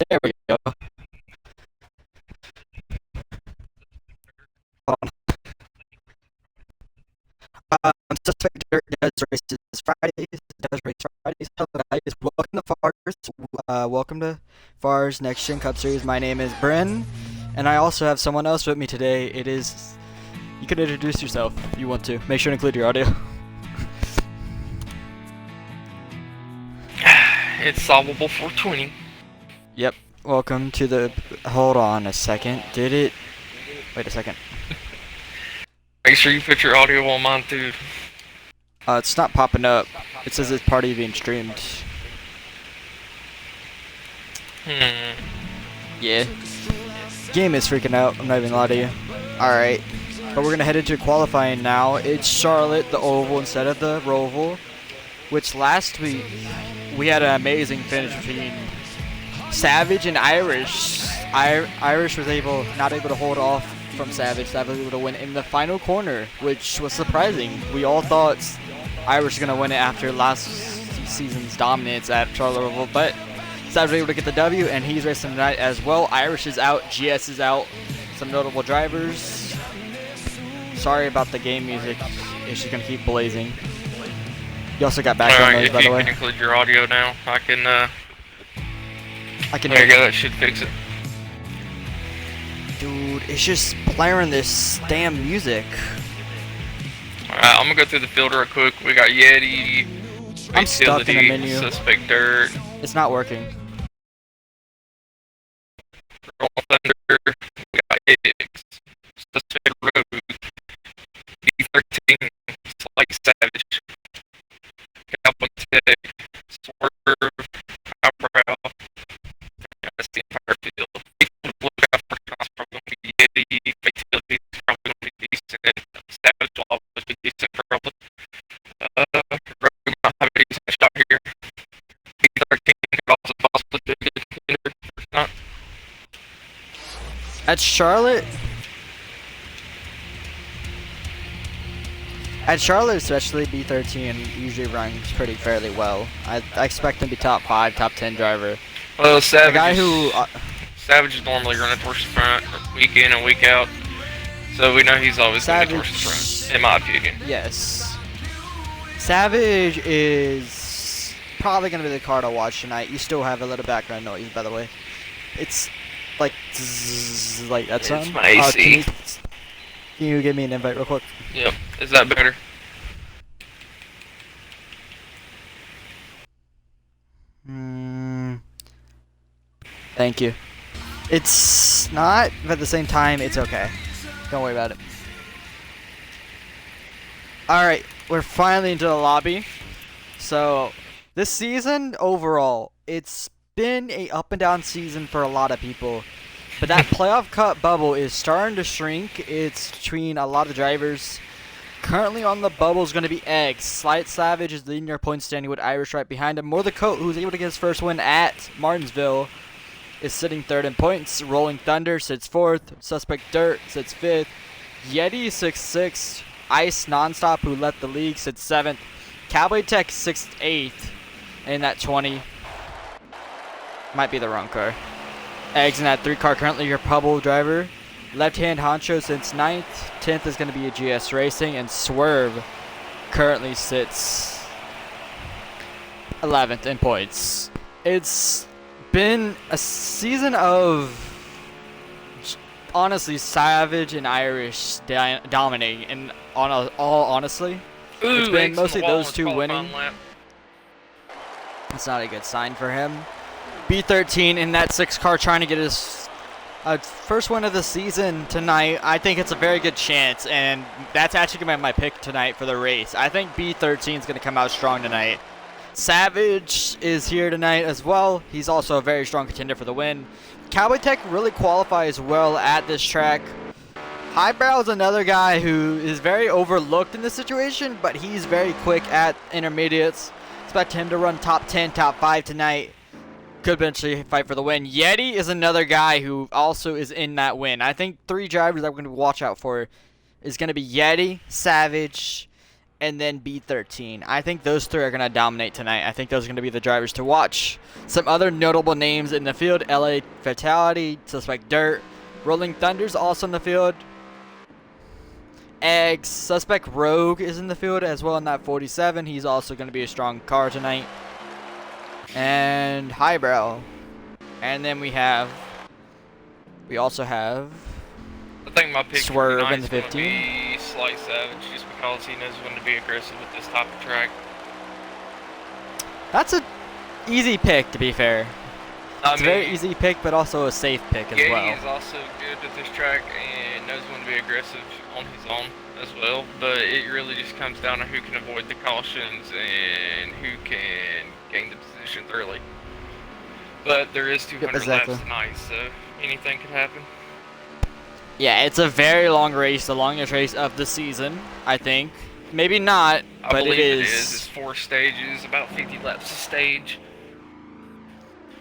There we go. Suspect Dirt does races Fridays. Does race Fridays. Hello guys, welcome to Fars. Welcome to Fars Next Gen Cup Series. My name is Bryn, and I also have someone else with me today. It is. You can introduce yourself if you want to. Make sure to include your audio. It's Solvable 420. Yep. Welcome to the. Hold on a second. Did it? Wait a second. Make sure you put your audio on mine too. It's not popping up. It says it's party being streamed. Yeah. Game is freaking out. I'm not even lying to you. Alright. But we're going to head into qualifying now. It's Charlotte, the oval, instead of the roval. Which last week, we had an amazing finish between Savage and Irish. Irish was not able to hold off from Savage. Savage was able to win in the final corner, which was surprising. We all thought Irish was going to win it after last season's dominance at Charlotte Roval, but Savage was able to get the W, and he's racing tonight as well. Irish is out, GS is out, some notable drivers. Sorry about the game music. It's just going to keep blazing. You also got background noise, by the way. If you can include your audio now, I can There you go, that should fix it. Dude, it's just blaring this damn music. Alright, I'm gonna go through the field real quick. We got Yeti, I'm stuck in the Utility, menu. Suspect Dirt, It's not working. Rolling Thunder, we got X, Suspect Road, B13, Slight Savage, Cowboy Tech, Swerve, Eyebrow. That's the entire field. Look out for is probably going to be Yeti, Fatality is probably going to be decent, Savage will always be decent probably. Rogue might have a decent shot here. B13 could also possibly be a good contender or not. At Charlotte, especially, B13 usually ranks pretty fairly well. I expect him to be top 5, top 10 driver. Well, Savage, The guy who Savage is normally running towards the front week in and week out, so we know he's always going to be towards the front, in my opinion. Yes. Savage is probably going to be the car to watch tonight. You still have a little background noise, by the way. It's like zzz, like that sound. It's my AC. Can you give me an invite real quick? Yep. Is that better? Thank you. It's not, but at the same time, it's okay. Don't worry about it. Alright, we're finally into the lobby. So, this season, overall, it's been a up and down season for a lot of people. But that playoff cup bubble is starting to shrink. It's between a lot of drivers. Currently on the bubble is going to be Eggs. Slight Savage is leading their point standing with Irish right behind him. More the Coat, who's able to get his first win at Martinsville, is sitting third in points. Rolling Thunder sits fourth. Suspect Dirt sits fifth. Yeti sits sixth. Ice Nonstop, who led the league, sits seventh. Cowboy Tech sixth, eighth in that 20. Might be the wrong car. Eggs in that 3 car, currently your Pubble driver. Left-hand Honcho sits 9th. 10th is going to be a GS Racing. And Swerve currently sits 11th in points. It's been a season of, honestly, Savage and Irish dominating. And all honestly, it's been mostly those two winning. That's not a good sign for him. B13 in that 6 car trying to get his first win of the season tonight. I think it's a very good chance, and that's actually going to be my pick tonight for the race. I think B13 is going to come out strong tonight. Savage is here tonight as well. He's also a very strong contender for the win. Cowboy Tech really qualifies well at this track. Highbrow is another guy who is very overlooked in this situation, but he's very quick at intermediates. Expect him to run top 10, top 5 tonight. Could eventually fight for the win. Yeti is another guy who also is in that win. I think 3 drivers that we're going to watch out for is going to be Yeti, Savage, and then B13. I think those three are going to dominate tonight. I think those are going to be the drivers to watch. Some other notable names in the field: LA Fatality, Suspect Dirt, Rolling Thunder's also in the field. Eggs, Suspect Rogue is in the field as well in that 47. He's also going to be a strong car tonight. And Highbrow. And then we also have I think my pick Swerve for in the tonight's 15. gonna be Slight Savage, just because he knows when to be aggressive with this type of track. That's a easy pick, to be fair. I It's a mean, very easy pick, but also a safe pick as Getty well. is also good at this track and knows when to be aggressive on his own as well. But it really just comes down to who can avoid the cautions and who can gain the positions early. But there is 200 exactly. laps tonight, so anything could happen. Yeah, it's a very long race, the longest race of the season, I think. Maybe not, I but believe it it is. is. It's 4 stages, about 50 laps a stage.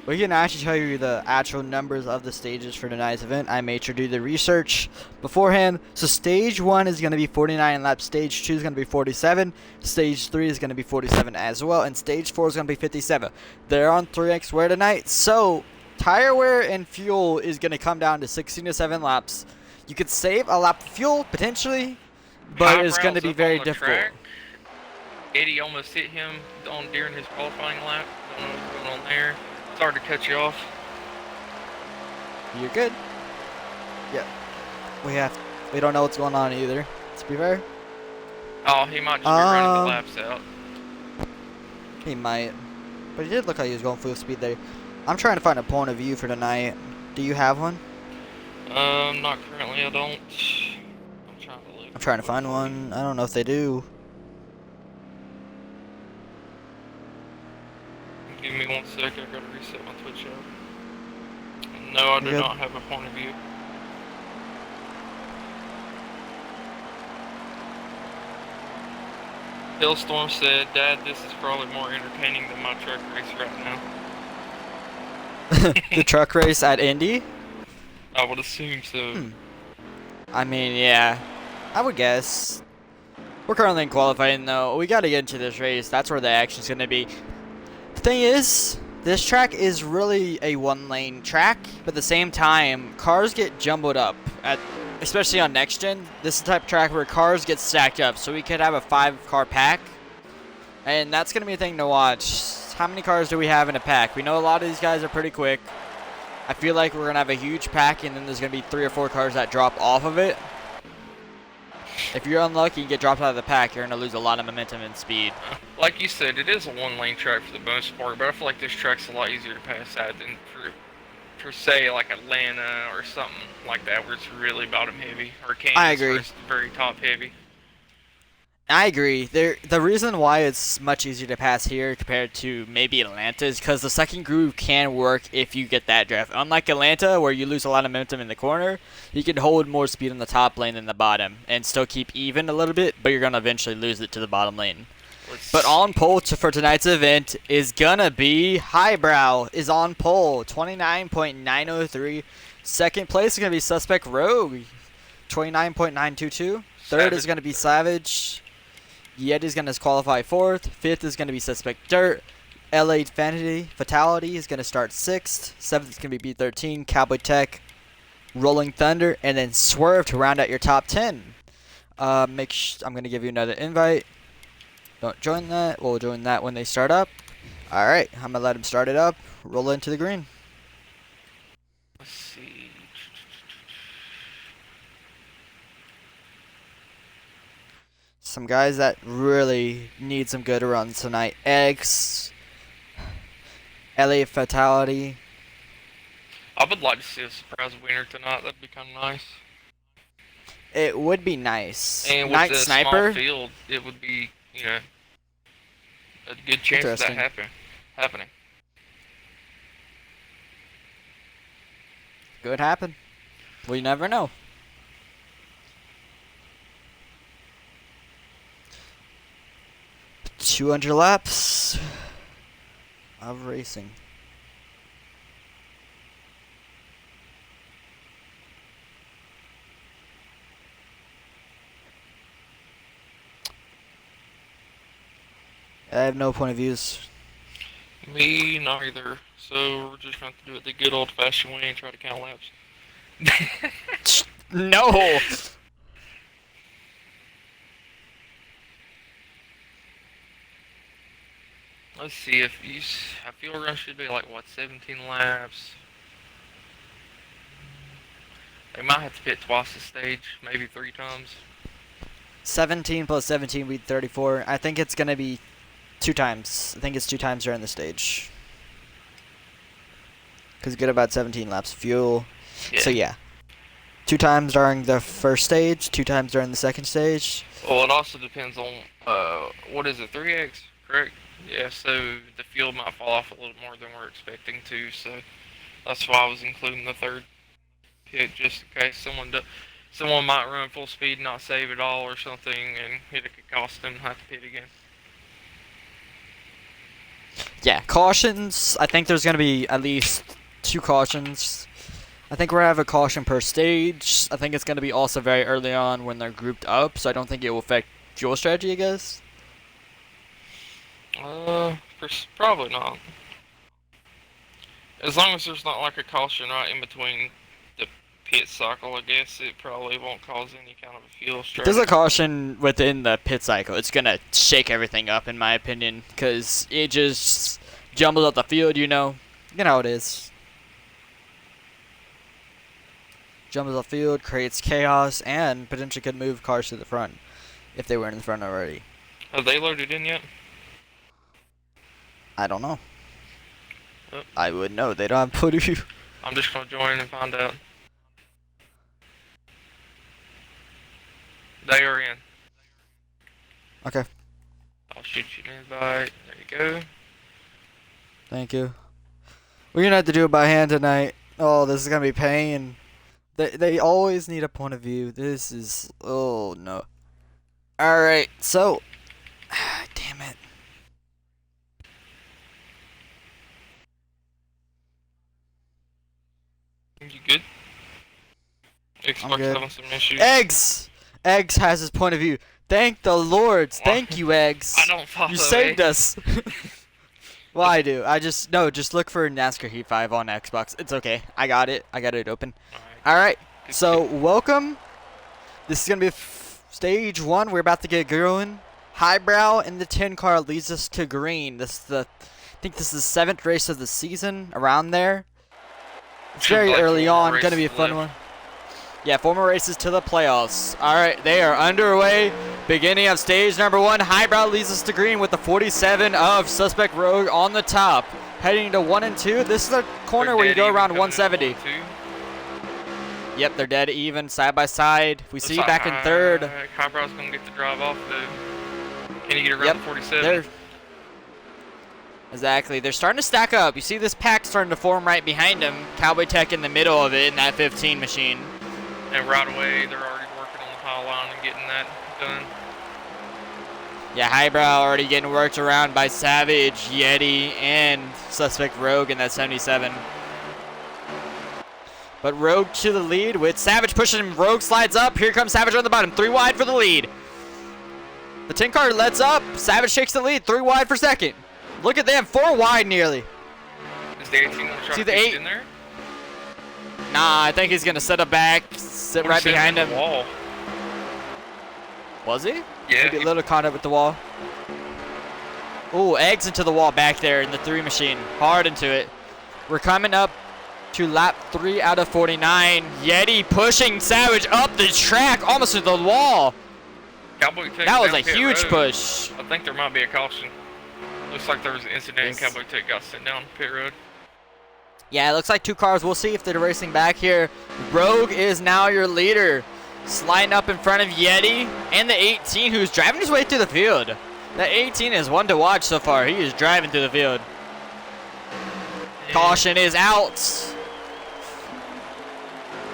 We can actually tell you the actual numbers of the stages for tonight's event. I made sure to do the research beforehand. So stage 1 is going to be 49 laps. Stage 2 is going to be 47. Stage 3 is going to be 47 as well. And stage 4 is going to be 57. They're on 3x wear tonight. So tire wear and fuel is going to come down to 16 to 7 laps. You could save a lap of fuel, potentially, but it's going to be very difficult. Eddie almost hit him during his qualifying lap. Don't know what's going on there. Sorry to cut you off. You're good. Yeah. We don't know what's going on either, to be fair. Oh, he might just be running the laps out. He might. But he did look like he was going full speed there. I'm trying to find a point of view for tonight. Do you have one? Not currently, I don't. I'm trying to find one. I don't know if they do. Give me 1 sec, I gotta reset my Twitch app. No, I do not have a point of view. Hillstorm said, Dad, this is probably more entertaining than my truck race right now. The truck race at Indy? I would assume so. I mean, yeah. I would guess. We're currently in qualifying, though. We got to get into this race. That's where the action's going to be. The thing is, this track is really a one-lane track, but at the same time, cars get jumbled up. Especially on next gen, this is the type of track where cars get stacked up, so we could have a 5-car pack, and that's going to be a thing to watch. How many cars do we have in a pack? We know a lot of these guys are pretty quick. I feel like we're going to have a huge pack, and then there's going to be 3 or 4 cars that drop off of it. If you're unlucky and get dropped out of the pack, you're going to lose a lot of momentum and speed. Like you said, it is a one-lane track for the most part, but I feel like this track's a lot easier to pass at than for say, like Atlanta or something like that, where it's really bottom heavy, or Kansas, I agree. where it's very top heavy. I agree. The reason why it's much easier to pass here compared to maybe Atlanta is because the second groove can work if you get that draft. Unlike Atlanta, where you lose a lot of momentum in the corner, you can hold more speed in the top lane than the bottom and still keep even a little bit, but you're going to eventually lose it to the bottom lane. But on pole for tonight's event is going to be Highbrow is on pole, 29.903. Second place is going to be Suspect Rogue, 29.922. Third is going to be Savage. Yeti is going to qualify 4th. 5th is going to be Suspect Dirt. LA Fatality is going to start 6th. 7th is going to be B13, Cowboy Tech, Rolling Thunder, and then Swerve to round out your top 10. I'm going to give you another invite. Don't join that. We'll join that when they start up. Alright, I'm going to let them start it up. Roll into the green. Let's see. Some guys that really need some good runs tonight. Eggs, LA Fatality. I would like to see a surprise winner tonight. That'd be kind of nice. It would be nice. And with Night the Sniper. small field, it would be, a good chance of that happening. Could happen. We never know. $200 laps of racing. have no point of views. Me neither. So we're just going to do it the good old-fashioned way and try to count laps. No! Let's see if I feel run should be like what 17 laps. They might have to pit twice the stage, maybe 3 times. 17 plus 17 would be 34. I think it's going to be 2 times. I think it's 2 times during the stage. Because get about 17 laps of fuel. Yeah. So yeah. 2 times during the first stage, 2 times during the second stage. Well, it also depends on, what is it, 3X, correct? Yeah, so the fuel might fall off a little more than we're expecting to, so that's why I was including the third pit, just in case someone might run full speed and not save it all or something, and it could cost them to have to pit again. Yeah, cautions. I think there's going to be at least 2 cautions. I think we're going to have a caution per stage. I think it's going to be also very early on when they're grouped up, so I don't think it will affect fuel strategy, I guess. Probably not. As long as there's not like a caution right in between the pit cycle, I guess it probably won't cause any kind of a fuel If strategy. there's a caution within the pit cycle, it's going to shake everything up, in my opinion, because it just jumbles up the field, you know. You know how it is. Jumbles up the field, creates chaos, and potentially could move cars to the front if they were in the front already. Have they loaded in yet? I don't know. Oh. I would know. They don't have point of view. I'm just gonna join and find out. They are in. Okay. I'll shoot you an invite. There you go. Thank you. We're gonna have to do it by hand tonight. Oh, this is gonna be pain. They always need a point of view. This is oh no. All right, so damn it. You good? Xbox good. having some issues. Eggs has his point of view. Thank the Lords. Thank you, Eggs. I don't follow. You saved us. Well, I do. Just look for NASCAR Heat 5 on Xbox. It's okay. I got it open. All right. So, welcome. This is going to be stage 1. We're about to get going. Highbrow in the 10 car leads us to green. I think this is the 7th race of the season, around there. It's very early on. Going to be a fun one. Yeah, 4 more races to the playoffs. All right, they are underway. Beginning of stage number 1. Highbrow leads us to green with the 47 of Suspect Rogue on the top. Heading to 1 and 2. This is the corner where you go around 170. Yep, they're dead even, side by side. We see back in 3rd. Highbrow's going to get the drive off, though. Can you get around 47? Exactly. They're starting to stack up. You see this pack starting to form right behind them. Cowboy Tech in the middle of it in that 15 machine. And right away, they're already working on the pile line and getting that done. Yeah, Highbrow already getting worked around by Savage, Yeti, and Suspect Rogue in that 77. But Rogue to the lead with Savage pushing him. Rogue slides up. Here comes Savage on the bottom. 3 wide for the lead. The 10 car lets up. Savage shakes the lead. 3 wide for second. Look at them. 4 wide nearly. Is the 18 going to try See to the push 8? in there? Nah, I think he's going to set up back, sit right behind him. Wall. Was he? Yeah. Maybe a little caught up with the wall. Ooh, eggs into the wall back there in the 3 machine. Hard into it. We're coming up to lap 3 out of 49. Yeti pushing Savage up the track, almost to the wall. Cowboy Tech That was down a pit huge road. push. I think there might be a caution. Looks like there was an incident and Cowboy Tech got sent down pit road. Yeah, it looks like 2 cars. We'll see if they're racing back here. Rogue is now your leader. Sliding up in front of Yeti and the 18 who's driving his way through the field. That 18 is one to watch so far. He is driving through the field. Yeah. Caution is out.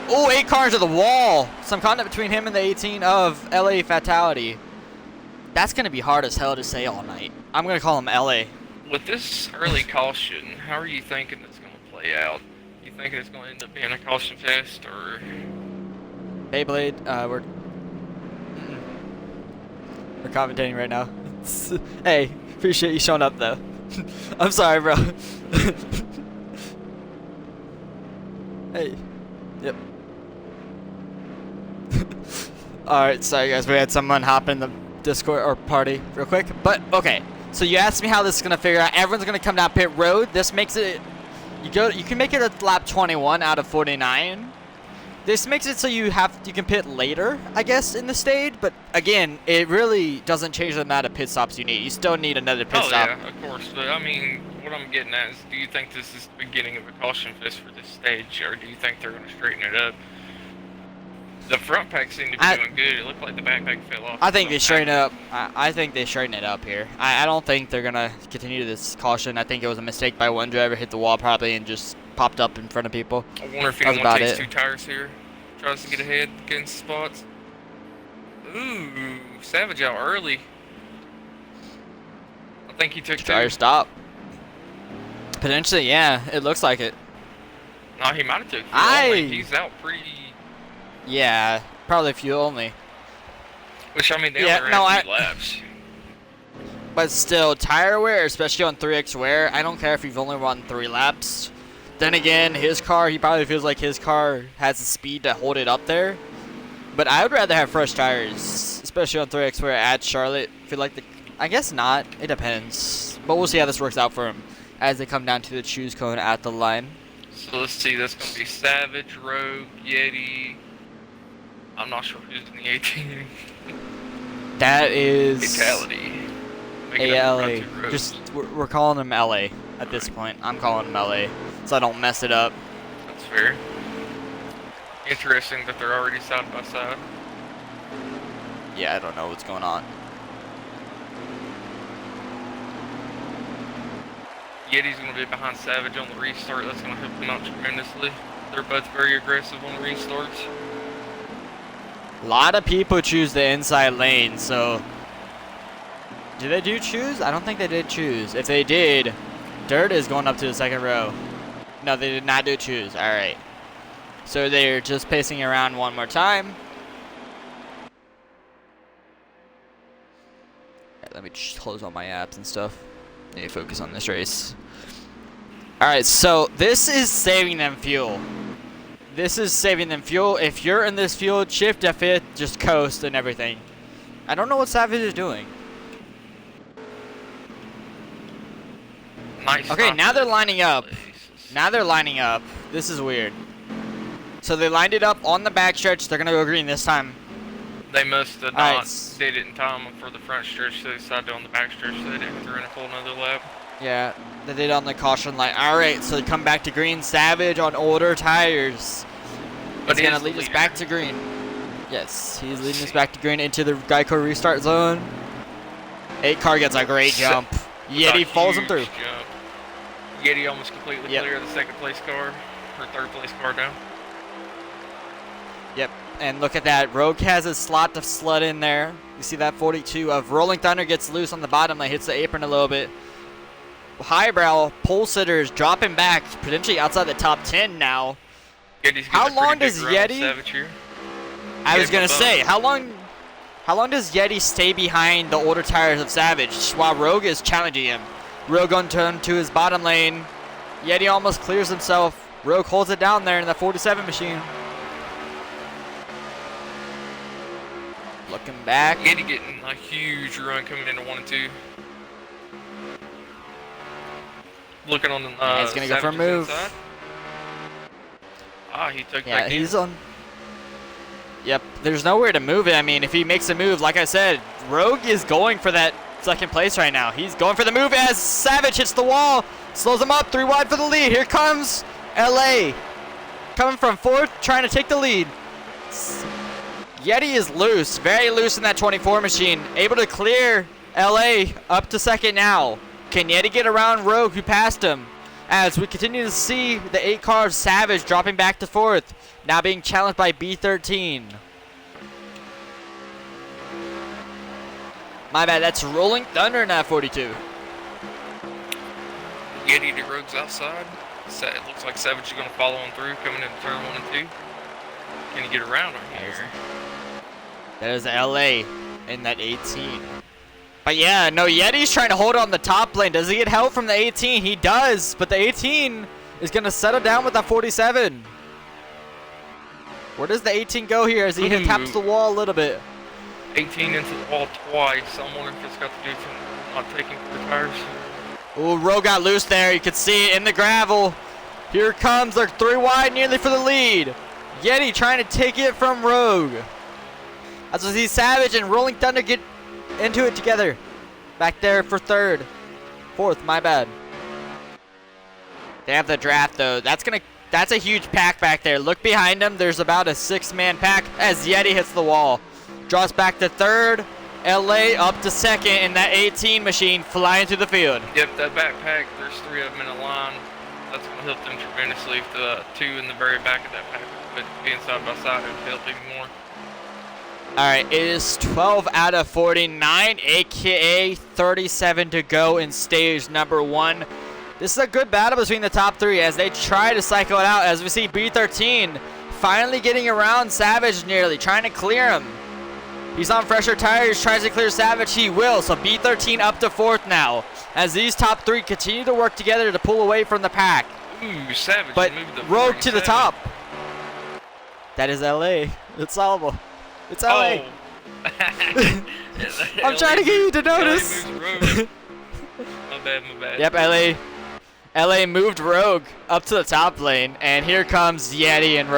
Oh, 8 cars to the wall. Some contact between him and the 18 of LA Fatality. That's going to be hard as hell to say all night. I'm going to call him LA. With this early caution, how are you thinking it's going to play out? You thinking it's going to end up being a caution fest, or? Beyblade, we're commentating right now. Hey, Appreciate you showing up though. I'm sorry, bro. Hey. Yep. Alright, sorry guys, we had someone hop in the Discord or party real quick. But okay. So you asked me how this is gonna figure out. Everyone's gonna come down pit road. This makes it you can make it a lap 21 out of 49. This makes it so you can pit later, I guess, in the stage, but again, it really doesn't change the amount of pit stops you need. You still need another pit stop. Yeah, of course. But I mean, what I'm getting at is, do you think this is the beginning of a caution fest for this stage, or do you think they're going to straighten it up? The front pack seemed to be doing good. It looked like the back pack fell off. I think they straighten it up. I think they straighten it up here. I don't think they're going to continue this caution. I think it was a mistake by one driver, hit the wall probably, and just popped up in front of people. I wonder if anyone takes 2 tires here, tries to get ahead, getting spots. Ooh, Savage out early. I think he took 2. Tire stop. Potentially, yeah. It looks like it. No, he might have took fuel. He's out pretty. Yeah, probably fuel only. Which, I mean, they only ran 2 laps. But still, tire wear, especially on 3X wear, I don't care if you've only run 3 laps. Then again, his car, he probably feels like his car has the speed to hold it up there. But I would rather have fresh tires, especially on 3X wear at Charlotte. I guess not. It depends. But we'll see how this works out for him as they come down to the choose cone at the line. So let's see, that's going to be Savage, Rogue, Yeti. I'm not sure who's in the 18. That is Fatality. ALA. Just we're calling him LA at this point. I'm calling him LA, so I don't mess it up. That's fair. Interesting that they're already side by side. Yeah, I don't know what's going on. Yeti's going to be behind Savage on the restart. That's going to help them out tremendously. They're both very aggressive on restarts. A lot of people choose the inside lane, so did they choose? I don't think they did choose. If they did, Dirt is going up to the second row. No, they did not do choose. All right. So they're just pacing around one more time. Right, let me just close all my apps and stuff. Need to focus on this race. All right, so this is saving them fuel. This is saving them fuel. If you're in this field, shift F5, just coast and everything. I don't know what Savage is doing. Nice. Okay, now they're lining up. Now they're lining up. This is weird. So they lined it up on the backstretch. They're going to go green this time. They must have not did it in time for the front stretch, so they decided to on the backstretch, so they didn't have to run a full another lap. Yeah, they did on the caution line. All right, so they come back to green. Savage on older tires. But he's going to lead us back to green. Yes, he's leading us back to green into the Geico restart zone. 8 car gets a great jump. Yeti falls him through. Jump. Yeti almost completely clear the second place car, or third place car down. Yep, and look at that. Rogue has his slot to slot in there. You see that 42 of Rolling Thunder gets loose on the bottom lane, hits the apron a little bit. Highbrow, pole sitters dropping back, potentially outside the top 10 now. How long does Yeti? I was gonna say, how long does Yeti stay behind the older tires of Savage while Rogue is challenging him? Rogue going to turn to his bottom lane. Yeti almost clears himself. Rogue holds it down there in the 47 machine. Looking back. Yeti getting a huge run coming into 1 and 2. Looking on the he's gonna go for a move. Inside. Ah, he took yeah, back he's on. Yep, there's nowhere to move it. I mean, if he makes a move, like I said, Rogue is going for that second place right now. He's going for the move as Savage hits the wall, slows him up, 3 wide for the lead. Here comes LA, coming from 4th, trying to take the lead. Yeti is loose, very loose in that 24 machine, able to clear LA up to 2nd now. Can Yeti get around Rogue, who passed him? As we continue to see the 8 car of Savage dropping back to 4th, now being challenged by B13. My bad, that's Rolling Thunder in that 42. Yeti to Rogue's outside. It looks like Savage is going to follow him through, coming into turn 1 and 2. Can he get around right here? There's LA in that 18. But yeah, no, Yeti's trying to hold on the top lane. Does he get help from the 18? He does, but the 18 is going to settle down with that 47. Where does the 18 go here as he taps the wall a little bit? 18 into the wall twice. I wonder if it's got to do with not taking the tires. Ooh, Rogue got loose there. You can see it in the gravel. Here comes. They're 3 wide nearly for the lead. Yeti trying to take it from Rogue. As we see Savage and Rolling Thunder get into it together. Back there for fourth, my bad. They have the draft though. That's a huge pack back there. Look behind him. There's about a 6-man pack as Yeti hits the wall. Draws back to third. LA up to second, and that 18 machine flying through the field. Yep, that backpack, there's 3 of them in a line. That's going to help them tremendously. If the 2 in the very back of that pack, but being side by side, it would help even more. Alright, it is 12 out of 49, aka 37 to go in stage number 1. This is a good battle between the top 3 as they try to cycle it out. As we see B13 finally getting around Savage nearly, trying to clear him. He's on fresher tires, tries to clear Savage, he will. So B13 up to 4th now as these top 3 continue to work together to pull away from the pack. Ooh, Savage but moved the Rogue to the 47. top. That is LA. It's solvable. It's LA. Oh. I'm trying to get you to notice. my bad. Yep, LA moved Rogue up to the top lane, and here comes Yeti and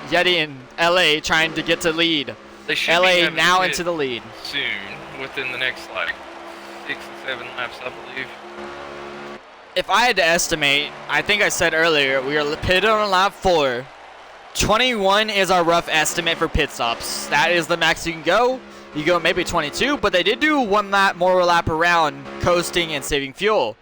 Yeti and LA trying to get to lead. They should be LA having now it into the lead. soon, within the next like 6 to 7 laps, I believe. If I had to estimate, I think I said earlier, we are pitted on lap 4. 21 is our rough estimate for pit stops. That is the max you can go. You go maybe 22, but they did do 1 more lap around, coasting and saving fuel.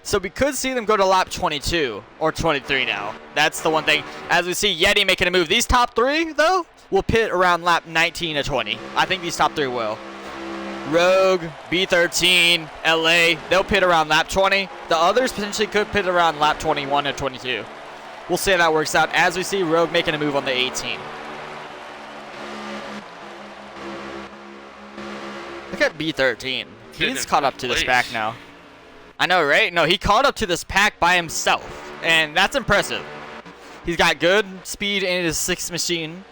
So we could see them go to lap 22 or 23 now. That's the one thing. As we see Yeti making a move. These top 3, though, will pit around lap 19 to 20. I think these top 3 will. Rogue, B13, LA, they'll pit around lap 20. The others potentially could pit around lap 21 or 22. We'll see how that works out as we see Rogue making a move on the 18. Look at B13. He's caught up to this pack now. I know, right? No, he caught up to this pack by himself, and that's impressive. He's got good speed in his 6th machine.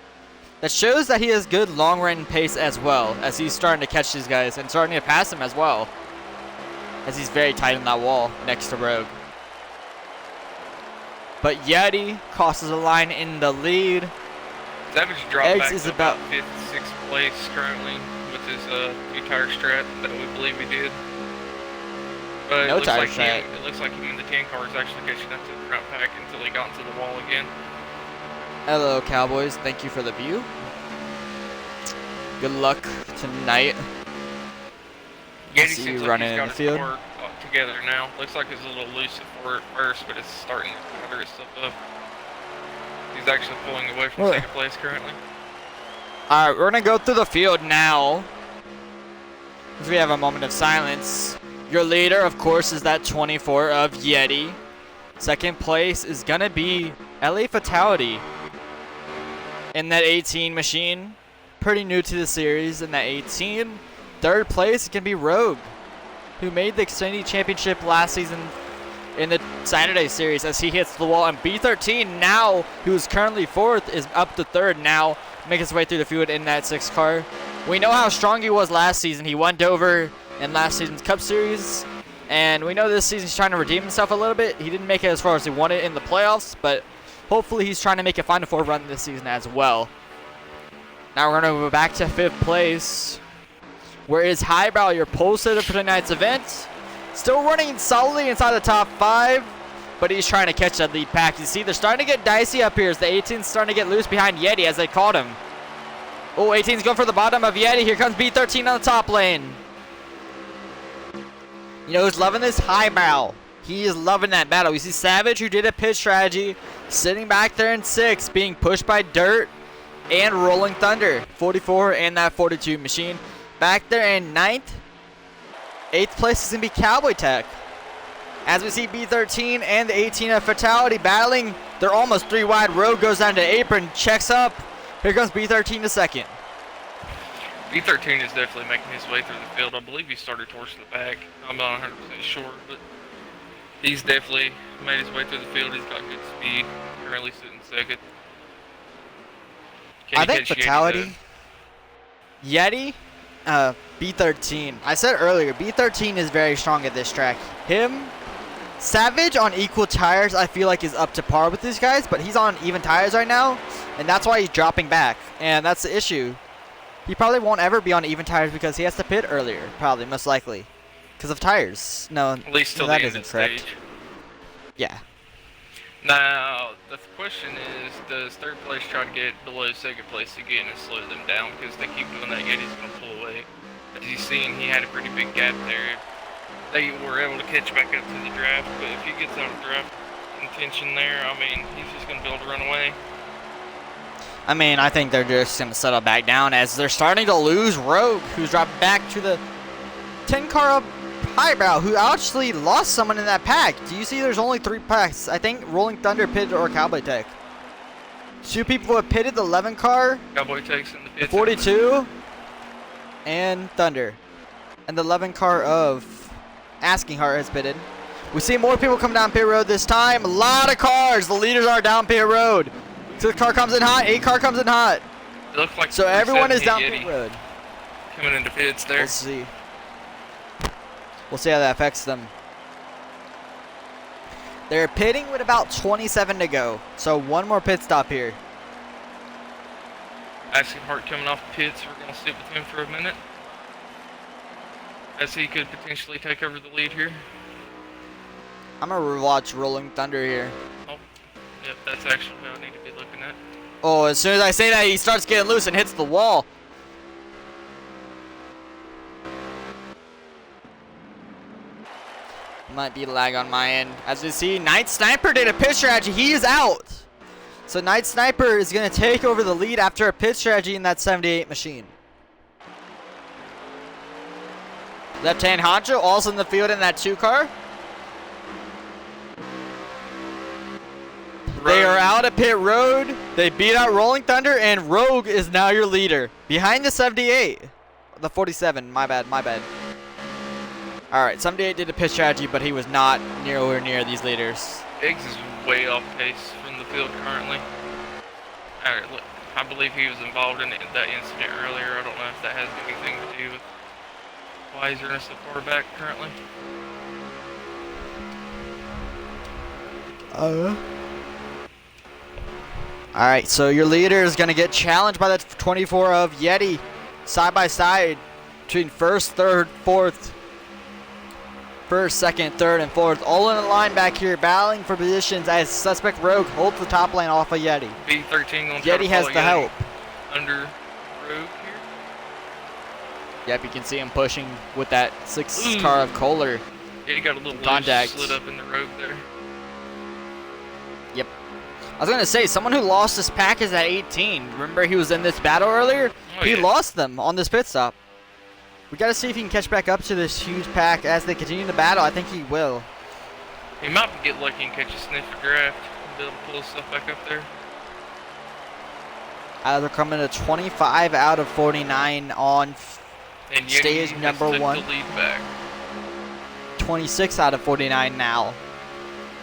That shows that he has good long-run pace as well, as he's starting to catch these guys and starting to pass them as well, as he's very tight on that wall next to Rogue. But Yeti crosses the line in the lead. Savage dropped Eggs back is to about 5th, 6th place currently with his 2-tire strat that we believe he did. But No tire strat. It looks like him in the 10 car is actually catching up to the front pack until he got into the wall again. Hello, Cowboys. Thank you for the view. Good luck tonight. Yeti see seems you like running he's in got the his field. car together now. Looks like it's a little loose at first, but it's starting to gather itself up. He's actually pulling away from 2nd place currently. All right, we're gonna go through the field now. If we have a moment of silence. Your leader, of course, is that 24 of Yeti. 2nd place is gonna be LA Fatality in that 18 machine. Pretty new to the series in that 18. 3rd place can be Rogue, who made the Xfinity Championship last season in the Saturday series as he hits the wall. And B13 now, who is currently 4th, is up to 3rd now, making his way through the field in that 6th car. We know how strong he was last season. He won Dover in last season's Cup Series, and we know this season he's trying to redeem himself a little bit. He didn't make it as far as he wanted in the playoffs, but hopefully he's trying to make a Final Four run this season as well. Now we're going to go back to 5th place, where is Highbrow, your pole sitter for tonight's event. Still running solidly inside the top 5, but he's trying to catch that lead pack. You see, they're starting to get dicey up here as the 18's starting to get loose behind Yeti as they caught him. Oh, 18's going for the bottom of Yeti. Here comes B13 on the top lane. You know who's loving this? Highbrow. He is loving that battle. We see Savage, who did a pit strategy, sitting back there in 6th, being pushed by Dirt and Rolling Thunder. 44 and that 42 machine. Back there in 9th. 8th place is going to be Cowboy Tech. As we see B13 and the 18 of Fatality battling, they're almost 3 wide. Rogue goes down to apron, checks up. Here comes B13 to 2nd. B13 is definitely making his way through the field. I believe he started towards the back. I'm not 100% sure, but he's definitely made his way through the field. He's got good speed. Currently sitting second. Can I you think catch Fatality, Yeti, B13. I said earlier, B13 is very strong at this track. Him, Savage on equal tires, I feel like is up to par with these guys, but he's on even tires right now, and that's why he's dropping back, and that's the issue. He probably won't ever be on even tires because he has to pit earlier, probably, most likely, because of tires. No, At least till that the end isn't of the correct. stage. Yeah. Now, the question is, does third place try to get below second place again and slow them down? Because they keep doing that, Yeti's going to pull away. As you've seen, he had a pretty big gap there. They were able to catch back up to the draft, but if he gets out of draft contention there, I mean, he's just going to be able to run away. I mean, I think they're just going to settle back down as they're starting to lose Rogue, who's dropped back to the 10 car up Highbrow, who actually lost someone in that pack. Do you see there's only 3 packs? I think Rolling Thunder pitted or Cowboy Tech. 2 people have pitted, the 11 car, Cowboy takes in the the pits. 42, and Thunder. And the 11 car of Asking Heart has pitted. We see more people coming down pit road this time. A lot of cars. The leaders are down pit road. 6 car comes in hot, 8 car comes in hot. It looks like So everyone is down Yeti pit road. coming into pits there. We'll see. We'll see how that affects them. They're pitting with about 27 to go. So 1 more pit stop here. Asking Hart coming off pits. We're going to sit with him for a minute, as he could potentially take over the lead here. I'm going to rewatch Rolling Thunder here. Oh, yep, that's actually what I need to be looking at. Oh, as soon as I say that, he starts getting loose and hits the wall. Might be lag on my end. As you see, Night Sniper did a pit strategy. He is out. So Night Sniper is going to take over the lead after a pit strategy in that 78 machine. Left hand Honcho also in the field in that 2 car. They are out at pit road. They beat out Rolling Thunder, and Rogue is now your leader. Behind the 78. The 47, my bad. Alright, 78 did a pit strategy, but he was not nowhere near these leaders. Eggs is way off pace from the field currently. Look, I believe he was involved in that incident earlier. I don't know if that has anything to do with why he's running so far back currently. Alright, so your leader is going to get challenged by the 24 of Yeti. Side by side between first, third, fourth. First, second, third, and fourth. All in a line back here, battling for positions as suspect Rogue holds the top lane off of Yeti. B13 going to try Yeti to has follow the help. under Rogue here. Yep, you can see him pushing with that 6 car of Kohler. Yeah, he got a little Contact. loose, slid up in the Rogue there. Yep. I was going to say, someone who lost his pack is at 18. Remember he was in this battle earlier? Oh, He yeah. lost them on this pit stop. We got to see if he can catch back up to this huge pack as they continue the battle. I think he will. He might get lucky and catch a sniff of draft and be able to pull his stuff back up there. They're coming to 25 out of 49 on And Yeti stage has number took 1. the lead back. 26 out of 49 now.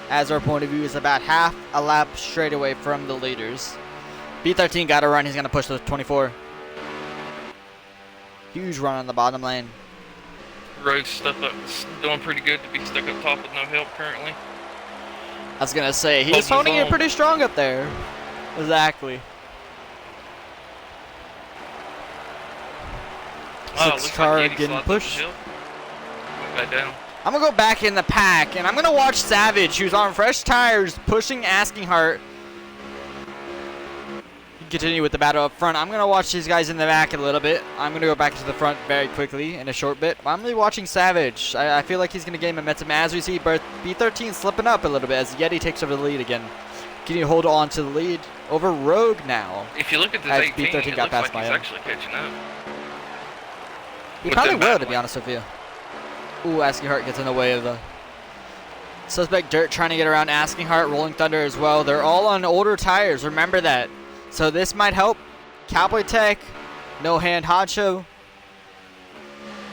As our point of view is about half a lap straight away from the leaders. B13 got to run. He's going to push the 24. Huge run on the bottom lane. Rogue's stuff up, doing pretty good to be stuck up top with no help currently. I was going to say, he's Holds his holding it own. pretty strong up there. Exactly. Wow, Six looks car like Yeti getting slides up pushed. the hill. Went back down. I'm going to go back in the pack, and I'm going to watch Savage, who's on fresh tires, pushing Asking Heart. Continue with the battle up front. I'm going to watch these guys in the back a little bit. I'm going to go back to the front very quickly in a short bit. I'm really watching Savage. I feel like he's going to gain momentum as we see B13 slipping up a little bit as Yeti takes over the lead again. Can you hold on to the lead over Rogue now? If you look at this As 18, B13 it got looks passed like by he's him. actually catching up. He With probably them will, to be battling. honest with you. Ooh, Asking Heart gets in the way of the suspect Dirt trying to get around Asking Heart, Rolling Thunder as well. They're all on older tires, remember that. So this might help Cowboy Tech, No Hand Honcho,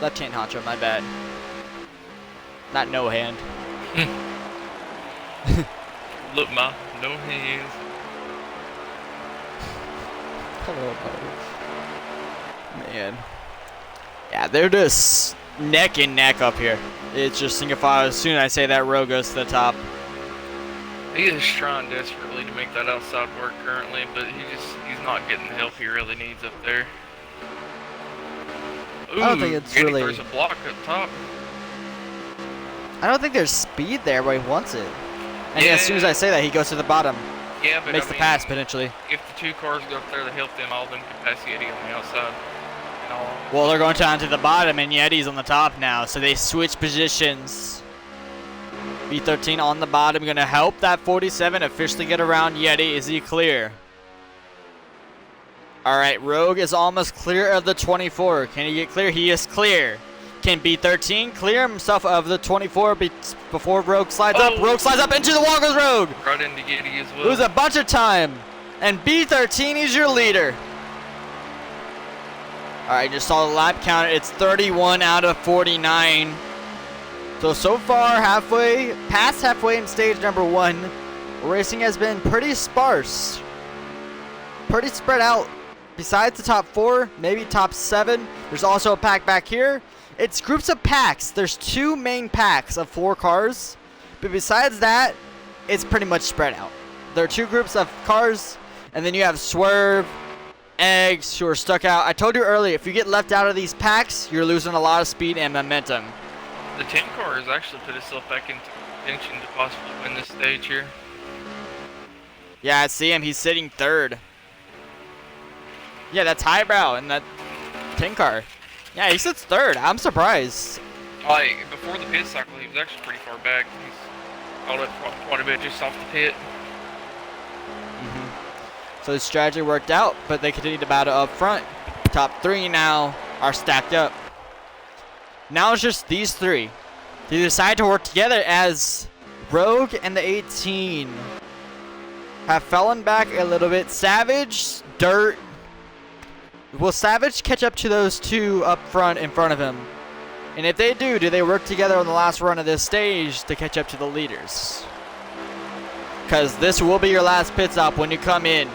Left-hand honcho, my bad. Not no hand. Look, ma, no hands. Hello, buddy. Man. Yeah, they're just neck and neck up here. It's just think if as soon as I say that, Rowe goes to the top. He is trying desperately to make that outside work currently, but he's not getting the help he really needs up there. Ooh, I don't think it's really. There's a block up top. I don't think there's speed there, but he wants it. And as soon as I say that, he goes to the bottom. Yeah, but Makes the pass potentially. If the two cars go up there to help them, all of them can pass Yeti on the outside. Well, they're going down to the bottom, and Yeti's on the top now, so they switch positions. B13 on the bottom, going to help that 47 officially get around Yeti. Is he clear? All right, Rogue is almost clear of the 24. Can he get clear? He is clear. Can B13 clear himself of the 24 before Rogue slides up? Rogue slides up into the wall, goes Rogue. Right into Yeti as well. Lose a bunch of time. And B13 is your leader. All right, just saw the lap counter. It's 31 out of 49. So far, past halfway in stage number 1, racing has been pretty sparse. Pretty spread out. Besides the top 4, maybe top 7, there's also a pack back here. It's groups of packs. There's 2 main packs of 4 cars. But besides that, it's pretty much spread out. There are 2 groups of cars, and then you have Swerve, Eggs, who are stuck out. I told you earlier, if you get left out of these packs, you're losing a lot of speed and momentum. The 10 car has actually put itself back into contention to possibly win this stage here. Yeah, I see him. He's sitting 3rd. Yeah, that's Highbrow in that 10 car. Yeah, he sits 3rd. I'm surprised. Like, before the pit cycle, he was actually pretty far back. He's caught up quite a bit just off the pit. So his strategy worked out, but they continue to battle up front. Top 3 now are stacked up. Now it's just these 3. They decide to work together as Rogue and the 18 have fallen back a little bit. Savage, Dirt. Will Savage catch up to those 2 up front in front of him? And if they do they work together on the last run of this stage to catch up to the leaders? Because this will be your last pit stop when you come in.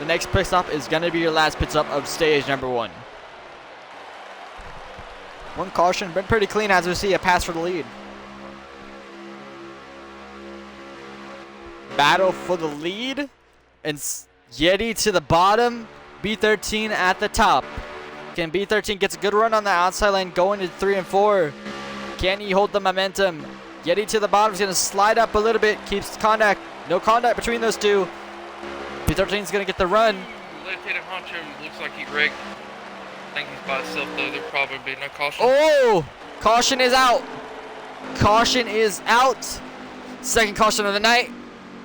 The next pit stop is going to be your last pit stop of stage number 1. One caution, been pretty clean as we see a pass for the lead. Battle for the lead. And Yeti to the bottom. B13 at the top. Can B13 gets a good run on the outside lane going to 3 and 4. Can he hold the momentum? Yeti to the bottom is going to slide up a little bit. Keeps contact. No contact between those 2. B13 is going to get the run. Left-handed honcho looks like he wrecked. I think he's by himself though. There'll probably be no caution. Oh! Caution is out. Caution is out. Second caution of the night.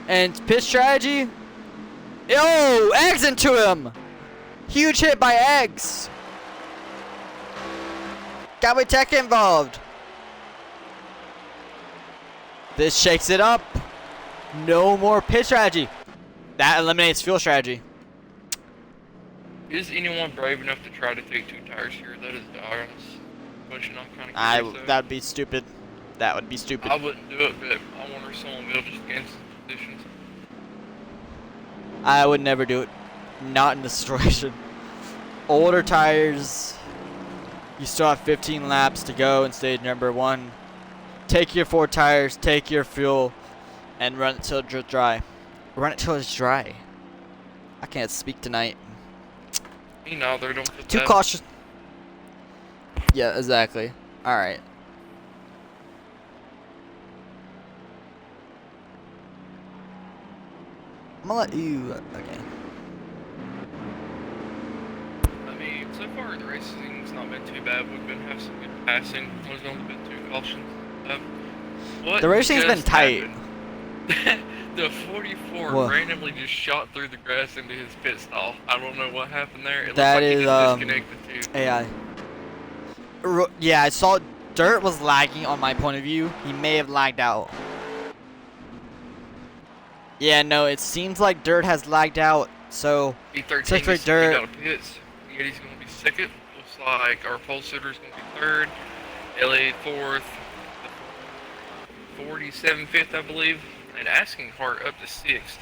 And pit strategy. Oh! Eggs into him. Huge hit by Eggs. Cowboy Tech involved. This shakes it up. No more pit strategy. That eliminates fuel strategy. Is anyone brave enough to try to take 2 tires here? That is the honest question I'm kind of curious of. That would be stupid. That would be stupid. I wouldn't do it, but I wonder if someone will just gain some positions. I would never do it. Not in this situation. Older tires. You still have 15 laps to go in stage number 1. Take your 4 tires, take your fuel, and run it till it's dry. Run it till it's dry. I can't speak tonight. Me neither, don't put 2 that. caution. Yeah, exactly. Alright. I'm gonna let you. Okay. I mean, so far the racing's not been too bad. We've been having some good passing. There's only been 2 cautions. What The racing's been just tight. happened? The 44 What? randomly just shot through the grass into his pit stall. I don't know what happened there. It That looks like is, he just disconnected too. AI. Yeah, I saw Dirt was lagging on my point of view. He may have lagged out. Yeah, no, it seems like Dirt has lagged out. So, B13 Second needs to Dirt. get out of pits. Yeti's going to be second. We'll like our pole sitter's going to be third, LA fourth, 47 fifth, I believe, and Asking Heart up to sixth,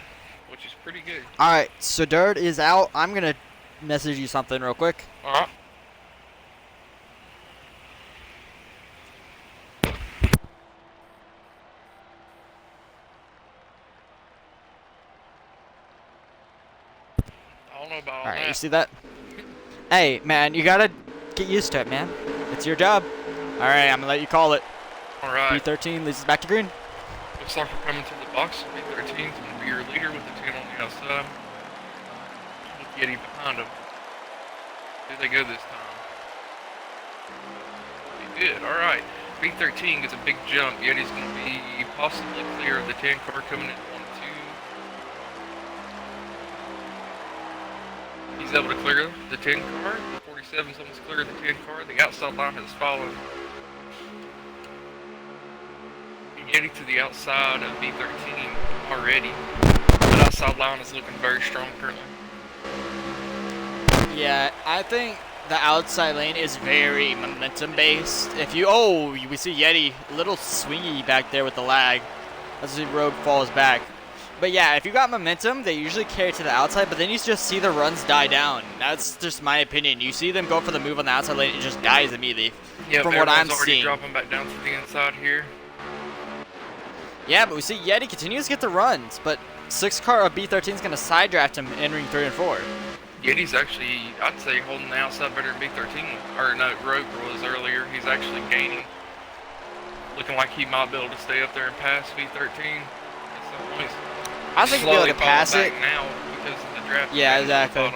which is pretty good. All right, so Dirt is out. I'm gonna message you something real quick. All right. I don't know about all All right, you that. see that? Hey, man, you gotta get used to it, man. It's your job. All right, I'm gonna let you call it. All right. B13 leads us back to green. Looks like we're coming to the box. B13 is going to be your leader with the 10 on the outside. With Yeti behind him. Did they go this time? They did. All right. B13 gets a big jump. Yeti's going to be possibly clear of the 10 car coming in 1-2. He's able to clear the 10 car. The 47's almost clear of the 10 car. The outside line has fallen. Yeti to the outside of B13 already. That outside line is looking very strong currently. Yeah, I think the outside lane is very momentum based. If you, we see Yeti a little swingy back there with the lag as the Rogue falls back. But yeah, if you got momentum, they usually carry to the outside, but then you just see the runs die down. That's just my opinion. You see them go for the move on the outside lane, it just dies immediately. Yeah, from what I'm already seeing. Dropping back down to the inside here. Yeah, but we see Yeti continues to get the runs, but 6 car of B13 is going to side draft him entering 3 and 4. Yeti's actually, I'd say, holding the outside better than B13. Or no, Rogue was earlier. He's actually gaining. Looking like he might be able to stay up there and pass B13 at some point. I think he'll be able to pass it now because of the draft. Yeah, exactly.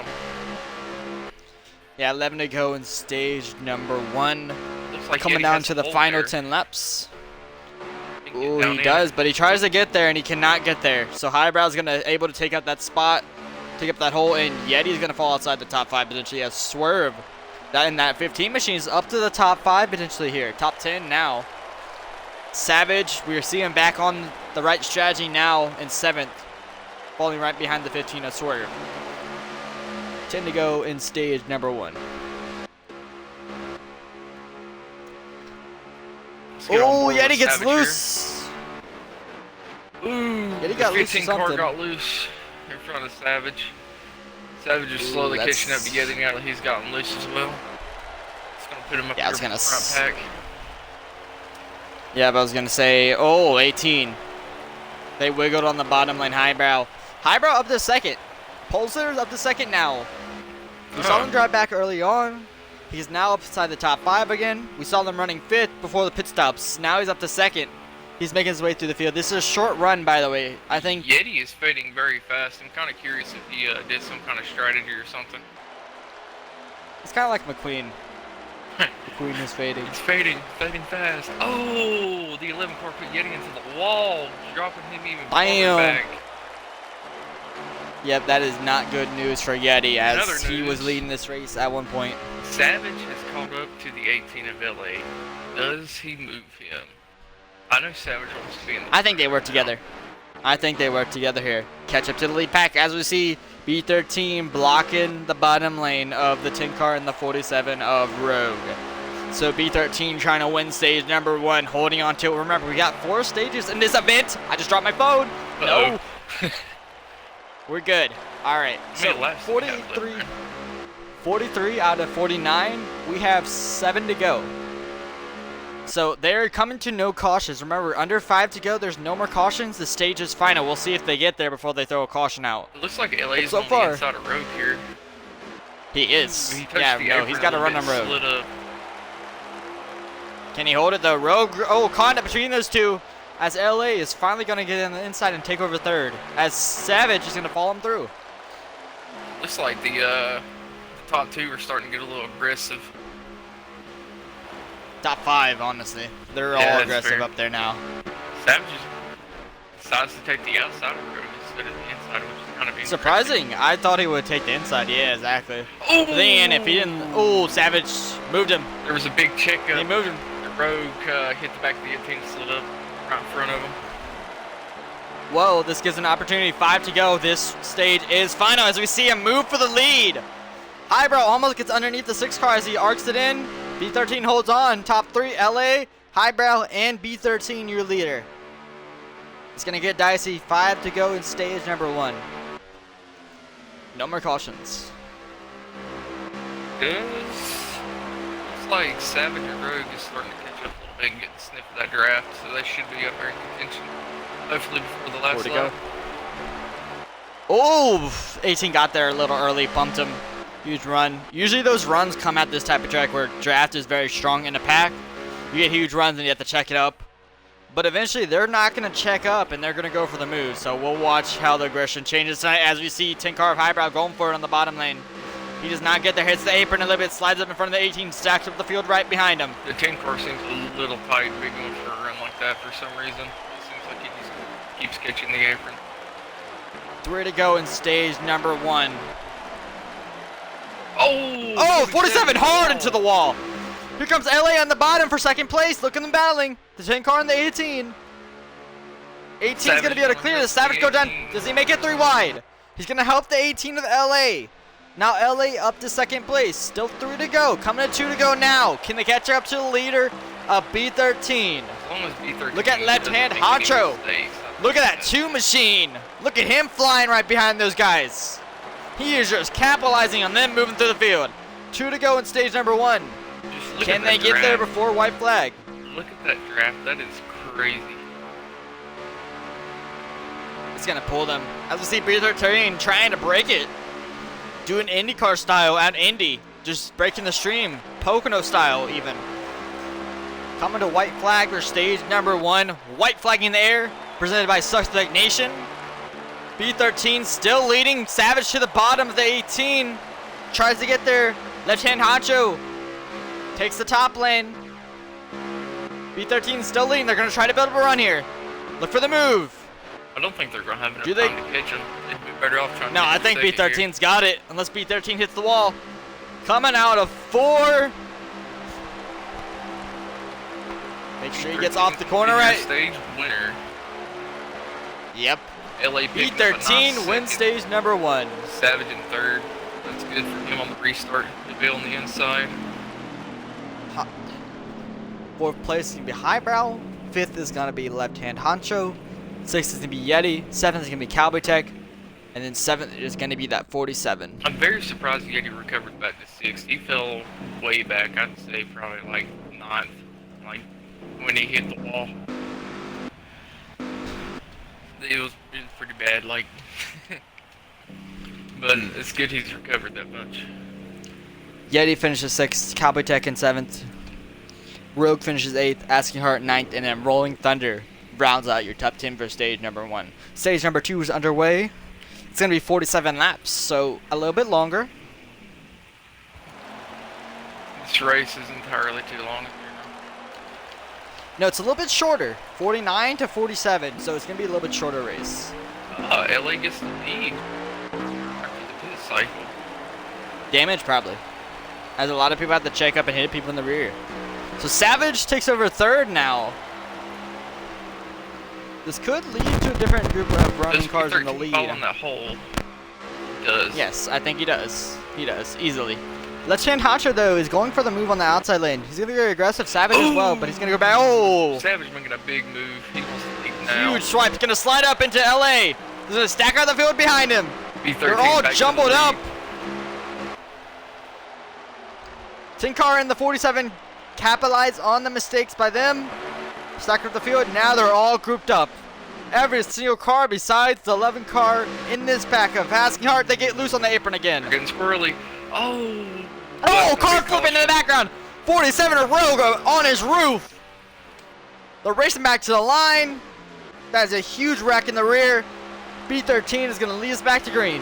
Yeah, 11 to go in stage number 1. Looks like Coming Yeti down has to the hold final there. 10 laps. He can get Ooh, down he in. does, but he tries to get there and he cannot get there. So Highbrow's gonna able to take out that spot, take up that hole, and Yeti's gonna fall outside the top 5 potentially as Swerve. That in that 15 machine is up to the top 5 potentially here. Top 10 now. Savage, we are seeing back on the right strategy now in 7th, falling right behind the 15 of Swerve. 10 to go in stage number 1. Let's get on Oh, board with Yeti gets Savage here. loose. Ooh, Yeti got the loose or 15 car something. got loose in front of Savage. Savage is slowly that's- catching up to Yeti now that he's gotten loose as well. It's gonna put him up Yeah, I there was gonna with the front pack. Yeah, but I was gonna say, 18. They wiggled on the bottom lane. Highbrow up to second. Polster's up to second now. We saw them drive back early on. He's now upside the top 5 again. We saw them running 5th before the pit stops. Now he's up to second. He's making his way through the field. This is a short run, by the way. I think Yeti is fading very fast. I'm kind of curious if he did some kind of strategy or something. it's kind of like McQueen. McQueen is fading. It's fading fast. Oh, the 11 car put Yeti into the wall, dropping him even Bam. farther back. Yep, that is not good news for Yeti as Another he was news. leading this race at one point. Savage has caught up to the 18 of LA. Does he move him? I know Savage wants to be in the I think they work together. I think they work together here. Catch up to the lead pack as we see B13 blocking the bottom lane of the 10 car and the 47 of Rogue. So B13 trying to win stage number 1, holding on to it. Remember, we got 4 stages in this event. I just dropped my phone. No. We're good. All right. So 43 out of 49. We have 7 to go. So they're coming to no cautions. Remember, under 5 to go, there's no more cautions. The stage is final. We'll see if they get there before they throw a caution out. It looks like LA's So on far- the inside of Rogue here. He is. He touched Yeah, the no, apron he's a got to little run bit, on Rogue. slid up. Can he hold it? The Rogue, contact between those two as LA is finally going to get in the inside and take over 3rd. As Savage is going to follow him through. Looks like the top 2 are starting to get a little aggressive. Top 5, honestly. They're Yeah, all that's aggressive fair. up there now. Savage decides to take the outside of Rogue instead of the inside, which is kind of interesting. Surprising. I thought he would take the inside. Yeah, exactly. Oh! But then if he didn't, Savage moved him. There was a big He checkup. moved him. The Rogue hit the back of the 18, slid up right in front of him. Whoa, this gives an opportunity. 5 to go. This stage is final as we see him move for the lead. Highbrow almost gets underneath the 6 car as he arcs it in. B13 holds on. Top 3, LA, Highbrow, and B13 your leader. It's going to get dicey. 5 to go in stage number 1. No more cautions. Looks like Savage and Rogue is starting to catch up a little bit and get the sniff of that draft, so they should be up there in contention. Hopefully before the last 4 to lap. go. Oh, 18 got there a little early, bumped him. Huge run. Usually those runs come at this type of track where draft is very strong in the pack. You get huge runs and you have to check it up. But eventually they're not going to check up and they're going to go for the move. So we'll watch how the aggression changes tonight as we see 10 car of Highbrow going for it on the bottom lane. He does not get there, hits the apron a little bit, slides up in front of the 18, stacks up the field right behind him. The 10 car seems a little tight to be going for a run like that for some reason. It seems like he just keeps catching the apron. 3 to go in stage number 1. Oh, 47 hard into the wall. Here comes LA on the bottom for second place. Look at them battling. The 10 car and the 18. 18 is going to be able to clear the Savage go down. Does he make it 3 wide? He's going to help the 18 of LA. Now LA up to second place. Still 3 to go. Coming to 2 to go now. Can they catch up to the leader of B13? As long as B13 Look at left hand Honcho. Look at that 2 machine. Look at him flying right behind those guys. He is just capitalizing on them moving through the field. 2 to go in stage number 1. Can they get there before white flag? Look at that draft. That is crazy. It's going to pull them. As we see B13 trying to break it. Doing IndyCar style at Indy. Just breaking the stream. Pocono style even. Coming to white flag for stage number 1. White flag in the air. Presented by Suspect Nation. B13 still leading. Savage to the bottom of the 18. Tries to get there. Left hand Honcho takes the top lane. B13 still leading. They're going to try to build up a run here. Look for the move. I don't think they're going to have enough Do time to catch him. They'd be better off trying to No, I think B13's got it. Unless B13 hits the wall. Coming out of 4. Make sure he gets off the corner right. Stage winner. Yep. LA B13 wins stage number 1. Savage in 3rd. That's good for him on the restart. Deville on the inside. 4th place is going to be Highbrow. 5th is going to be Left Hand Honcho. 6th is going to be Yeti. 7th is going to be Cowboy Tech. And then 7th is going to be that 47. I'm very surprised Yeti recovered back to 6th. He fell way back. I'd say probably like 9th. Like when he hit the wall. It was pretty bad, like, but it's good he's recovered that much. Yeti finishes 6th, Cowboy Tech in 7th. Rogue finishes 8th, Asking Heart 9th, and then Rolling Thunder rounds out your top 10 for stage number 1. Stage number 2 is underway. It's going to be 47 laps, so a little bit longer. This race is entirely too long. No, it's a little bit shorter, 49 to 47, so it's going to be a little bit shorter race. LA gets the lead after the pit cycle. Damage, probably. As a lot of people have to check up and hit people in the rear. So Savage takes over 3rd now. This could lead to a different group of running cars in the lead. On that hole. Does. Yes, I think he does. He does, easily. Left hand Honcho, though, is going for the move on the outside lane. He's going to be very aggressive. Savage as well, but he's going to go back. Oh! Savage making a big move. He wants to lead now. Huge swipe. He's going to slide up into LA. He's going to stack out the field behind him. They're all jumbled up. 10 car in the 47 capitalize on the mistakes by them. Stack up the field. Now they're all grouped up. Every single car besides the 11 car in this pack of Asking Heart, they get loose on the apron again. They're getting squirrely. Oh! Oh, car flipping in the background. 47 a Rogue on his roof. They're racing back to the line. That is a huge wreck in the rear. B13 is going to lead us back to green.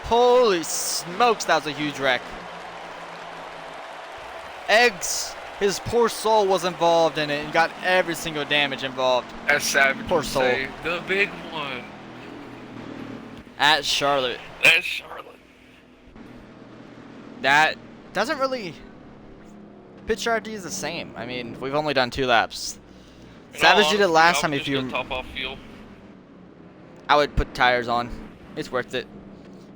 Holy smokes, that was a huge wreck. Eggs, his poor soul was involved in it and got every single damage involved. As Savage Poor would soul. say, the big one. At Charlotte. That's Charlotte. That doesn't really... Pit strategy is the same. I mean, we've only done 2 laps. Savage did it last time if you... Top off fuel. I would put tires on. It's worth it.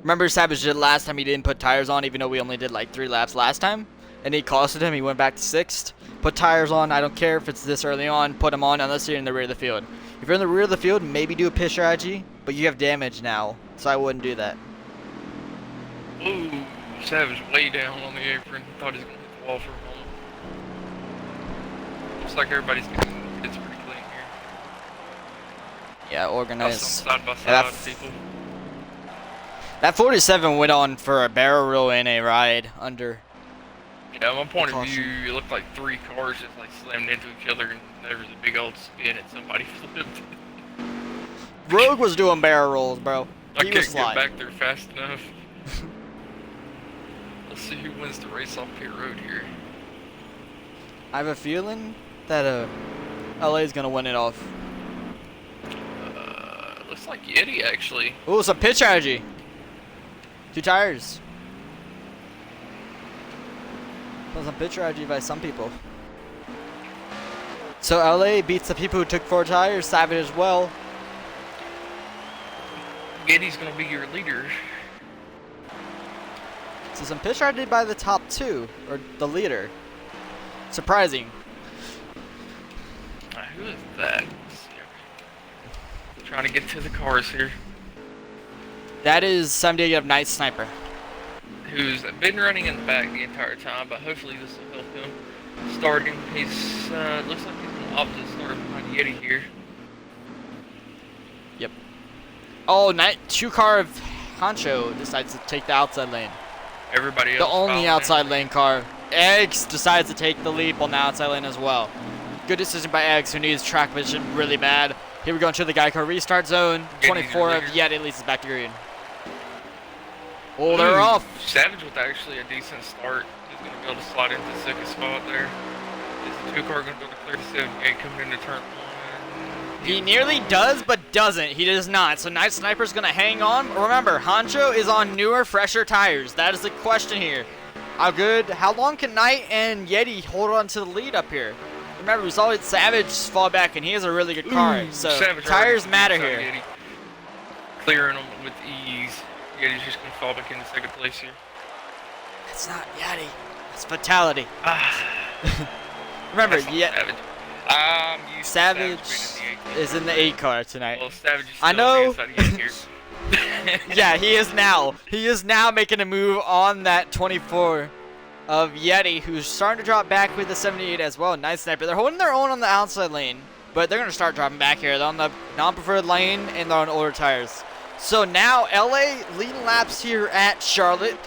Remember Savage did last time he didn't put tires on, even though we only did like 3 laps last time? And he costed him, he went back to 6th. Put tires on, I don't care if it's this early on, put them on unless you're in the rear of the field. If you're in the rear of the field, maybe do a pit strategy, but you have damage now, so I wouldn't do that. Ooh, Savage way down on the apron. Thought he was going to hit the wall for a moment. Looks like everybody's getting it's pretty clean here. Yeah, organized. Side by Yeah, side, people. That 47 went on for a barrel roll and a ride under. Yeah, my point of Caution. view, it looked like 3 cars just like slammed into each other, and there was a big old spin, and somebody flipped. Rogue was doing barrel rolls, bro. I He was can't get sliding. back there fast enough. Let's see who wins the race off pit road here. I have a feeling that LA is gonna win it off. Looks like Yeti actually. Ooh, some pit strategy. 2 tires. Well, some pit strategy by some people. So LA beats the people who took 4 tires. Savage as well. Yeti's gonna be your leader. So some pit strategy by the top 2, or the leader. Surprising. Who is that? Trying to get to the cars here. That is 78 of Night Sniper. Who's been running in the back the entire time, but hopefully this will help him. Starting, he's looks like he's going to opt to start behind Yeti here. Yep. Oh, 2 car of Honcho decides to take the outside lane. Everybody else. The only following outside him. lane car. Eggs decides to take the leap on the outside lane as well. Good decision by Eggs, who needs track vision really bad. Here we go into the Geico restart zone. 24 of Yeti leads us back to green. Oh, they're Ooh, off. Savage with actually a decent start. He's going to be able to slide into the second spot there. Is the 2 car going to be able to clear the 78 coming into turn 1? He nearly does, but doesn't. He does not. So Night Sniper's going to hang on. Remember, Honcho is on newer, fresher tires. That is the question here. How long can Knight and Yeti hold on to the lead up here? Remember, we saw Savage fall back, and he has a really good car. So Savage tires already matter inside here. Yeti. Clearing them with ease. Yeti's just going to fall back into second place here. It's not Yeti. It's Fatality. Ah, Remember, that's not Savage. You Savage being in the 8. is in the 8 car tonight. Well, Savage is still I know. on the inside of Yeti here. Yeah, he is now. He is now making a move on that 24 of Yeti, who's starting to drop back with the 78 as well. Nice Sniper. They're holding their own on the outside lane, but they're going to start dropping back here. They're on the non-preferred lane, and they're on older tires. So now LA leading laps here at Charlotte.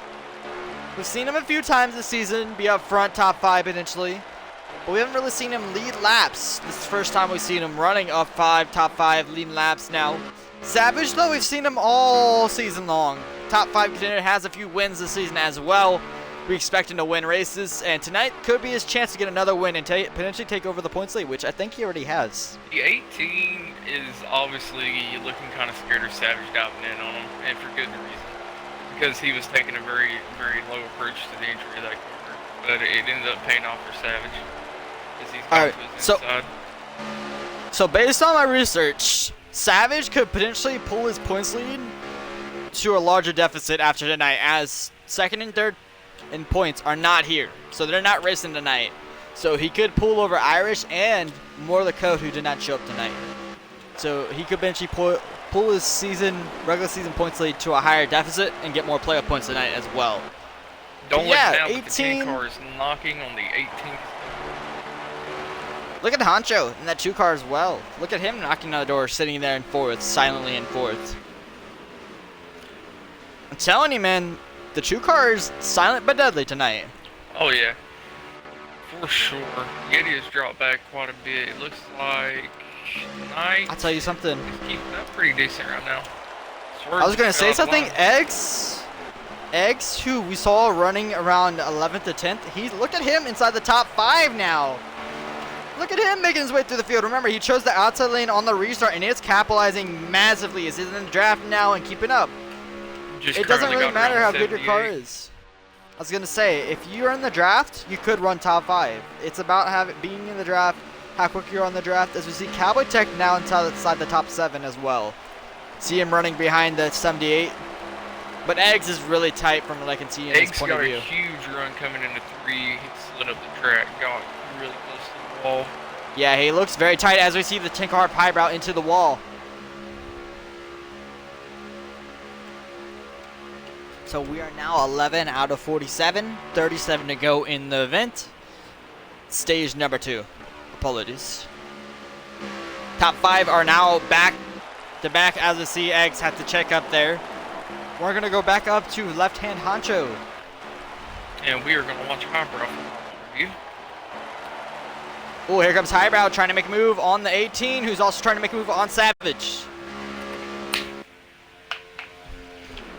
We've seen him a few times this season, be up front, top 5 potentially. But we haven't really seen him lead laps. This is the first time we've seen him running up 5, top 5, leading laps now. Savage, though, we've seen him all season long. Top 5 contender, has a few wins this season as well. We expect him to win races, and tonight could be his chance to get another win and potentially take over the points lead, which I think he already has. The 18 is obviously looking kind of scared of Savage diving in on him, and for good reason. Because he was taking a very, very low approach to the entry of that corner. But it ended up paying off for Savage. As he's got Alright, to his so- inside. So based on my research, Savage could potentially pull his points lead to a larger deficit after tonight, as second and third in points are not here. So they're not racing tonight. So he could pull over Irish and More the Code, who did not show up tonight. So he could eventually pull his regular season points lead to a higher deficit and get more playoff points tonight as well. Don't yeah, look down, but the 10 18 car is knocking on the 18th. Look at Honcho in that 2 car as well. Look at him knocking on the door, sitting there in 4th, silently in 4th. I'm telling you, man, the 2 car is silent but deadly tonight. Oh yeah, for sure. Yeti has dropped back quite a bit. It looks like Knight I'll tell you something. is keeping up pretty decent right now. I was gonna say Swerve's something. got a Eggs, who we saw running around 11th to 10th. Look at him inside the top 5 now. Look at him making his way through the field. Remember, he chose the outside lane on the restart, and it's capitalizing massively as he's in the draft now and keeping up. Just It doesn't currently really got matter around how good your car 78. is. I was gonna say, if you're in the draft, you could run top 5. It's about being in the draft, how quick you're on the draft. As we see Cowboy Tech now inside the top 7 as well. See him running behind the 78. But Eggs is really tight from what I can see in his Eggs point of got a view. huge run coming into 3. He slid up the track, got really close to the wall. Yeah, he looks very tight as we see the Tinker Highbrow into the wall. So we are now 11 out of 47, 37 to go in the event. Stage number 2. Apologies. Top 5 are now back to back as we see Eggs have to check up there. We're going to go back up to left-hand Honcho. And we are going to watch Highbrow from our view. Oh, here comes Highbrow trying to make a move on the 18, who's also trying to make a move on Savage.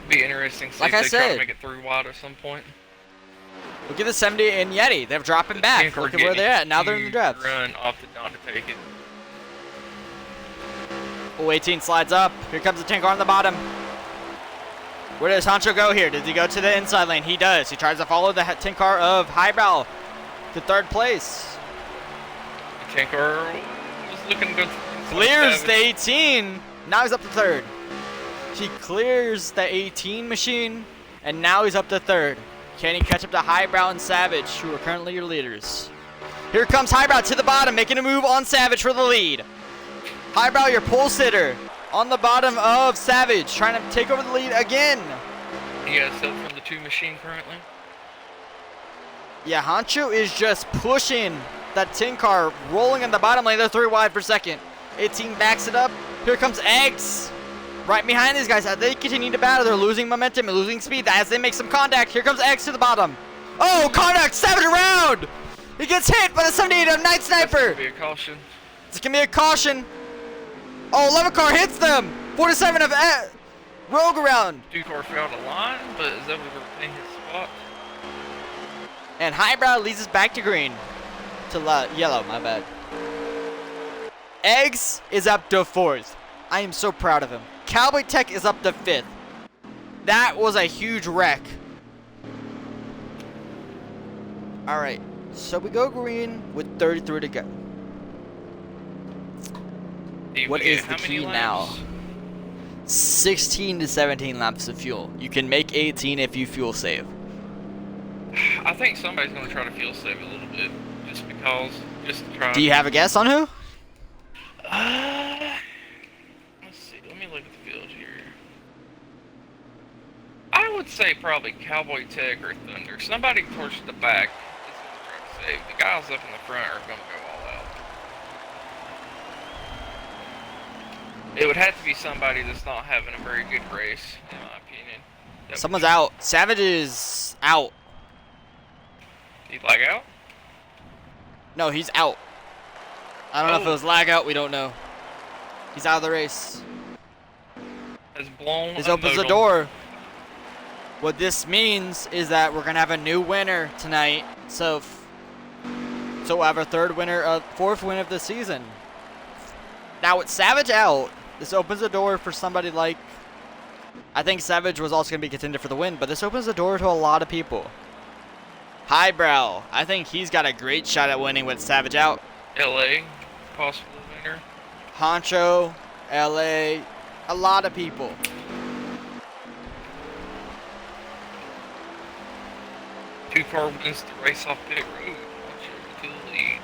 Be interesting to see Like if I they try said. to make it through wide at some point. Look at the 70 and Yeti. They're dropping back. Tinker Look at where getting they're at. Now a they're in the huge draft. Run opted not to take it. Oh, 18 slides up. Here comes the Tinker on the bottom. Where does Honcho go here? Does he go to the inside lane? He does. He tries to follow the Tinker of Highbrow to 3rd place. Tinker was looking good. Clears the 18. Now he's up to 3rd. He clears the 18 machine, and now he's up to 3rd. Can he catch up to Highbrow and Savage, who are currently your leaders? Here comes Highbrow to the bottom, making a move on Savage for the lead. Highbrow, your pole sitter, on the bottom of Savage, trying to take over the lead again. He has help from the 2 machine currently. Yeah, Honcho is just pushing that tin car, rolling in the bottom lane. They're 3 wide for 2nd. 18 backs it up. Here comes Eggs. Right behind these guys as they continue to battle. They're losing momentum and losing speed as they make some contact. Here comes Eggs to the bottom. Oh, contact, Savage around. He gets hit by the 78 of Night That's Sniper. gonna be a caution. It's going to be a caution. Oh, 11 car hits them. 47 of Rogue around. 2 car failed a line, but is able to retain his spot. And Highbrow leads us back to green. To yellow, my bad. Eggs is up to 4th. I am so proud of him. Cowboy Tech is up to 5th. That was a huge wreck. Alright, so we go green with 33 to go. What is the key now? 16 to 17 laps of fuel. You can make 18 if you fuel save. I think somebody's going to try to fuel save a little bit, just because, just to try. Do you have a guess on who? Let's see. Let me look at the field here. I would say probably Cowboy Tech or Thunder. Somebody towards the back is going to try to save. The guys up in the front are going to go all out. It would have to be somebody that's not having a very good race, in my opinion. Someone's out. Savage is out. He lag out? No, he's out. I don't know if it was lag out. We don't know. He's out of the race. Has blown. This opens the unmodal. door. What this means is that we're gonna have a new winner tonight. So we'll have our 4th win of the season. Now with Savage out, this opens the door for somebody like. I think Savage was also gonna be contender for the win, but this opens the door to a lot of people. Highbrow, I think he's got a great shot at winning with Savage out. LA, possible winner. Honcho, LA, a lot of people. Two car wins the race off pit road. To the lead.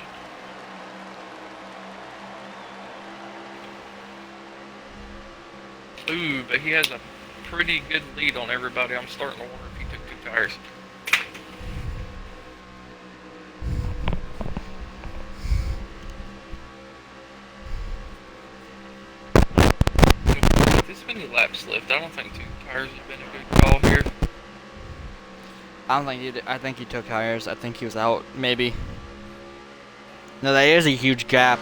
Ooh, but he has a pretty good lead on everybody. I'm starting to wonder if he took 2 tires. This many laps left. I don't think 2 tires have been a good call here. I don't think he did. I think he took tires. I think he was out, maybe. No, there is a huge gap.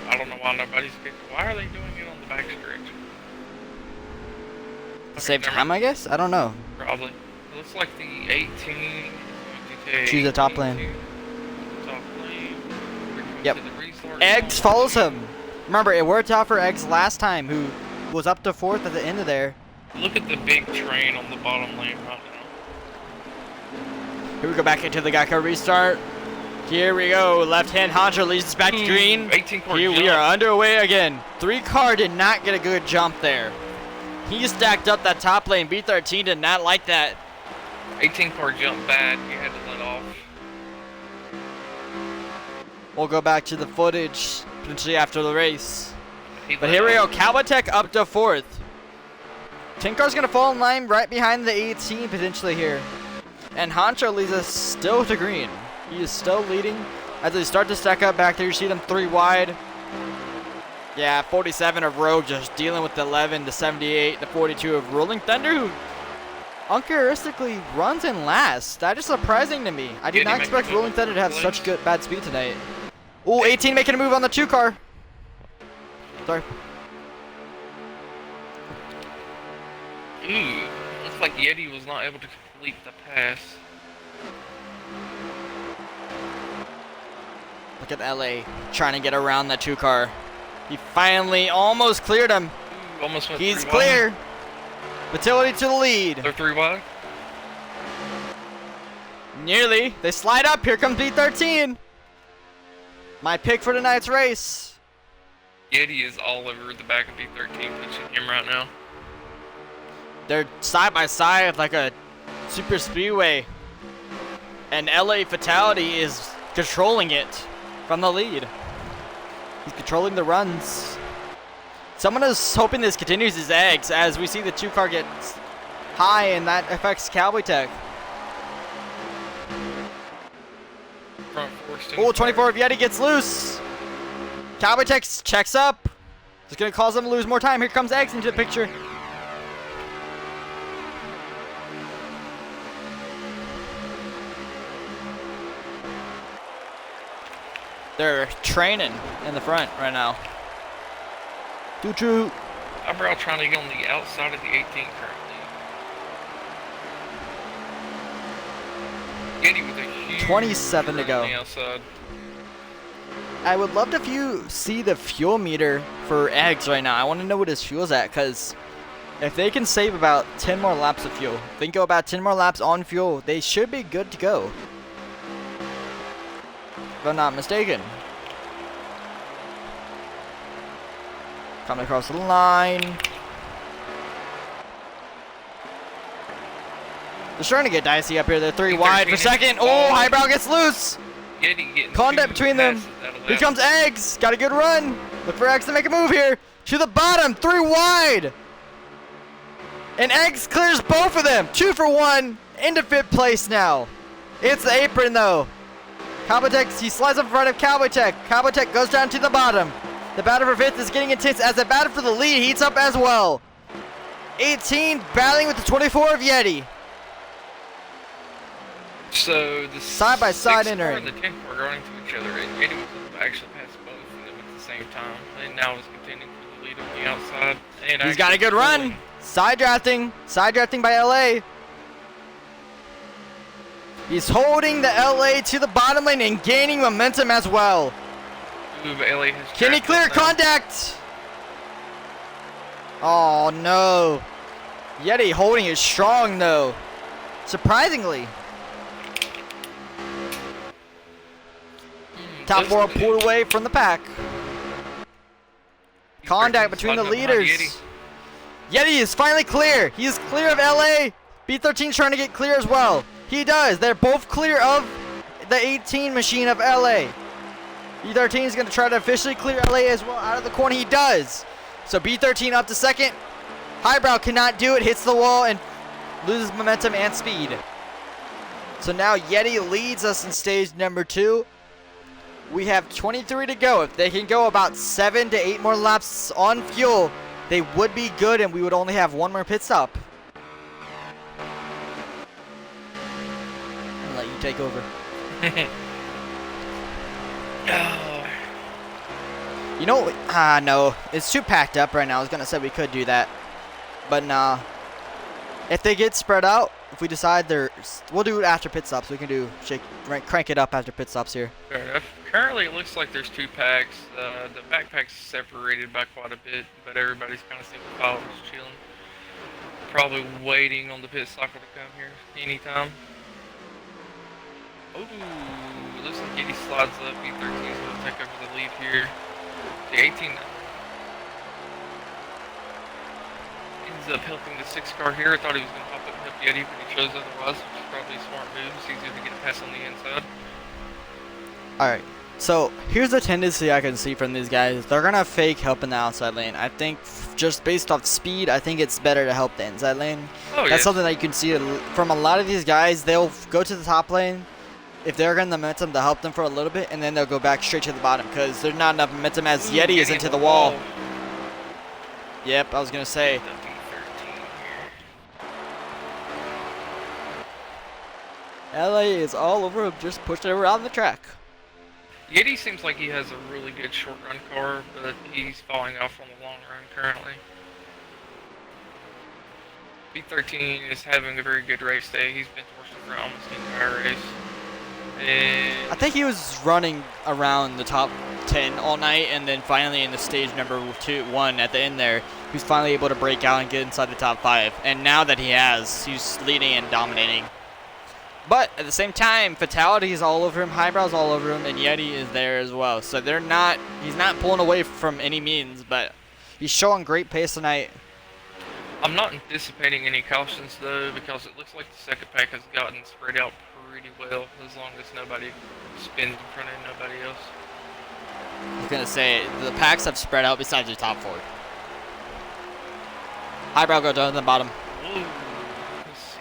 I don't know why nobody's getting. Why are they doing it on the back stretch? Save never time, I guess? I don't know. Probably. It looks like the 18 is going to take. Choose the top lane. Top lane. We're coming Yep. to the restart Eggs zone. follows him. Remember, it worked out for Eggs last time, who was up to 4th at the end of there. Look at the big train on the bottom lane right now. Here we go back into the Geico restart. Here we go. Left-hand Honcho leads us back to green. 18 car Here we jump. are underway again. 3 car did not get a good jump there. He stacked up that top lane. B13 did not like that. 18 car jumped bad. You had to let off. We'll go back to the footage potentially after the race. He But let here we go. off. Cowboy up to 4th. 10 car's going to fall in line right behind the 18 potentially here. And Honcho leads us still to green. He is still leading as they start to stack up back there. You see them 3 wide. Yeah, 47 of Rogue just dealing with the 11, the 78, the 42 of Rolling Thunder, who uncharacteristically runs in last. That is surprising to me. I did not expect Rolling Thunder to have such bad speed tonight. Ooh, 18 making a move on the 2 car. Sorry. Ooh, looks like Yeti was not able to complete the pass. Look at LA trying to get around that 2 car. He finally almost cleared him. Ooh, almost went He's 3 clear. wide. Vitality to the lead. They're 3 wide. Nearly. They slide up. Here comes B13. My pick for tonight's race. Yeti is all over the back of B13 pushing him right now. They're side by side like a super speedway. And LA Fatality is controlling it from the lead. He's controlling the runs. Someone is hoping this continues his eggs as we see the 2 car get high and that affects Cowboy Tech. Front force. Oh, 24 of Yeti gets loose. Cowboy Tech checks up. It's going to cause them to lose more time. Here comes Eggs into the picture. They're training in the front right now. Choo-choo. Eyebrow trying to get on the outside of the 18 currently. Yeti with a huge 27 to run go. on the outside. I would love to see the fuel meter for Eggs right now. I want to know what his fuel's at, because if they can save about 10 more laps of fuel, if they can go about 10 more laps on fuel, they should be good to go. If I'm not mistaken. Coming across the line. They're starting to get dicey up here. They're 3 wide for second. Oh, Highbrow gets loose. Yeti getting Contact two between them. passes out of Here that. comes Eggs. Got a good run. Look for Eggs to make a move here. To the bottom. 3 wide. And Eggs clears both of them. 2 for 1. Into 5th place now. It's the apron though. Cowboy Tech, he slides up in front of Cowboy Tech. Cowboy Tech goes down to the bottom. The battle for 5th is getting intense as the battle for the lead heats up as well. 18 battling with the 24 of Yeti. So the Side by side 6 car entering. and the 10 car are running to each other, and Yeti was able to actually pass both of them at the same time, and now is contending for the lead on the outside. And He's got a actually good run. pulling. Side drafting by LA. He's holding the LA to the bottom lane and gaining momentum as well. Ooh, but LA has Can he trapped clear us now. contact? Oh no. Yeti holding it strong though. Surprisingly. Top 4 Listen, pulled away from the pack. Contact B13 between the sliding up behind leaders. Yeti is finally clear. He is clear of LA. B13 trying to get clear as well. He does. They're both clear of the 18 machine of LA. B13 is going to try to officially clear LA as well out of the corner. He does. So B13 up to second. Highbrow cannot do it. Hits the wall and loses momentum and speed. So now Yeti leads us in stage number 2. We have 23 to go. If they can go about 7 to 8 more laps on fuel, they would be good and we would only have 1 more pit stop. I'll let you take over. Oh, You know, no. It's too packed up right now. I was going to say we could do that. But nah. If they get spread out, if we decide we'll do it after pit stops. We can crank it up after pit stops here. fair enough. Currently, it looks like there's 2 packs. The backpack's separated by quite a bit, but everybody's kind of single file, just chilling. Probably waiting on the pit cycle to come here anytime. Ooh, looks like Yeti slides up. B13 is going to take over the lead here. The 18 ends up helping the 6 car here. I thought he was going to hop up and help Yeti, but he chose otherwise, which is probably a smart move. It's easier to get a pass on the inside. Alright, so here's a tendency I can see from these guys. They're going to fake helping the outside lane. I think just based off speed, I think it's better to help the inside lane. Oh, That's something that you can see from a lot of these guys. They'll go to the top lane if they're getting the momentum to help them for a little bit, and then they'll go back straight to the bottom because there's not enough momentum as Yeti is into the wall. Yep, I was going to say. LA is all over him, just pushing it around the track. Yeti seems like he has a really good short run car, but he's falling off on the long run currently. B13 is having a very good race day. He's been torched for almost the entire race. And I think he was running around the top 10 all night, and then finally in the stage number 1 at the end there, he was finally able to break out and get inside the top 5. And now that he has, he's leading and dominating. But at the same time, Fatality is all over him, Highbrow's all over him, and Yeti is there as well. So he's not pulling away from any means, but he's showing great pace tonight. I'm not anticipating any cautions though, because it looks like the second pack has gotten spread out pretty well, as long as nobody spins in front of nobody else. I was going to say, the packs have spread out besides the top 4. Highbrow go down to the bottom. Ooh, let's see.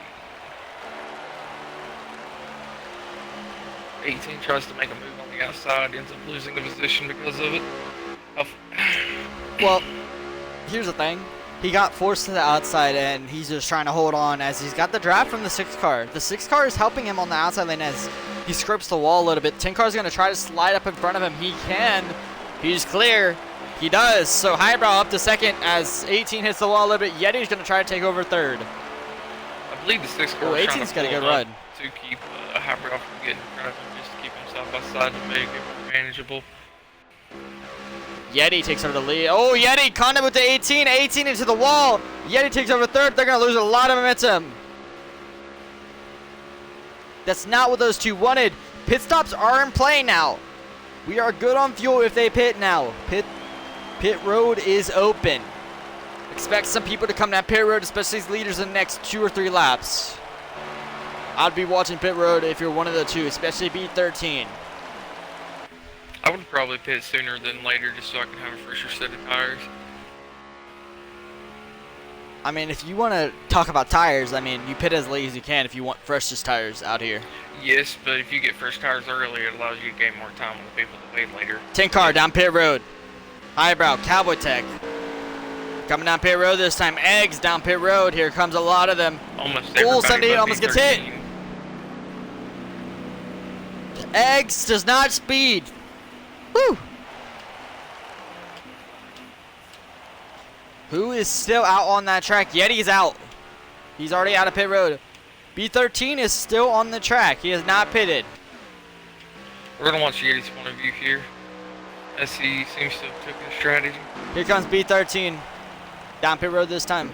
18 tries to make a move on the outside, ends up losing the position because of it. Well, here's the thing. He got forced to the outside, and he's just trying to hold on as he's got the draft from the 6 car. The 6 car is helping him on the outside lane as he scrapes the wall a little bit. 10 car is going to try to slide up in front of him. He can. He's clear. He does. So Highbrow up to second as 18 hits the wall a little bit. Yeti's going to try to take over third. I believe the 6 car is trying 18's to got a good pull run. up to keep Highbrow from getting in front of him, just to keep him side by side to make it more manageable. Yeti takes over the lead. Oh, Yeti caught him with the 18. 18 into the wall. Yeti takes over third. They're going to lose a lot of momentum. That's not what those two wanted. Pit stops are in play now. We are good on fuel if they pit now. Pit road is open. Expect some people to come down pit road, especially these leaders in the next 2 or 3 laps. I'd be watching pit road if you're one of the two, especially B13. I would probably pit sooner than later just so I can have a fresher set of tires. I mean, if you want to talk about tires, I mean, you pit as late as you can if you want freshest tires out here. Yes, but if you get fresh tires early, it allows you to gain more time with the people that wait later. 10 car down pit road. Highbrow, Cowboy Tech. Coming down pit road this time. Eggs down pit road. Here comes a lot of them. Almost Ooh, everybody 78 but almost gets B13. hit. Eggs does not speed. Woo! Who is still out on that track? Yeti's out. He's already out of pit road. B13 is still on the track. He is not pitted. We're going to watch Yeti's point of view here, as he seems to have taken a strategy. Here comes B13. Down pit road this time.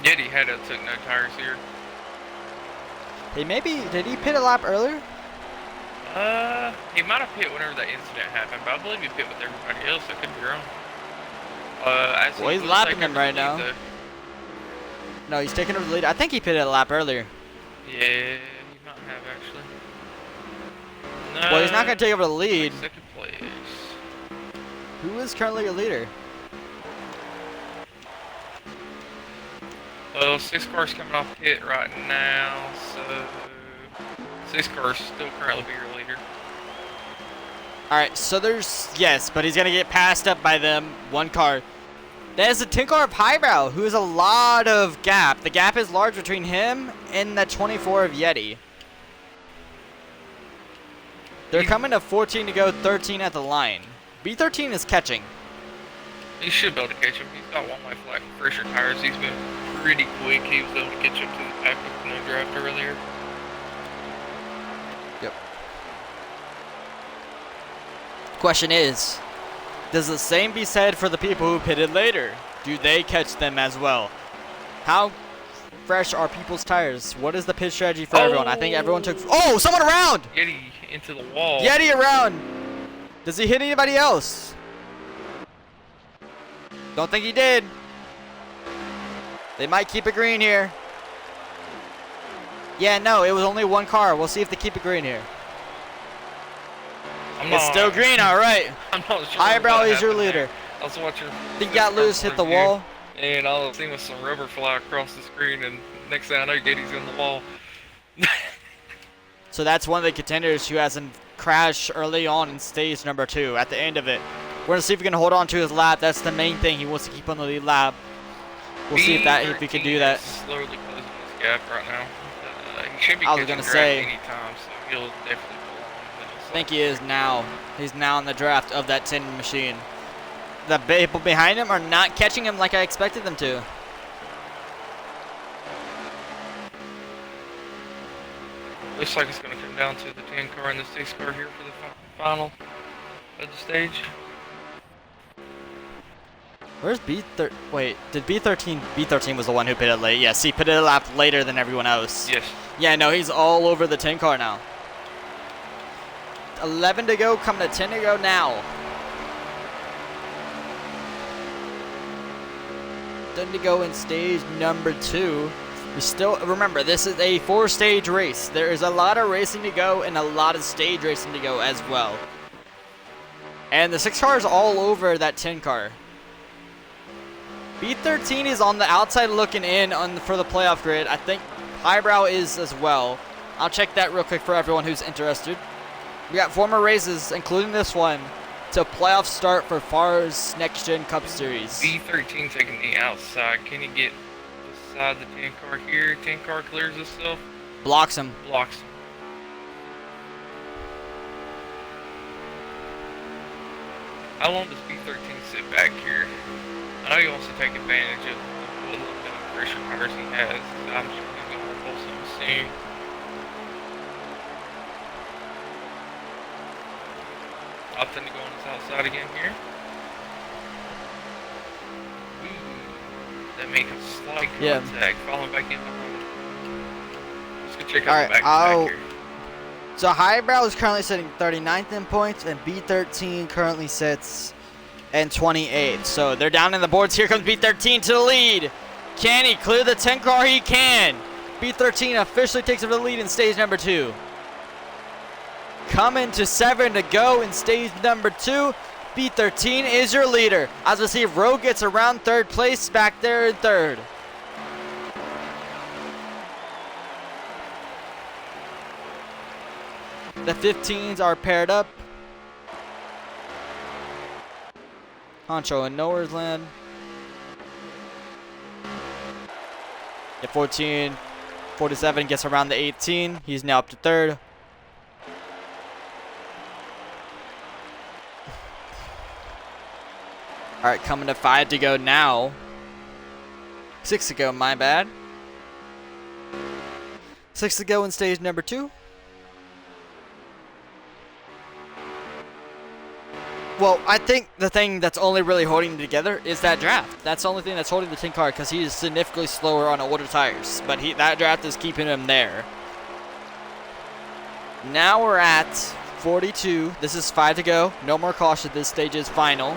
Yeti had took no tires here. Hey, maybe, did he pit a lap earlier? He might have pit whenever that incident happened, but I believe he pit with everybody else. I could be wrong. Well, he's lapping them right now. No, he's taking over the lead. I think he pitted a lap earlier. Yeah, he might have actually. No, Well, he's not going to take over the lead. second place. Who is currently your leader? Well, 6 cars coming off pit right now, so 6 cars still currently be your leader. Alright, so there's, yes, but he's going to get passed up by them. 1 car. That is the 10 car of Highbrow, who has a lot of gap. The gap is large between him and the 24 of Yeti. They're coming to 14 to go, 13 at the line. B13 is catching. He should be able to catch him. He's got one way flat fresher tires. He's been pretty quick. He was able to catch up to the pack with no draft earlier. Yep. Question is, does the same be said for the people who pitted later? Do they catch them as well? How fresh are people's tires? What is the pit strategy for everyone? I think everyone took. Oh, someone around! Yeti into the wall. Yeti around! Does he hit anybody else? Don't think he did. They might keep it green here. Yeah, no, it was only one car. We'll see if they keep it green here. It's still green, all right. I'm not sure. Highbrow what is your happened leader. there. I was watching. He got loose, hit the wall. And all I was seeing was some rubber fly across the screen, and next thing I know, Yeti's in the wall. So that's one of the contenders who hasn't crashed early on in stage number 2 at the end of it. We're going to see if he can hold on to his lap. That's the main thing. He wants to keep on the lead lap. We'll see if he can do that. Slowly closing this gap right now. He should be I was catching gonna draft say- any time, so he'll definitely pull on the I think he is now. He's now in the draft of that 10 machine. The people behind him are not catching him like I expected them to. Looks like it's going to come down to the 10 car and the 6 car here for the final of the stage. Where's B13? Wait, did B13? B13 was the one who pitted late. Yes, he pitted a lap later than everyone else. Yes. Yeah, no, he's all over the 10 car now. 11 to go, coming to 10 to go now. 10 to go in stage number 2. We still, remember, this is a 4-stage race. There is a lot of racing to go and a lot of stage racing to go as well. And the 6 car is all over that 10 car. B13 is on the outside looking in for the playoff grid. I think Highbrow is as well. I'll check that real quick for everyone who's interested. We got 4 more races, including this one, to playoff start for FAR's Next Gen Cup Series. B13 taking the outside. Can he get beside the 10 car here? 10 car clears itself. Blocks him. Blocks him. How long does B13 sit back here? I know he wants to take advantage of the little bit of pressure tires he has. I'm sure he's going to pull something soon. Opting to go on his outside again here. Ooh, that made a slight contact, falling back in behind. Let's go check out the back here. So Highbrow is currently sitting 39th in points, and B13 currently sits in 28th. So they're down in the boards. Here comes B13 to the lead. Can he clear the 10 car? He can. B13 officially takes over the lead in stage number 2. Coming to 7 to go in stage number 2. B13 is your leader. As we see, Rogue gets around 3rd place back there in 3rd. The 15s are paired up. Honcho in Nowhere's Land. The 14, 47 gets around the 18. He's now up to 3rd. All right, coming to 5 to go now. 6 to go, my bad. 6 to go in stage number 2. Well, I think the thing that's only really holding them together is that draft. That's the only thing that's holding the 10 car, because he is significantly slower on older tires. But that draft is keeping him there. Now we're at 42. This is 5 to go. No more caution. This stage is final.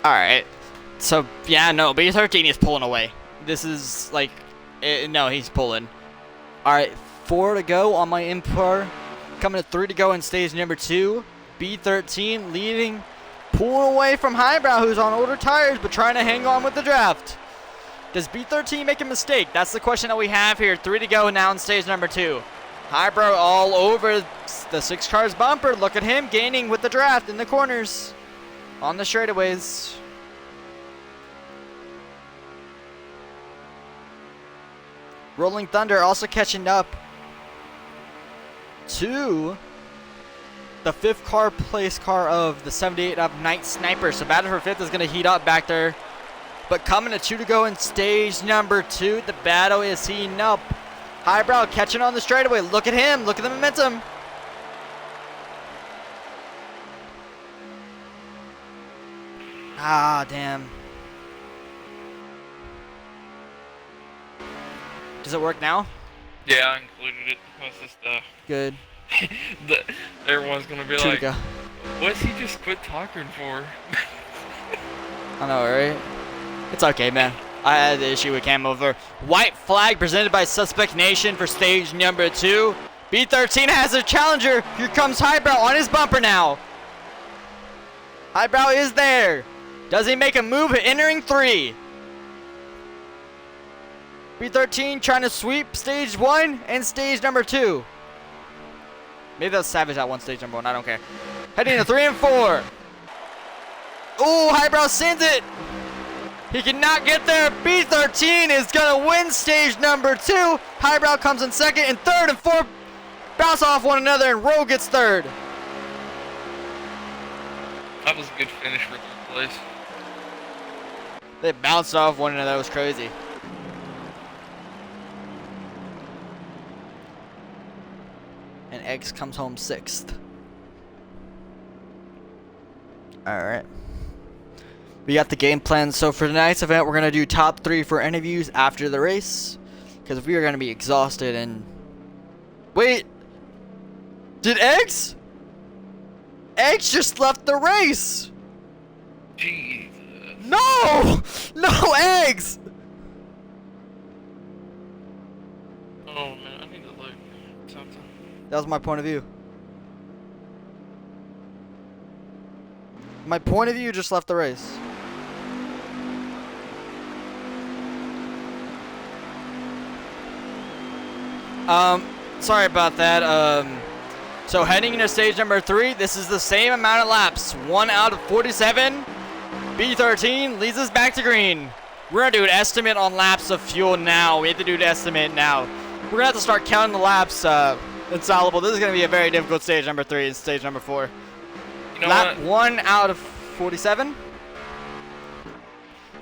Alright, so yeah, no, B13 is pulling away. This is like, no, he's pulling. Alright, 4 to go on my Impar. Coming to 3 to go in stage number 2. B13 leading, pulling away from Highbrow, who's on older tires, but trying to hang on with the draft. Does B13 make a mistake? That's the question that we have here. 3 to go now in stage number 2. Highbrow all over the 6 car's bumper. Look at him gaining with the draft in the corners. On the straightaways. Rolling Thunder also catching up to the 5th place car of the 78 of Night Sniper. So battle for 5th is going to heat up back there. But coming to 2 to go in stage number 2, the battle is heating up. Highbrow catching on the straightaway. Look at him. Look at the momentum. Ah, damn. Does it work now? Yeah, I included it. What's this stuff? Good. Everyone's gonna be 2 to like, go. what's he just quit talking for? I know, right? It's okay, man. I had the issue with cam over. White flag presented by Suspect Nation for stage number 2. B13 has a challenger. Here comes Highbrow on his bumper now. Highbrow is there. Does he make a move entering 3? B13 trying to sweep stage 1 and stage number 2. Maybe that's Savage at one stage number 1. I don't care. Heading to 3 and 4. Ooh, Highbrow sends it. He cannot get there. B13 is going to win stage number 2. Highbrow comes in 2nd and 3rd and 4th. Bounce off one another and Rogue gets 3rd. That was a good finish for 3rd place. They bounced off one another. That was crazy. And X comes home 6th. Alright. We got the game plan. So for tonight's event, we're going to do top 3 for interviews after the race. Because we are going to be exhausted and... Wait! Did X? X just left the race! Jesus. No! No, Eggs! Oh man, I need to look something. That was my point of view. My point of view just left the race. Sorry about that. So heading into stage number 3, this is the same amount of laps. 1 out of 47. B13 leads us back to green. We're gonna do an estimate on laps of fuel now. We have to do an estimate now. We're gonna have to start counting the laps. Insoluble. This is gonna be a very difficult stage number 3 and stage number 4. You know Lap what? 1 out of 47.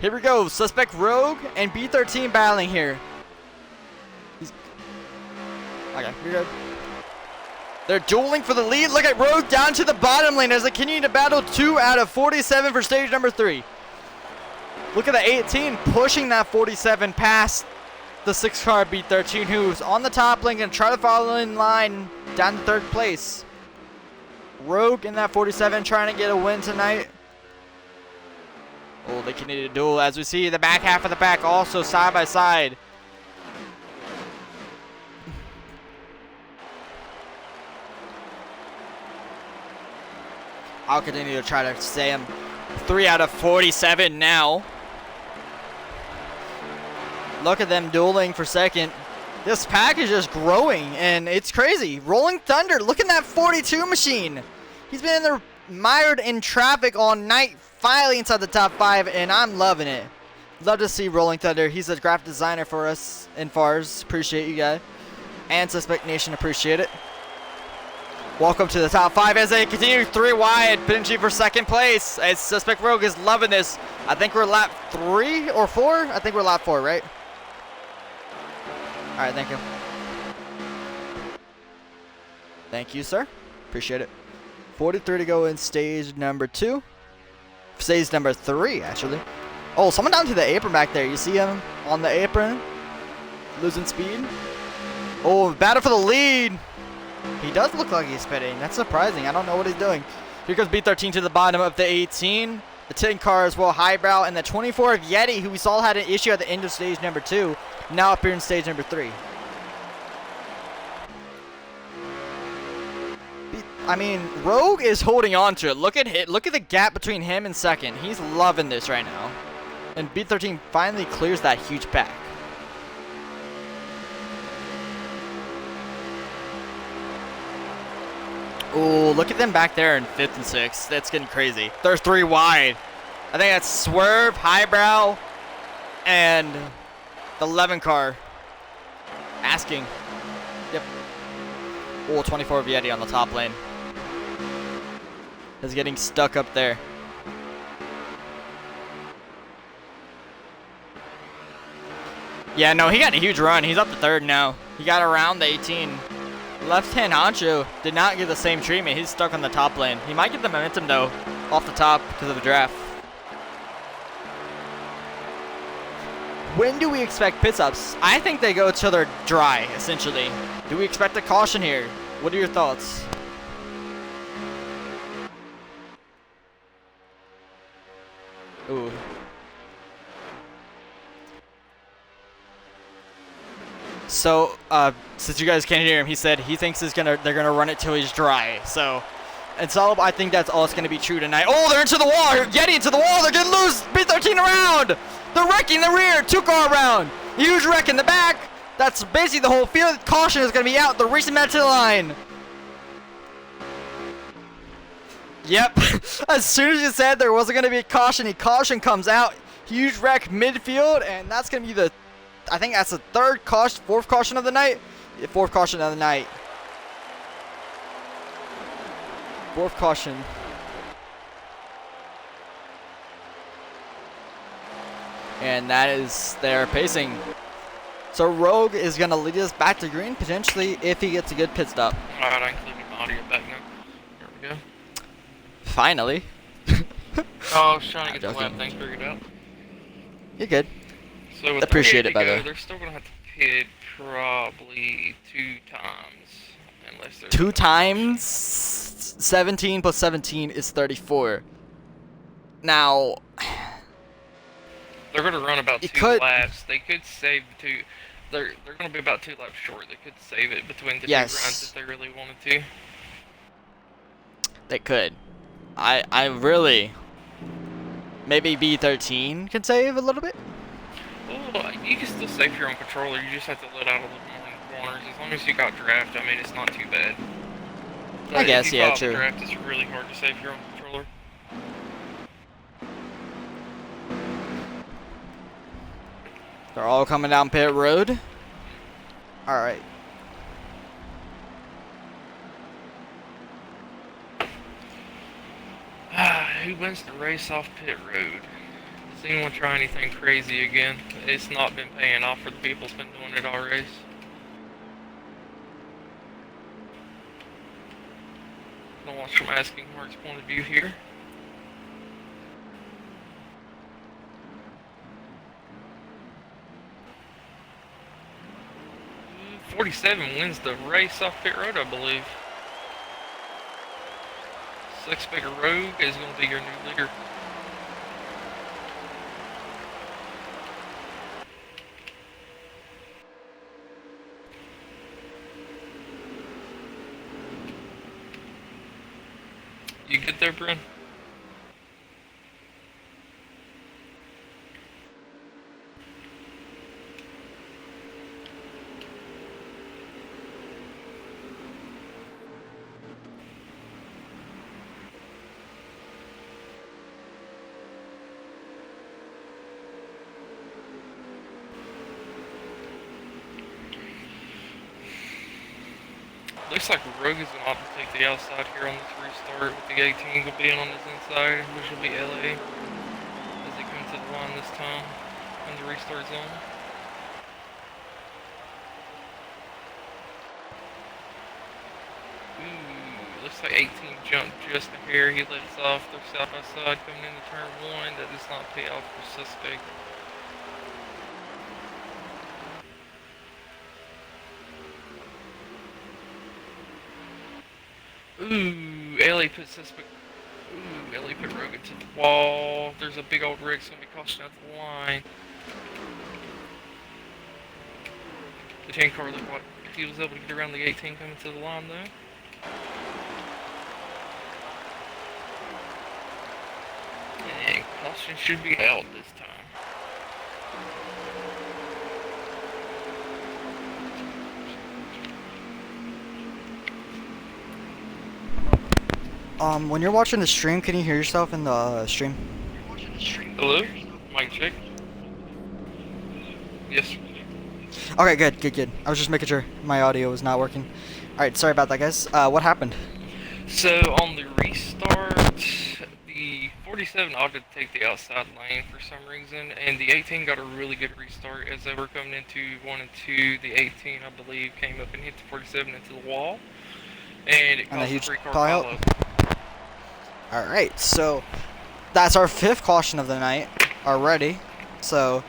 Here we go. Suspect Rogue and B13 battling here. Okay, you're good. They're dueling for the lead. Look at Rogue down to the bottom lane as they continue to battle. 2 out of 47 for stage number 3. Look at the 18 pushing that 47 past the 6-car B13, who's on the top lane and try to follow in line down to 3rd place. Rogue in that 47 trying to get a win tonight. Oh, they continue to duel as we see the back half of the pack also side by side. I'll continue to try to stay him. 3 out of 47 now. Look at them dueling for 2nd. This pack is just growing, and it's crazy. Rolling Thunder, look at that 42 machine. He's been in there mired in traffic all night, finally inside the top 5, and I'm loving it. Love to see Rolling Thunder. He's a graphic designer for us in FARS. Appreciate you guys. And Suspect Nation, appreciate it. Welcome to the top 5 as they continue 3 wide, finishing for 2nd place. As Suspect Rogue is loving this. I think we're lap 3 or 4. I think we're lap 4, right? All right, thank you. Thank you, sir. Appreciate it. 43 to go in stage number 2. Stage number 3, actually. Oh, someone down to the apron back there. You see him on the apron? Losing speed. Oh, battle for the lead. He does look like he's spitting. That's surprising. I don't know what he's doing. Here comes B13 to the bottom of the 18. The 10 car as well, Highbrow, and the 24 of Yeti, who we saw had an issue at the end of stage number 2, now up here in stage number 3. I mean, Rogue is holding on to it. Look at the gap between him and 2nd. He's loving this right now. And B13 finally clears that huge pack. Ooh, look at them back there in 5th and 6th. That's getting crazy. They're 3 wide. I think that's Swerve, Highbrow, and the 11 car. Asking. Yep. Ooh, 24 Vietti on the top lane. Is getting stuck up there. Yeah, no, he got a huge run. He's up to 3rd now. He got around the 18. Left-hand Honcho did not get the same treatment. He's stuck on the top lane. He might get the momentum, though, off the top because of the draft. When do we expect pit stops? I think they go till they're dry, essentially. Do we expect a caution here? What are your thoughts? Ooh. So, since you guys can't hear him, he said he thinks they're gonna run it till he's dry. So, and so I think that's all it's gonna be true tonight. Oh, they're into the wall! Getting into the wall! They're getting loose! B13 around! They're wrecking the rear! 2-car around! Huge wreck in the back! That's basically the whole field. Caution is gonna be out. They're racing back to the line. Yep. As soon as you said there wasn't gonna be a caution, caution comes out. Huge wreck midfield, and that's gonna be I think that's the 4th caution of the night. Yeah, 4th caution of the night. 4th caution. And that is their pacing. So Rogue is going to lead us back to green, potentially, if he gets a good pit stop. Alright, I included my audio back now. There we go. Finally. Oh, I was trying to get the lap thing figured out. You're good. So with Appreciate it, by the way. They're still going to have to pit probably 2 times. Unless they're 2 times? 17 plus 17 is 34. Now, they're going to run about 2 laps. They could save the 2. They're going to be about 2 laps short. They could save it between the 2 runs if they really wanted to. They could. I really... Maybe B13 can save a little bit? Well, you can still save your own controller. You just have to let out a little more in the corners. As long as you got draft, I mean, it's not too bad. But I guess, if you yeah, follow true. the draft, it's really hard to save your own controller. They're all coming down pit road. Alright. Who wins the race off pit road? Does anyone try anything crazy again? It's not been paying off for the people that's been doing it all race. I'll watch from Asking Mark's point of view here. 47 wins the race off pit road, I believe. Six Figure Rogue is going to be your new leader. You get there, Bryn? Looks like Rogue is going to opt to take the outside here on this restart, with the 18 being on his inside, which will be LA as he comes to the line this time in the restart zone. Ooh, looks like 18 jumped just a hair. He lets off. They're side by side coming into turn 1. That does not pay off for Suspect. Ooh, LA put Suspect. Ooh, LA put Rogue into the wall. There's a big old rig that's going to be cautioned out the line. The 10 car looked like he was able to get around the 18 coming to the line though. And caution should be held this time. When you're watching the stream, can you hear yourself in the stream? Hello? Mic check. Yes. Okay, good. I was just making sure my audio was not working. Alright, sorry about that, guys. What happened? So on the restart, the 47 opted to take the outside lane for some reason, and the 18 got a really good restart as they were coming into 1 and 2. The 18, I believe, came up and hit the 47 into the wall, and it And a caused a huge 3-car pile. pileup. Alright, so that's our 5th caution of the night already. So,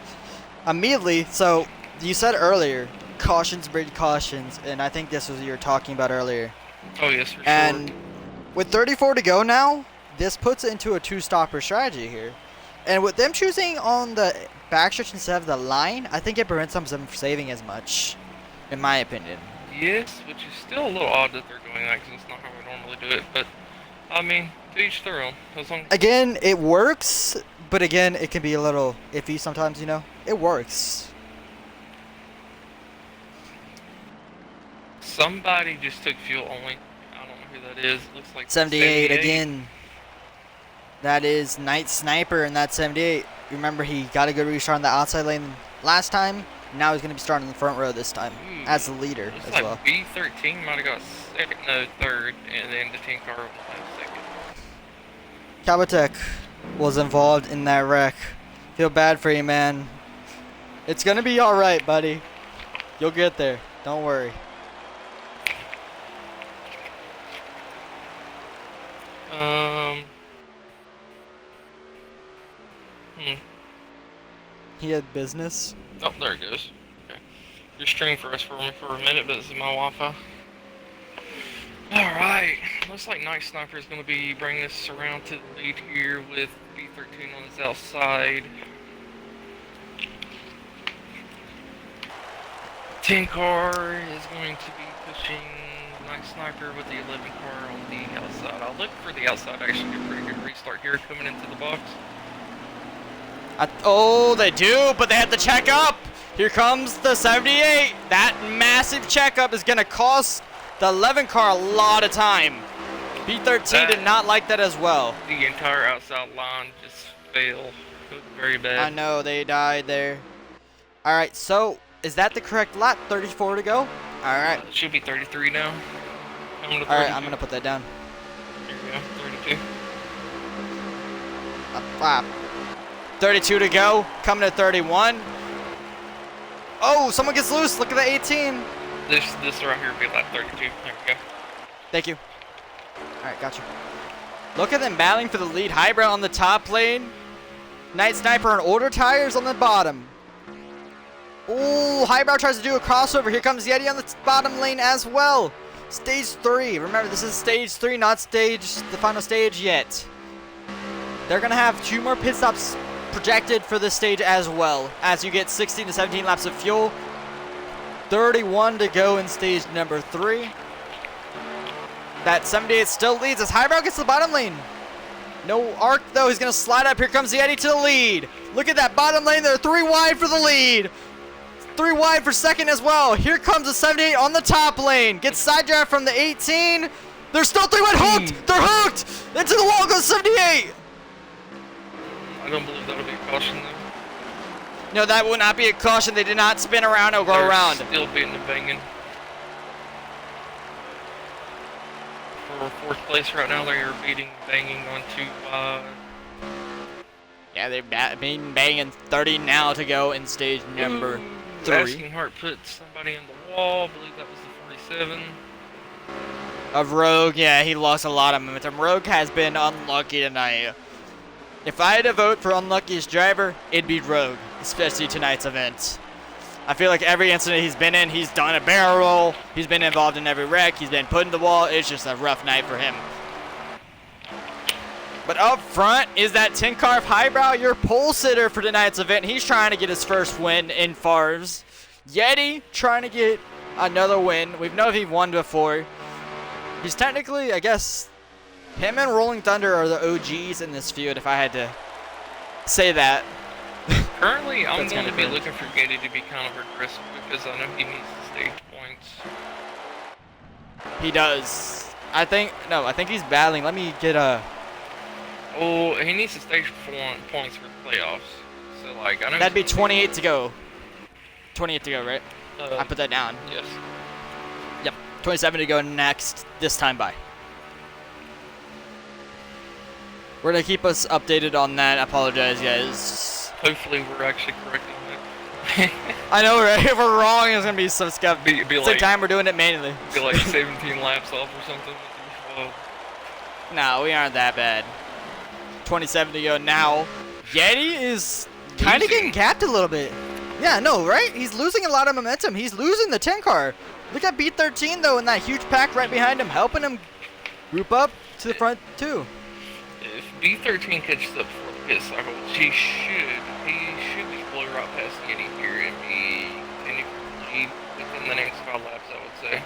immediately, so you said earlier, cautions breed cautions, and I think this was what you were talking about earlier. Oh yes, for And sure. with 34 to go now, this puts it into a 2-stopper strategy here. And with them choosing on the backstretch instead of the line, I think it prevents them from saving as much, in my opinion. Yes, which is still a little odd that they're doing that because it's not how we normally do it. But I mean, to each their own. As long as Again, it works, but again, it can be a little iffy sometimes, you know? It works. somebody just took fuel only. I don't know who that is. It looks like 78 again. That is Night Sniper in that 78. Remember, he got a good restart on the outside lane last time. Now he's going to be starting in the front row this time Ooh, as the leader looks as like well. B13 might have got second, no, third, and then the 10 car was second. Kabatek was involved in that wreck. Feel bad for you, man. It's going to be all right, buddy. You'll get there. Don't worry. He had business. Oh, there it goes. Okay. You're streaming for us for me for a minute, but this is my Wi-Fi. Alright, looks like Night Sniper is going to be bringing us around to the lead here with B13 on his outside. 10 car is going to be pushing Night Sniper with the 11 car on the outside. I'll look for the outside to actually get a pretty good restart here coming into the box. Oh, they do, but they have to check up. Here comes the 78. That massive checkup is going to cost the 11 car a lot of time. B13 did not like that as well. The entire outside line just failed. It was very bad. I know, they died there. All right, so is that the correct lap? 34 to go? All right. It should be 33 now. Coming to All right, 32. I'm going to put that down. Here we go, 32. Lap. 32 to go. Coming to 31. Oh, someone gets loose. Look at the 18. This right here will be lap 32. There we go. Thank you. All right, gotcha. Look at them battling for the lead. Highbrow on the top lane. Night Sniper on older tires on the bottom. Ooh, Highbrow tries to do a crossover. Here comes Yeti on the bottom lane as well. Stage 3. Remember, this is stage 3, not the final stage yet. They're going to have 2 more pit stops projected for this stage as well, as you get 16 to 17 laps of fuel. 31 to go in stage number 3. That 78 still leads as Highbrow gets to the bottom lane. No arc though, he's going to slide up. Here comes the Yeti to the lead. Look at that bottom lane there, 3 wide for the lead. 3 wide for second as well. Here comes the 78 on the top lane. Gets side draft from the 18. They're still 3 wide hooked. They're hooked. Into the wall goes 78. I don't believe that'll be a caution though. No, that will not be a caution. They did not spin around or go They're around. Still beating the banging. For 4th place right now, they are beating banging on 2 wide. Yeah, they're banging 30 now to go in stage number 3. Asking Heart put somebody in the wall. I believe that was the 47. Of Rogue, yeah, he lost a lot of momentum. Rogue has been unlucky tonight. If I had to vote for unluckiest driver, it'd be Rogue, especially tonight's event. I feel like every incident he's been in, he's done a barrel roll, he's been involved in every wreck, he's been put in the wall. It's just a rough night for him. But up front is that Tin Carve Highbrow, your pole sitter for tonight's event. He's trying to get his first win in Farves. Yeti trying to get another win. We've known he won before. He's technically, I guess, him and Rolling Thunder are the OGs in this field, if I had to say that. Currently, I'm That's going to kinda be good. looking for Getty to be kind of aggressive because I know he needs the stage points. He does. I think he's battling. Let me get a. Oh, he needs to stage 4 points for the playoffs. So like, I know. That'd be 28 to go. 28 to go, right? I put that down. Yes. Yep. 27 to go next. This time by. We're gonna keep us updated on that. I apologize, guys. Hopefully, we're actually correcting that. I know, right? If we're wrong, it's gonna be some scuff. Be Same like, time we're doing it manually. Be like 17 laps off or something. No, we aren't that bad. 27 to go now. Yeti is kind of getting capped a little bit. Yeah, no, right? He's losing a lot of momentum. He's losing the 10 car. Look at B13 though in that huge pack right behind him, helping him group up to the front too. If B13 catches up before the pit cycle, he should just blow right past Yeti here and be continue to lead within the next 5 laps, I would say.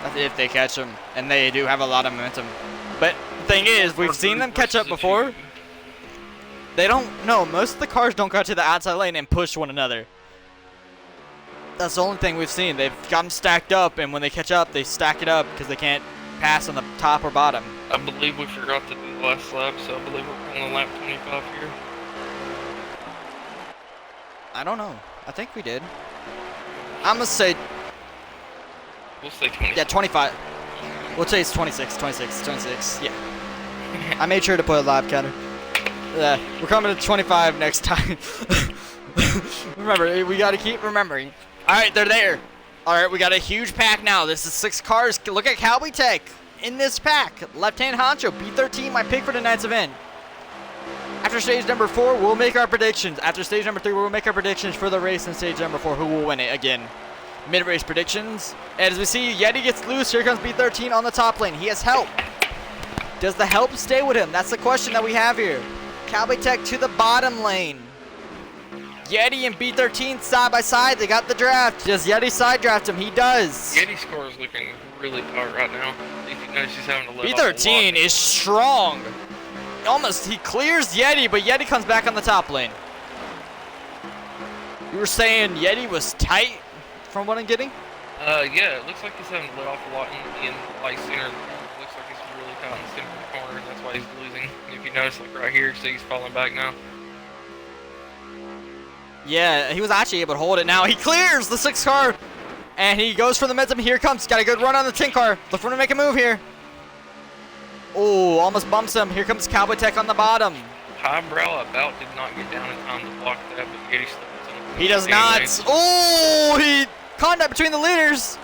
That's if they catch him, and they do have a lot of momentum. But the thing is, we've seen them catch up before. They don't. No, most of the cars don't go to the outside lane and push one another. That's the only thing we've seen. They've got them stacked up, and when they catch up, they stack it up because they can't pass on the top or bottom. I believe we forgot to do the last lap, so I believe we're on lap 25 here. I don't know. I think we did. I'm gonna say. We'll say 26. Yeah, 25. We'll say it's 26. 26. Yeah. I made sure to put a lap counter. Yeah, we're coming to 25 next time. Remember, we gotta keep remembering. Alright, they're there. Alright, we got a huge pack now. This is 6 cars. Look at Cowboy Tech in this pack. Left-hand honcho, B13, my pick for tonight's event. After stage number 4, we'll make our predictions. After stage number 3, we'll make our predictions for the race in stage number 4. Who will win it again? Mid-race predictions. And as we see, Yeti gets loose. Here comes B13 on the top lane. He has help. Does the help stay with him? That's the question that we have here. Cowboy Tech to the bottom lane. Yeti and B13 side by side. They got the draft. Does Yeti side draft him? He does. Yeti's score is looking really tight right now. If you notice, he's having to let B13 is strong. Almost, he clears Yeti, but Yeti comes back on the top lane. You were saying Yeti was tight from what I'm getting? Yeah, it looks like he's having to let off a lot in like center. It looks like he's really tight in the center of the corner, and that's why he's losing. If you notice, like right here, see he's falling back now. Yeah, he was actually able to hold it now. He clears the 6 car, and he goes for the momentum. Here comes. Got a good run on the 10 car. Look for him to make a move here. Oh, almost bumps him. Here comes Cowboy Tech on the bottom. Highbrow about did not get down in time to block that, but Yeti still gets on. He does not. Oh, he contact between the leaders.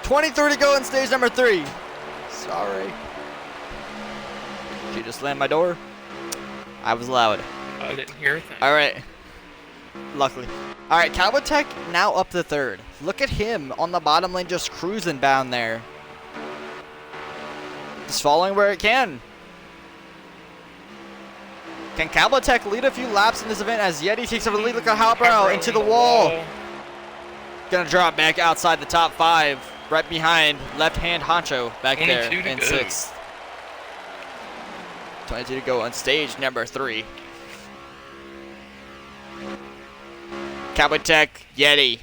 23 to go in stage number 3. Sorry. Did you just slam my door? I was loud. I didn't hear a thing. All right. Luckily. All right, Cowboy Tech now up to 3rd. Look at him on the bottom lane just cruising down there. Just following where it can. Can Cowboy Tech lead a few laps in this event as Yeti takes over the lead? Look at Highbrow into the wall. Gonna drop back outside the top 5. Right behind left-hand honcho back there in 6th. 22 to go on stage number 3. Cowboy Tech, Yeti,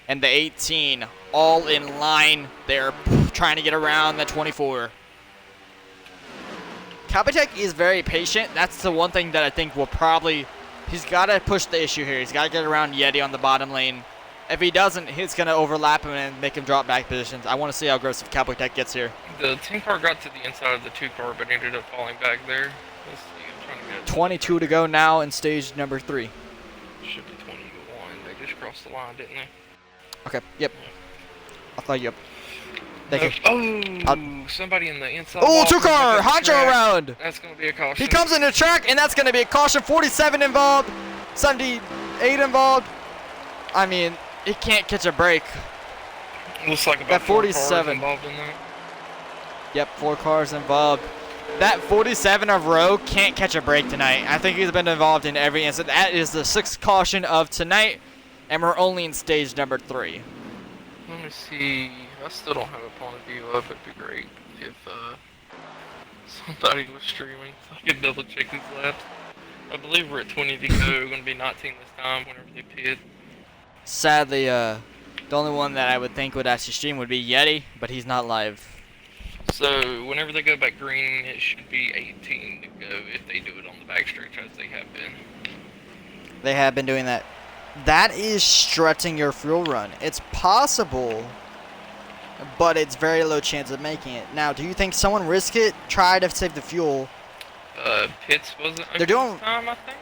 and the 18 all in line. They're trying to get around the 24. Cowboy Tech is very patient. That's the one thing that I think will probably... He's got to push the issue here. He's got to get around Yeti on the bottom lane. If he doesn't, he's going to overlap him and make him drop back positions. I want to see how aggressive Cowboy Tech gets here. The 10 car got to the inside of the 2 car, but ended up falling back there. Let's see, I'm trying to get 22 to go now in stage number 3. Should be 20 to 1. They just crossed the line, didn't they? Okay, yep. I thought you... Thank you. Oh, somebody in the inside. Oh, 2 car! Honcho around! That's going to be a caution. He comes into the track, and that's going to be a caution. 47 involved. 78 involved. I mean, he can't catch a break. Looks like about that 47 4 cars involved in that. Yep, 4 cars involved. That 47 of Rowe can't catch a break tonight. I think he's been involved in every incident. That is the 6th caution of tonight, and we're only in stage number 3. Let me see. I still don't have a point of view up. It'd be great if somebody was streaming so I could double check these laps. I believe we're at 20 to go. We're going to be 19 this time whenever they pit. Sadly, The only one that I would think would actually stream would be Yeti, but he's not live. So whenever they go back green, it should be 18 to go if they do it on the backstretch as they have been. They have been doing that. That is stretching your fuel run. It's possible, but it's very low chance of making it. Now, do you think someone risk it, try to save the fuel? Pits wasn't open They're doing- this time, I think.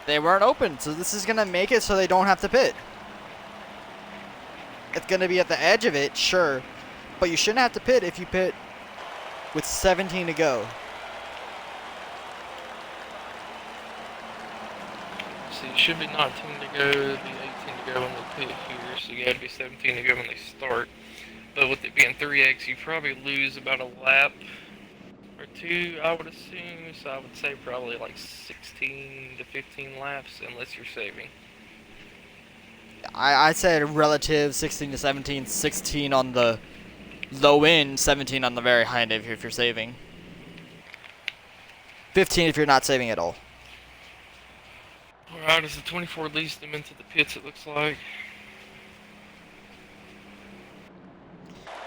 They weren't open, so this is going to make it so they don't have to pit. It's going to be at the edge of it, sure, but you shouldn't have to pit if you pit with 17 to go. So it should be 19 to go, it'll be 18 to go when they pit here, so you gotta be 17 to go when they start. But with it being 3x, you probably lose about a lap or two, I would assume. So I would say probably like 16 to 15 laps, unless you're saving. I'd say a relative 16 to 17, 16 on the low end, 17 on the very high end if you're saving. 15 if you're not saving at all. Alright, as the 24 leads them into the pits, it looks like.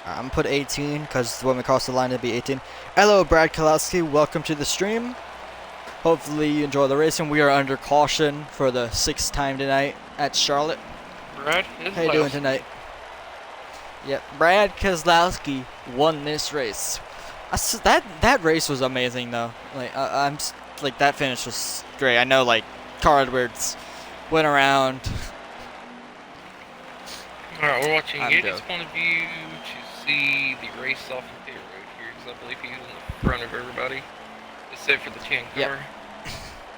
I'm gonna put 18 because when we cross the line it'll be 18. Hello, Brad Kalowski. Welcome to the stream. Hopefully you enjoy the racing. We are under caution for the 6th time tonight at Charlotte. Brad, How you doing tonight? Yep, Brad Keselowski won this race. That race was amazing though. Like like that finish was great. I know like Carl Edwards went around. Alright, we're watching I'm Yeti's joking. point of view to see the race off of pit road here, because I believe he's in the front of everybody, except for the 10 car. Yep.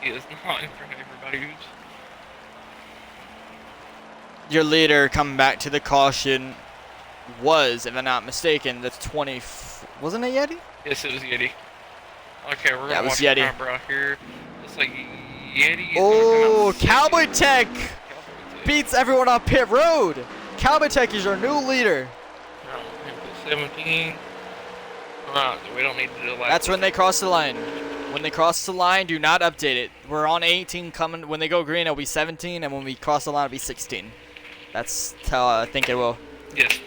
He is not in front of everybody. Oops. Your leader coming back to the caution was, if I'm not mistaken, the 20. Wasn't it Yeti? Yes, it was Yeti. Okay, we're That gonna was watch Yeti. the camera out here. Looks like Yeti is Oh, gonna come out Cowboy Tech second. Cowboy Tech. beats everyone on pit road. Cowboy Tech is your new leader. Alright, 17. Alright, we don't need to do a lap. That's when they cross the line. When they cross the line, do not update it. We're on 18 coming. When they go green, it'll be 17, and when we cross the line, it'll be 16. That's how I think it will. Yes.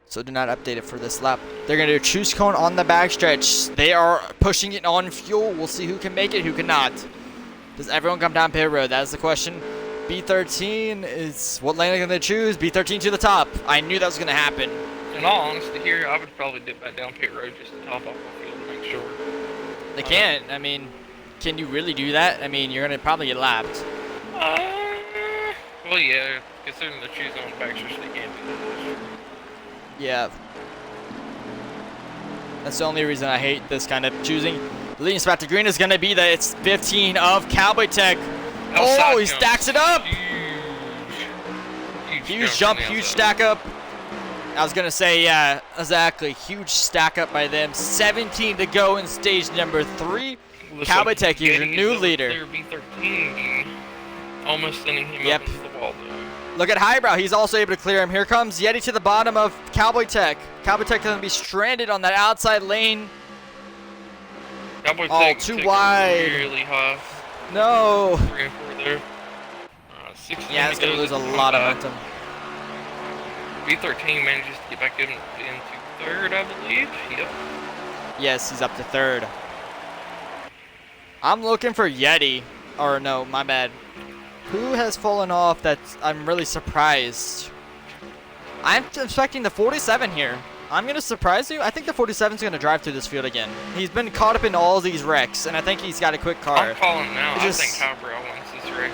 So do not update it for this lap. They're going to do choose cone on the backstretch. They are pushing it on fuel. We'll see who can make it, who cannot. Does everyone come down pit road? That is the question. B13 is what lane are they going to choose? B13 to the top. I knew that was going to happen. In all honesty here, I would probably dip back down pit road just to top off my field to make sure. They can't. I mean, can you really do that? I mean, you're going to probably get lapped. Well, yeah, considering the choose on the backstretch, they can't do that. Yeah. That's the only reason I hate this kind of choosing. The leading spot to green is going to be that it's 15 of Cowboy Tech. Outside Oh, he jump. stacks it up. Huge jump, from the huge outside. stack up. I was going to say, yeah, exactly. Huge stack up by them. 17 to go in stage number 3. Looks Cowboy like Tech is your Yeti new over leader. there, B13, almost sending him Yep. up into the wall, though. Look at Highbrow. He's also able to clear him. Here comes Yeti to the bottom of Cowboy Tech. Cowboy Tech going to be stranded on that outside lane. Cowboy Oh, Tech too taking wide. really high. No. 3 and 4 there. 16 Yeah, it's going to goes lose a at lot of 25. momentum. B13 manages to get back into 3rd, I believe. Yep. Yes, he's up to 3rd. I'm looking for Yeti. Or no, my bad. Who has fallen off that I'm really surprised? I'm expecting the 47 here. I'm going to surprise you. I think the 47 is going to drive through this field again. He's been caught up in all these wrecks, and I think he's got a quick car. I'm calling now. It I just- think Highbrow wins this race.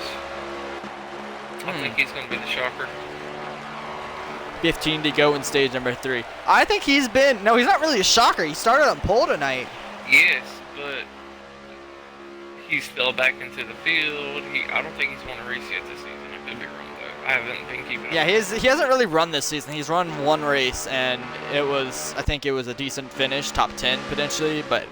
I think he's going to be the shocker. 15 to go in stage number 3. I think he's been... No, he's not really a shocker. He started on pole tonight. Yes, but he's still back into the field. I don't think he's won a race yet this season. I could be wrong, though. I haven't been keeping up. Yeah, he hasn't really run this season. He's run one race, and I think it was a decent finish, top 10 potentially, but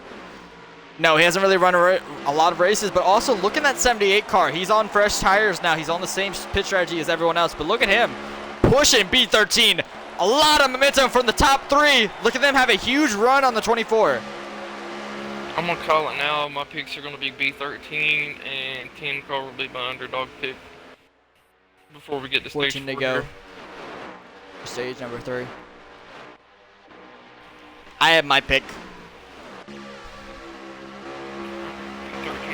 no, he hasn't really run a lot of races. But also, look at that 78 car. He's on fresh tires now. He's on the same pit strategy as everyone else, but look at him pushing B13. A lot of momentum from the top 3. Look at them have a huge run on the 24. I'm going to call it now. My picks are going to be B13 and 10 car will be my underdog pick. before we get to 14 stage to 4 go. here. Stage number 3. I have my pick. 13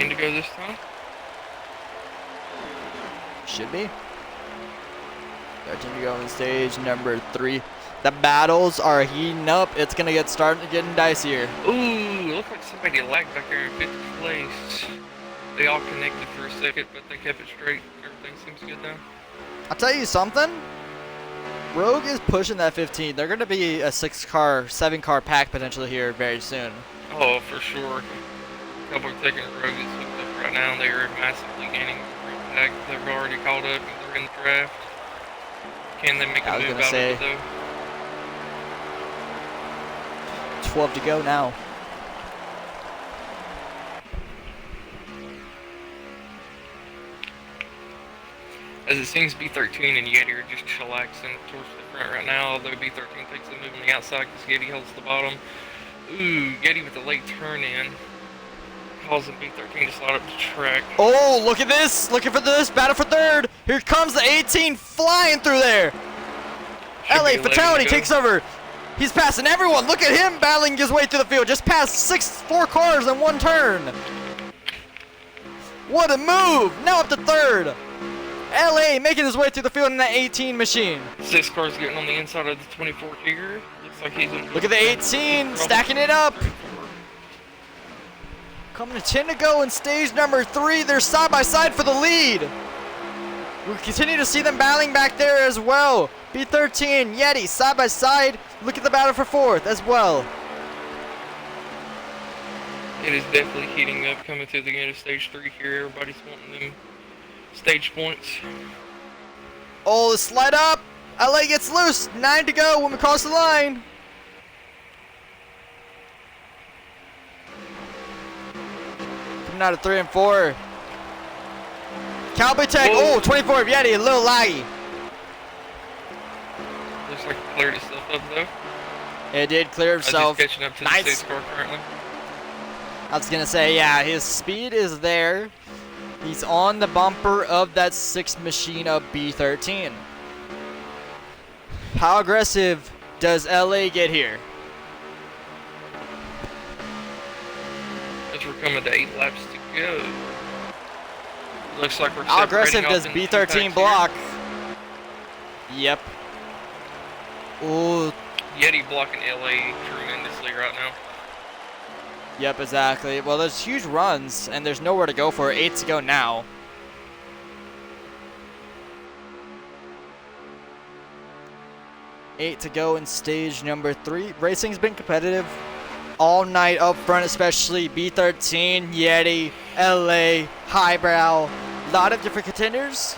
to go this time. Should be. 13 to go in stage number 3. The battles are heating up. It's gonna get started getting dicier. Ooh, looks like somebody lagged back there in 5th place. They all connected for a second, but they kept it straight. Everything seems good now. I'll tell you something. Rogue is pushing that 15. They're gonna be a 6-car, 7-car pack potentially here very soon. Oh, for sure. A couple are taking Rogue is hooked up right now. They are massively gaining back. They've already caught up and they're in the draft. Can they make a move out of it though? 12 to go now. As it seems, B13 and Yeti are just chillaxing towards the front right now, although B13 takes a move on the outside because Yeti holds the bottom. Ooh, Yeti with the late turn in, causing B13 to slide up the track. Oh, look at this! Looking for this, battle for 3rd! Here comes the 18 flying through there! Should LA be 11 Fatality to go. takes over! He's passing everyone! Look at him battling his way through the field! Just passed 4 cars in 1 turn! What a move! Now up to 3rd! LA making his way through the field in that 18 machine. 6 cars getting on the inside of the 24 here. Looks like he's in. Look at the 18 stacking it up. Coming to 10 to go in stage number 3. They're side by side for the lead. We continue to see them battling back there as well. B13, Yeti side by side. Look at the battle for 4th as well. It is definitely heating up coming to the end of stage 3 here. Everybody's wanting them stage points. Oh, the slide up. LA gets loose. 9 to go when we cross the line. Coming out of 3 and 4. Cowboy Tech. Whoa. Oh, 24 of Yeti. A little laggy. Looks like it cleared itself up though. It did clear himself. Just catching up to Nice. the 6 car currently. I was gonna say, yeah, his speed is there. He's on the bumper of that 6 machine of B13. How aggressive does LA get here? As we're coming to 8 laps to go. Looks like we're How aggressive separating does off into B13 two packs block? Yep. Ooh, here. Yeti blocking LA tremendously right now. yep, exactly. Well, there's huge runs, and there's nowhere to go for it. 8 to go now. Eight to go in stage number 3. Racing's been competitive all night up front, especially B13, Yeti, LA, Highbrow. A lot of different contenders,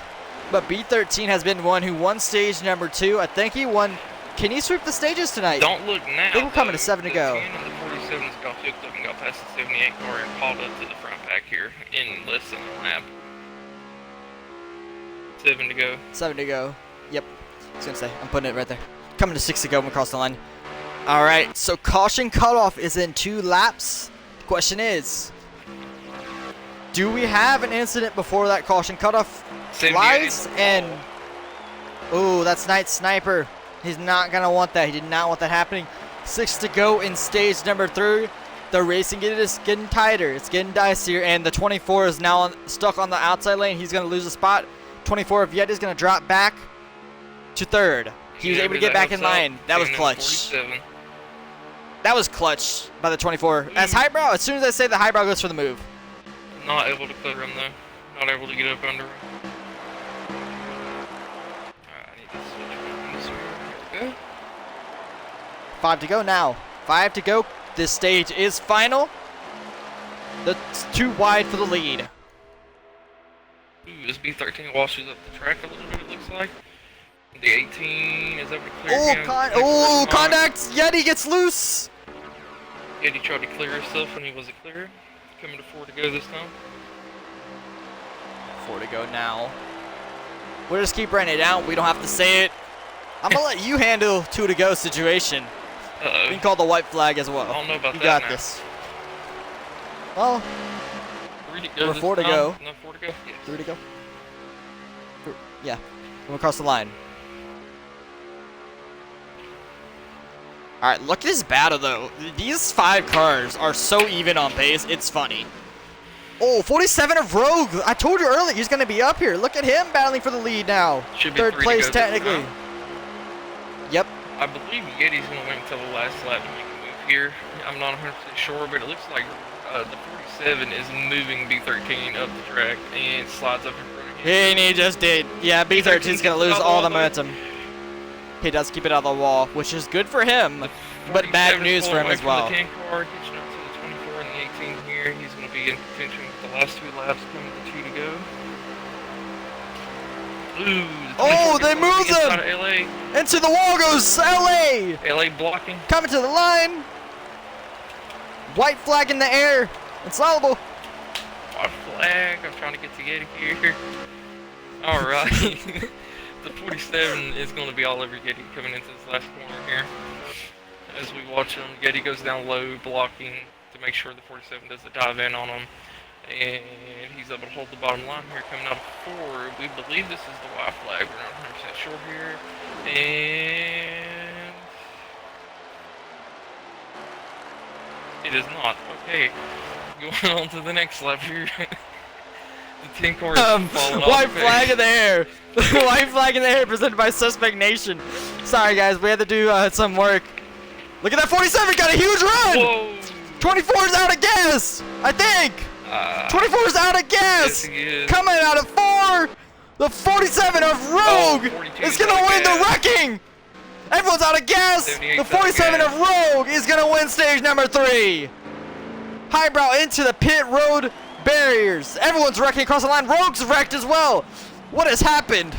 but B13 has been one who won stage number 2. I think he won. Can he sweep the stages tonight? Don't look now. I think we're coming to though. 7 to go. The 10 and the 47s got hooked up and got past the 78 car and called up to the front pack here in less than a lap. 7 to go. 7 to go. Yep. I was gonna say, I'm putting it right there. Coming to 6 to go when we cross the line. All right, so caution cutoff is in 2 laps. The question is, do we have an incident before that caution cutoff 78 flies? is- And oh, that's Night Sniper. He's not gonna want that. He did not want that happening. 6 to go in stage number 3. The racing is getting tighter. It's getting dicier, and the 24 is now stuck on the outside lane. He's gonna lose a spot. 24 of Yeti is gonna drop back to 3rd. He was able to get back in line. That was clutch. 47. That was clutch by the 24. As Highbrow, as soon as I say the Highbrow goes for the move. Not able to clear him though. Not able to get up under him. I need to switch my user. Here we go. 5 to go now. 5 to go. This stage is final. That's too wide for the lead. Ooh, this B13 washes up the track a little bit, it looks like. The 18 is able to clear Oh, him. contact! Yeti gets loose! Yeti tried to clear himself when he wasn't clear. Coming to 4 to go this time. 4 to go now. We'll just keep writing it down. We don't have to say it. I'm gonna let you handle 2 to go situation. You Uh-oh. can call the white flag as well. I don't know about You that got now. this. Well, 3 to go Or this 4 to time. go. No, 4 to go. Yes. 3 to go. Yeah. Going across the line. Alright, look at this battle though. These 5 cars are so even on pace, it's funny. Oh, 47 of Rogue. I told you earlier he's going to be up here. Look at him battling for the lead now. Should be 3rd 3 to place go technically. this time. Yep. I believe Yeti's going to wait until the last lap to make a move here. I'm not 100% sure, but it looks like the 47 is moving B13 up the track and slides up in front of him. And he just did. Yeah, B13 is going to lose all the momentum. He does keep it out of the wall, which is good for him, but bad news for him as well. The 10 car, catching up to the 24 and the 18 here. He's going to be in contention with the last 2 laps, coming to 2 to go. Ooh, oh, they moved him! LA. Into the wall goes LA! LA blocking. Coming to the line. White flag in the air. Installable. White flag. I'm trying to get to Yeti here. Alright. The 47 is going to be all over Yeti coming into this last corner here. As we watch him, Yeti goes down low, blocking to make sure the 47 doesn't dive in on him. And he's able to hold the bottom line here coming out of 4. We believe this is the white flag. We're not 100% sure here. And it is not. Okay. Going on to the next lap here. The 10 car is falling off. White flag in the air. White flag in the air presented by Suspect Nation. Sorry guys, we had to do some work. Look at that 47, got a huge run! Whoa! 24 is out of gas, I think! 24 is out of gas! Yes, he is. Coming out of 4! The 47 of Rogue 42 is gonna win the wrecking! Everyone's out of gas! The 47 of Rogue is gonna win stage number 3! Highbrow into the pit road barriers. Everyone's wrecking across the line. Rogue's wrecked as well. What has happened?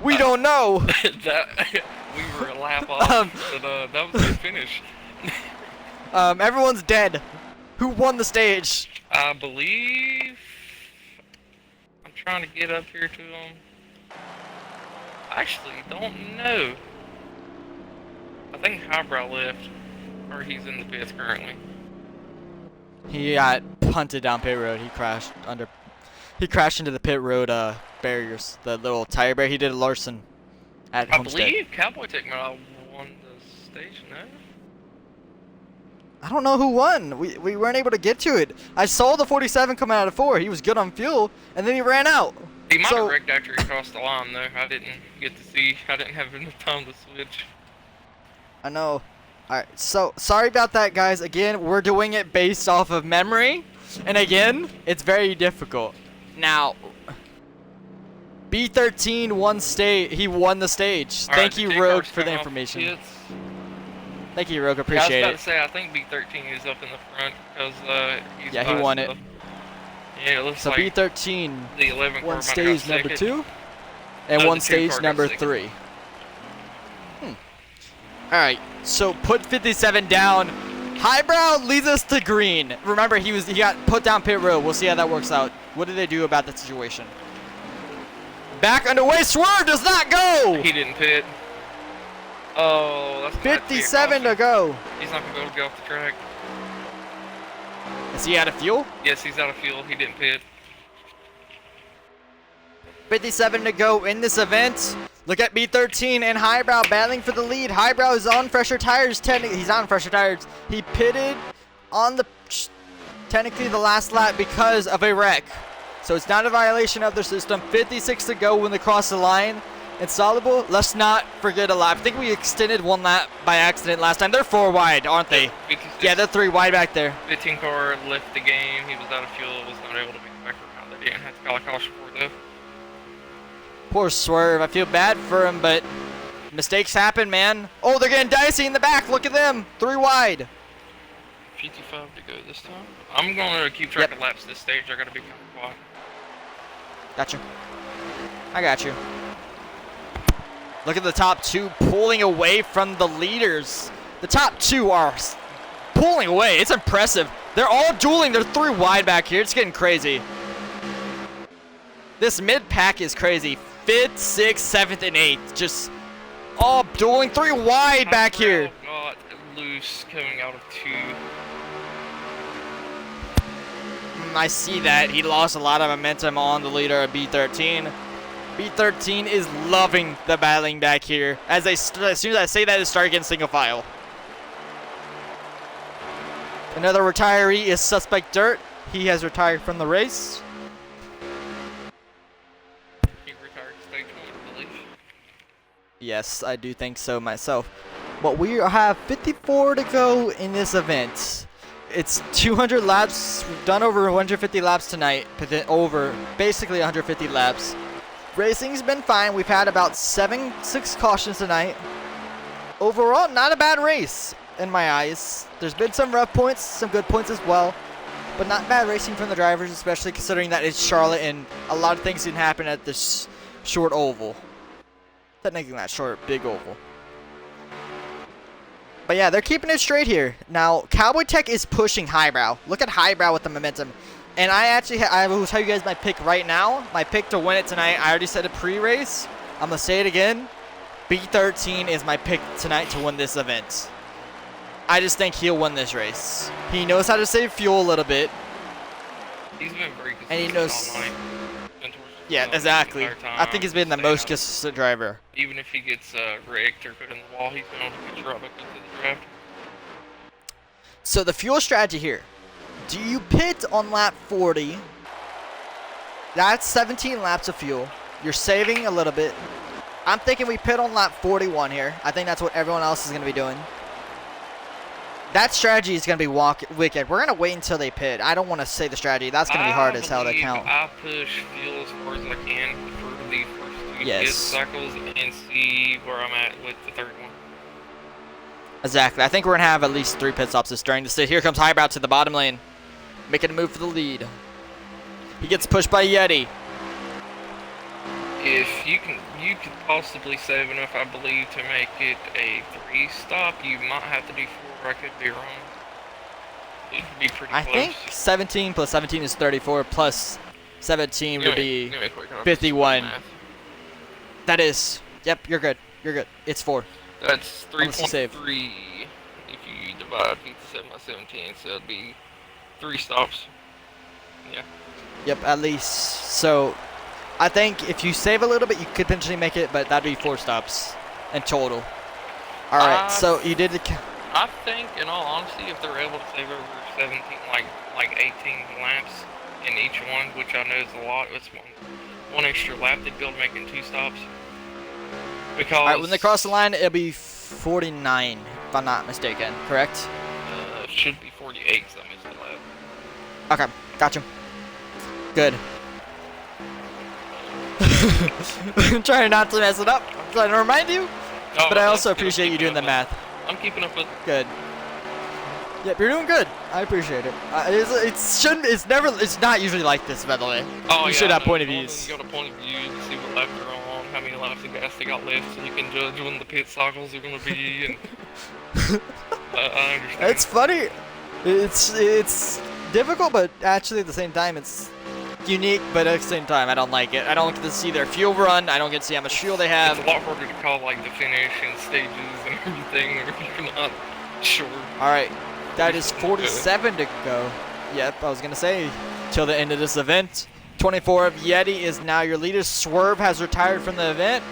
We don't know. We were a lap off, but that was the finish. Everyone's dead. Who won the stage? I believe. I'm trying to get up here to him. I actually don't know. I think Highbrow left, or he's in the pits currently. He got punted down pit road. He crashed into the pit road barriers. The little tire barrier. He did a Larson at Homestead. I believe Cowboy Tech might have won the stage, no? I don't know who won. We weren't able to get to it. I saw the 47 coming out of 4. He was good on fuel, and then he ran out. He might have wrecked after he crossed the line, though. I didn't get to see. I didn't have enough time to switch. I know. Alright, so sorry about that, guys. Again, we're doing it based off of memory. And again, it's very difficult. Now, B13 won he won the stage. Thank you, Rogue, for the information. Thank you, Rogue. Appreciate it. I was about to say, I think B13 is up in the front because he's he won it. Yeah, it looks so like B13 the 11 won stage number 2 and won stage number 3. Alright, so put 57 down. Highbrow leads us to green. Remember, he got put down pit road. We'll see how that works out. What do they do about that situation? Back underway. Swerve does not go. He didn't pit. Oh, that's 57 to go. He's not going to be able to get off the track. Is he out of fuel? Yes, he's out of fuel. He didn't pit. 57 to go in this event. Look at B13 and Highbrow battling for the lead. Highbrow is on fresher tires. He's on fresher tires. He pitted on technically the last lap because of a wreck. So it's not a violation of their system. 56 to go when they cross the line. Installable. Let's not forget a lap. I think we extended 1 lap by accident last time. They're 4 wide, aren't they? Yeah, they're 3 wide back there. 15 car left the game. He was out of fuel. Was not able to make it back around. They didn't have to call a caution for it, though. Poor Swerve. I feel bad for him, but mistakes happen, man. Oh, they're getting dicey in the back. Look at them. 3 wide. 55 to go this time. I'm going to keep track of laps this stage. I got to be kind of quiet. Got you. I got you. Look at the top 2 pulling away from the leaders. The top 2 are pulling away. It's impressive. They're all dueling. They're 3 wide back here. It's getting crazy. This mid-pack is crazy. 5th, 6th, 7th, and 8th. Just all dueling 3 wide back here. Got loose coming out of 2. I see that. He lost a lot of momentum on the leader of B13. B13 is loving the battling back here. As soon as I say that, they start getting single file. Another retiree is Suspect Dirt. He has retired from the race. He retired stage 1, I believe. Yes, I do think so myself. But we have 54 to go in this event. It's 200 laps. We've done over 150 laps tonight. Over basically 150 laps. Racing's been fine. We've had about 6 cautions tonight. Overall, not a bad race in my eyes. There's been some rough points, some good points as well. But not bad racing from the drivers, especially considering that it's Charlotte and a lot of things didn't happen at this short oval. Technically not short, big oval. But yeah, they're keeping it straight here. Now, Cowboy Tech is pushing Highbrow. Look at Highbrow with the momentum. And I will tell you guys my pick right now. My pick to win it tonight. I already said it pre-race. I'm going to say it again. B13 is my pick tonight to win this event. I just think he'll win this race. He knows how to save fuel a little bit. He's been very consistent And he knows. all night. Yeah, exactly. I think he's been the most consistent driver. Even if he gets wrecked or put in the wall, he's been able to get right back into the draft. So the fuel strategy here. Do you pit on lap 40? That's 17 laps of fuel. You're saving a little bit. I'm thinking we pit on lap 41 here. I think that's what everyone else is going to be doing. That strategy is going to be wicked. We're going to wait until they pit. I don't want to say the strategy. That's going to be hard as hell to count. I push fuel as far as I can for the first 2 Yes. pit cycles and see where I'm at with the third one. Exactly. I think we're going to have at least 3 pit stops this during the stage. Here comes Highbrow to the bottom lane. Making a move for the lead. He gets pushed by Yeti. If you could possibly save enough, I believe, to make it a 3 stop. You might have to do 4. I could be wrong. It could be pretty I close. think 17 plus 17 is 34 plus 17 would be Give me a quick 51. math. That is. Yep, you're good. You're good. It's 4. That's Unless you save. 3.3 if you divide 57 by 17, so it'd be 3 stops. Yeah. Yep, at least. So, I think if you save a little bit, you could potentially make it, but that'd be 4 stops in total. All right, so you did the. I think, in all honesty, if they're able to save over 17, like 18 laps in each one, which I know is a lot, it's one extra lap they'd be able to make in 2 stops. Because All right, when they cross the line, it'll be 49, if I'm not mistaken. Correct? should be 48 because I missed the lap. Okay, gotcha. Good. I'm trying not to mess it up. I'm trying to remind you, Oh, but I that's also good. I'm appreciate you keeping doing the up math. with- I'm keeping up with. Good. Yep, you're doing good. I appreciate it. It's not usually like this, by the way. Oh, You yeah, should I have know. point of Normally views. You got a point of view to see what lap they're on, how many laps of gas they got left, so you can judge when the pit cycles are going to be. And I understand. It's funny. It's difficult, but actually at the same time, it's unique. But at the same time, I don't like it. I don't get to see their fuel run. I don't get to see how much fuel they have. It's a lot harder to call like the finish and stages and everything if you're not sure. All right, that is 47 to go. Yep, I was gonna say till the end of this event. 24 of Yeti is now your leader. Swerve has retired from the event,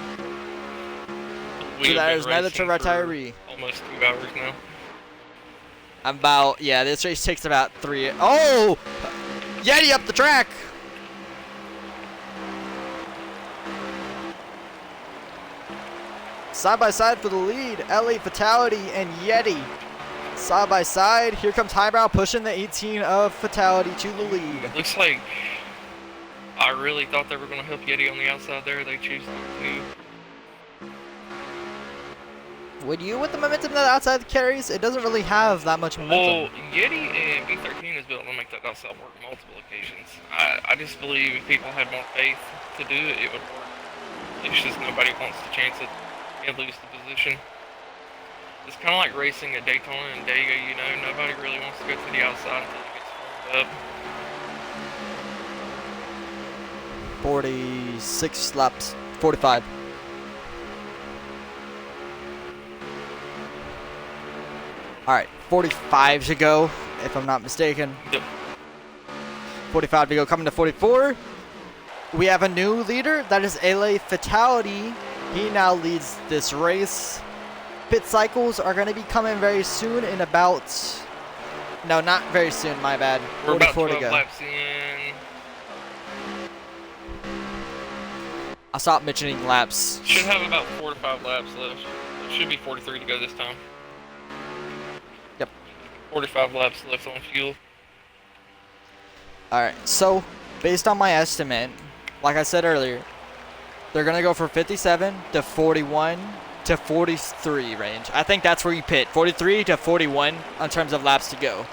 so that is another to retiree. Almost 2 hours now. This race takes about 3. Oh, Yeti up the track. Side by side for the lead. LA Fatality and Yeti. Side by side. Here comes Highbrow pushing the 18 of Fatality to the lead. Looks like I really thought they were going to help Yeti on the outside there. They choose to. Would you with the momentum that outside carries? It doesn't really have that much Well, momentum. Yeti and B13 is built to make that outside work multiple occasions. I just believe if people had more faith to do it, it would work. It's just nobody wants to chance it and lose the position. It's kind of like racing at Daytona and Dega, you know, nobody really wants to go to the outside until it gets warmed up. 46 laps. 45. Alright, 45 to go, if I'm not mistaken. Yep. 45 to go, coming to 44. we have a new leader. That is LA Fatality. He now leads this race. Pit cycles are going to be coming very soon in about... No, not very soon, my bad. We're about 44 to 12 go. laps in. I'll stop mentioning laps. Should have about 4 to 5 laps left. It should be 43 to go this time. Yep. 45 laps left on fuel. Alright, so based on my estimate, like I said earlier, they're going to go for 57 to 41 to 43 range. I think that's where you pit. 43 to 41 in terms of laps to go.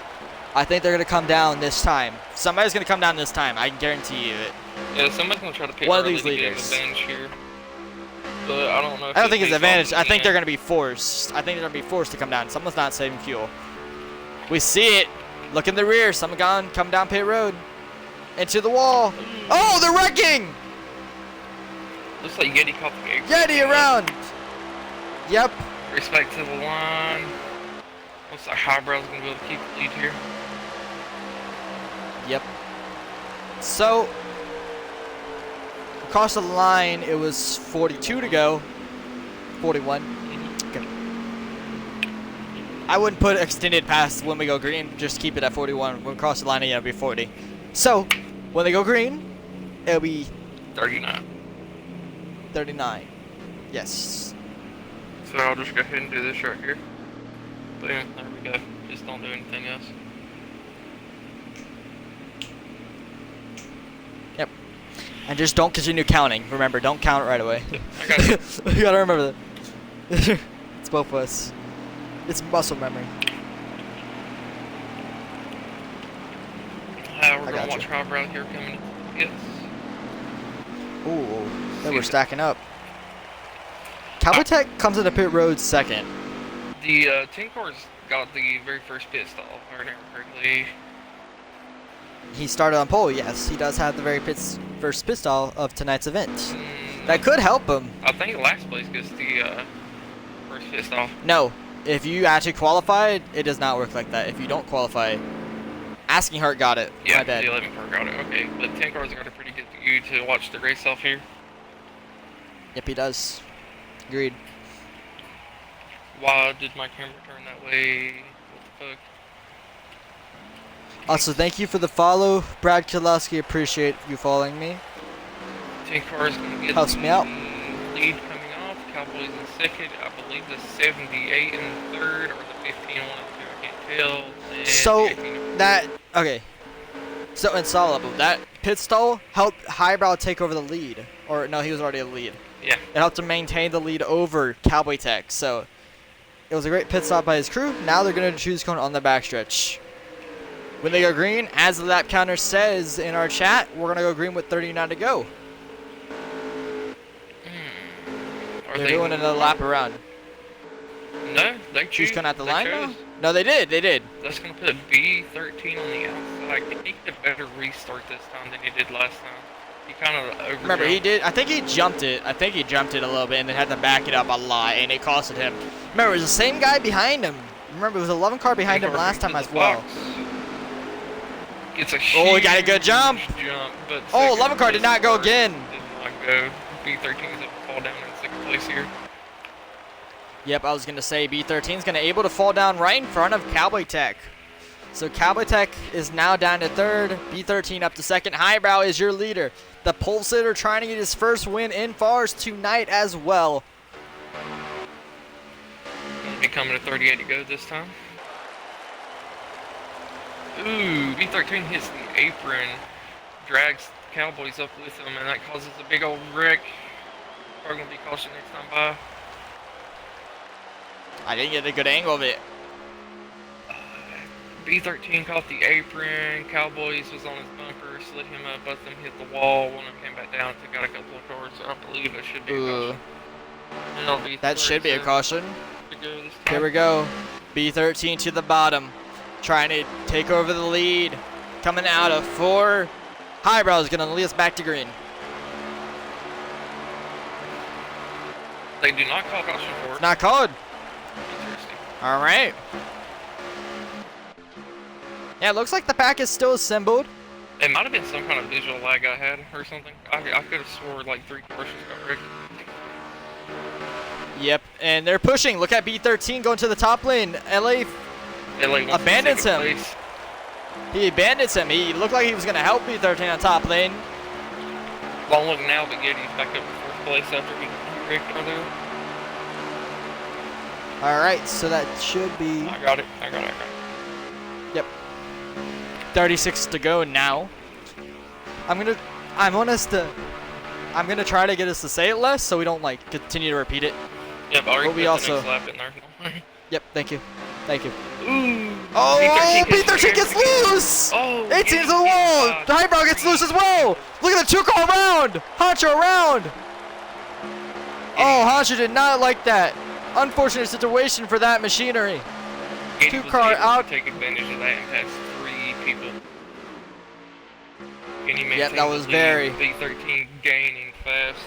I think they're going to come down this time. Somebody's going to come down this time. I can guarantee you it. Yeah, somebody's gonna try to pick One of early these to get an leaders. advantage here. But I don't know if I don't think it's based advantage. on I think the they're going to be forced. I think they're going to be forced to come down. Someone's not saving fuel. We see it. Look in the rear. Someone gone come down pit road. Into the wall. Oh, they're wrecking! Looks like Yeti caught the gate. Yeti around. Yep. Respect to the line. Looks like Highbrow's gonna be able to keep the lead here. Yep. So, across the line, it was 42 to go. 41. Okay. I wouldn't put extended past when we go green. Just keep it at 41. When we cross the line, it'll be 40. So, when they go green, it'll be 39. 39. Yes. So I'll just go ahead and do this right here. Boom, there we go. Just don't do anything else. Yep. And just don't continue counting. Remember, don't count right away. I got you. You gotta remember that. It's both of us. It's muscle memory. We're gonna watch Highbrow here coming. Yes. Ooh, they were stacking up. Cowboy Tech comes into pit road second. The 10 cars got the very first pit stall, if I remember correctly. He started on pole, yes. He does have the very first pit stall of tonight's event. That could help him. I think last place gets the first pit stall. No, if you actually qualified, it does not work like that. If you don't qualify, Asking Heart got it. Yeah, My bad. the 11 car got it. Okay, but 10 cars got a pretty good view to watch the race off here. Yep, he does. Agreed. Why did my camera turn that way? What the fuck? Also, thank you for the follow, Brad Kilowski. Appreciate you following me. 10 cars gonna get Helps the me out. lead coming off. Cowboys in second. I believe the 78 in third, or the 15 one and two. I can't tell. And So, the 18 that, okay. So, in Solid, that pit stall helped Highbrow take over the lead. Or, no, he was already a lead. Yeah. It helped him maintain the lead over Cowboy Tech. So, it was a great pit stop by his crew. Now they're going to choose cone on the backstretch. When they go green, as the lap counter says in our chat, we're going to go green with 39 to go. Are They're they doing another lap around. No, they Choose choose. cone at the they line chose. now? No, they did. They did. That's gonna put B13 on the outside. I think he could better restart this time than he did last time. He kind of over. Remember, he did. I think he jumped it. I think he jumped it a little bit and then had to back it up a lot, and it costed him. Remember, it was the same guy behind him. Remember, it was 11 car behind him last time as well. It's a Oh, he got a good jump. jump, but Oh, second 11 car did place not go car again. Did not go. B13 is able to fall down in second place here. Yep, I was going to say B13 is going to able to fall down right in front of Cowboy Tech. So Cowboy Tech is now down to third. B13 up to second. Highbrow is your leader. The pole sitter trying to get his first win in Fars tonight as well. Gonna be coming to 38 to go this time. Ooh, B13 hits the apron, drags Cowboys up with him, and that causes a big old wreck. Probably gonna be caution next time by. I didn't get a good angle of it. B13 caught the apron, Cowboys was on his bumper, slid him up, both of them hit the wall, one of them came back down, took out a couple of cars, so I believe it should be a Ooh. caution. And it'll be That should be a 37 caution. to go this Here time. we go. B13 to the bottom. Trying to take over the lead. Coming out of 4. Highbrow is going to lead us back to green. They do not call caution for it. Not called. Interesting. All right. Yeah, it looks like the pack is still assembled. It might have been some kind of visual lag I had or something. I could have swore like 3 cars just got wrecked. Yep, and they're pushing. Look at B13 going to the top lane. LA LA wants abandons second him. place. He abandons him. He looked like he was going to help B13 on top lane. Long look now, but Yeti's back up in first place after he wrecked earlier. Alright, so that should be... I got it. Yep. 36 to go now. I'm gonna try to get us to say it less so we don't like continue to repeat it. Yep, I already But we put also- the next lap in there. Yep, thank you. Thank you. Ooh. Oh, B13 gets loose! Oh, 18 to the wall! The Highbrow gets loose as well! Look at the 2-car round! Honcho around! Oh, Honcho did not like that. Unfortunate situation for that machinery. 2-car out. Take advantage of that and pass 3 people. Can you maintain Yep, that was the lead? very- B13 gaining fast.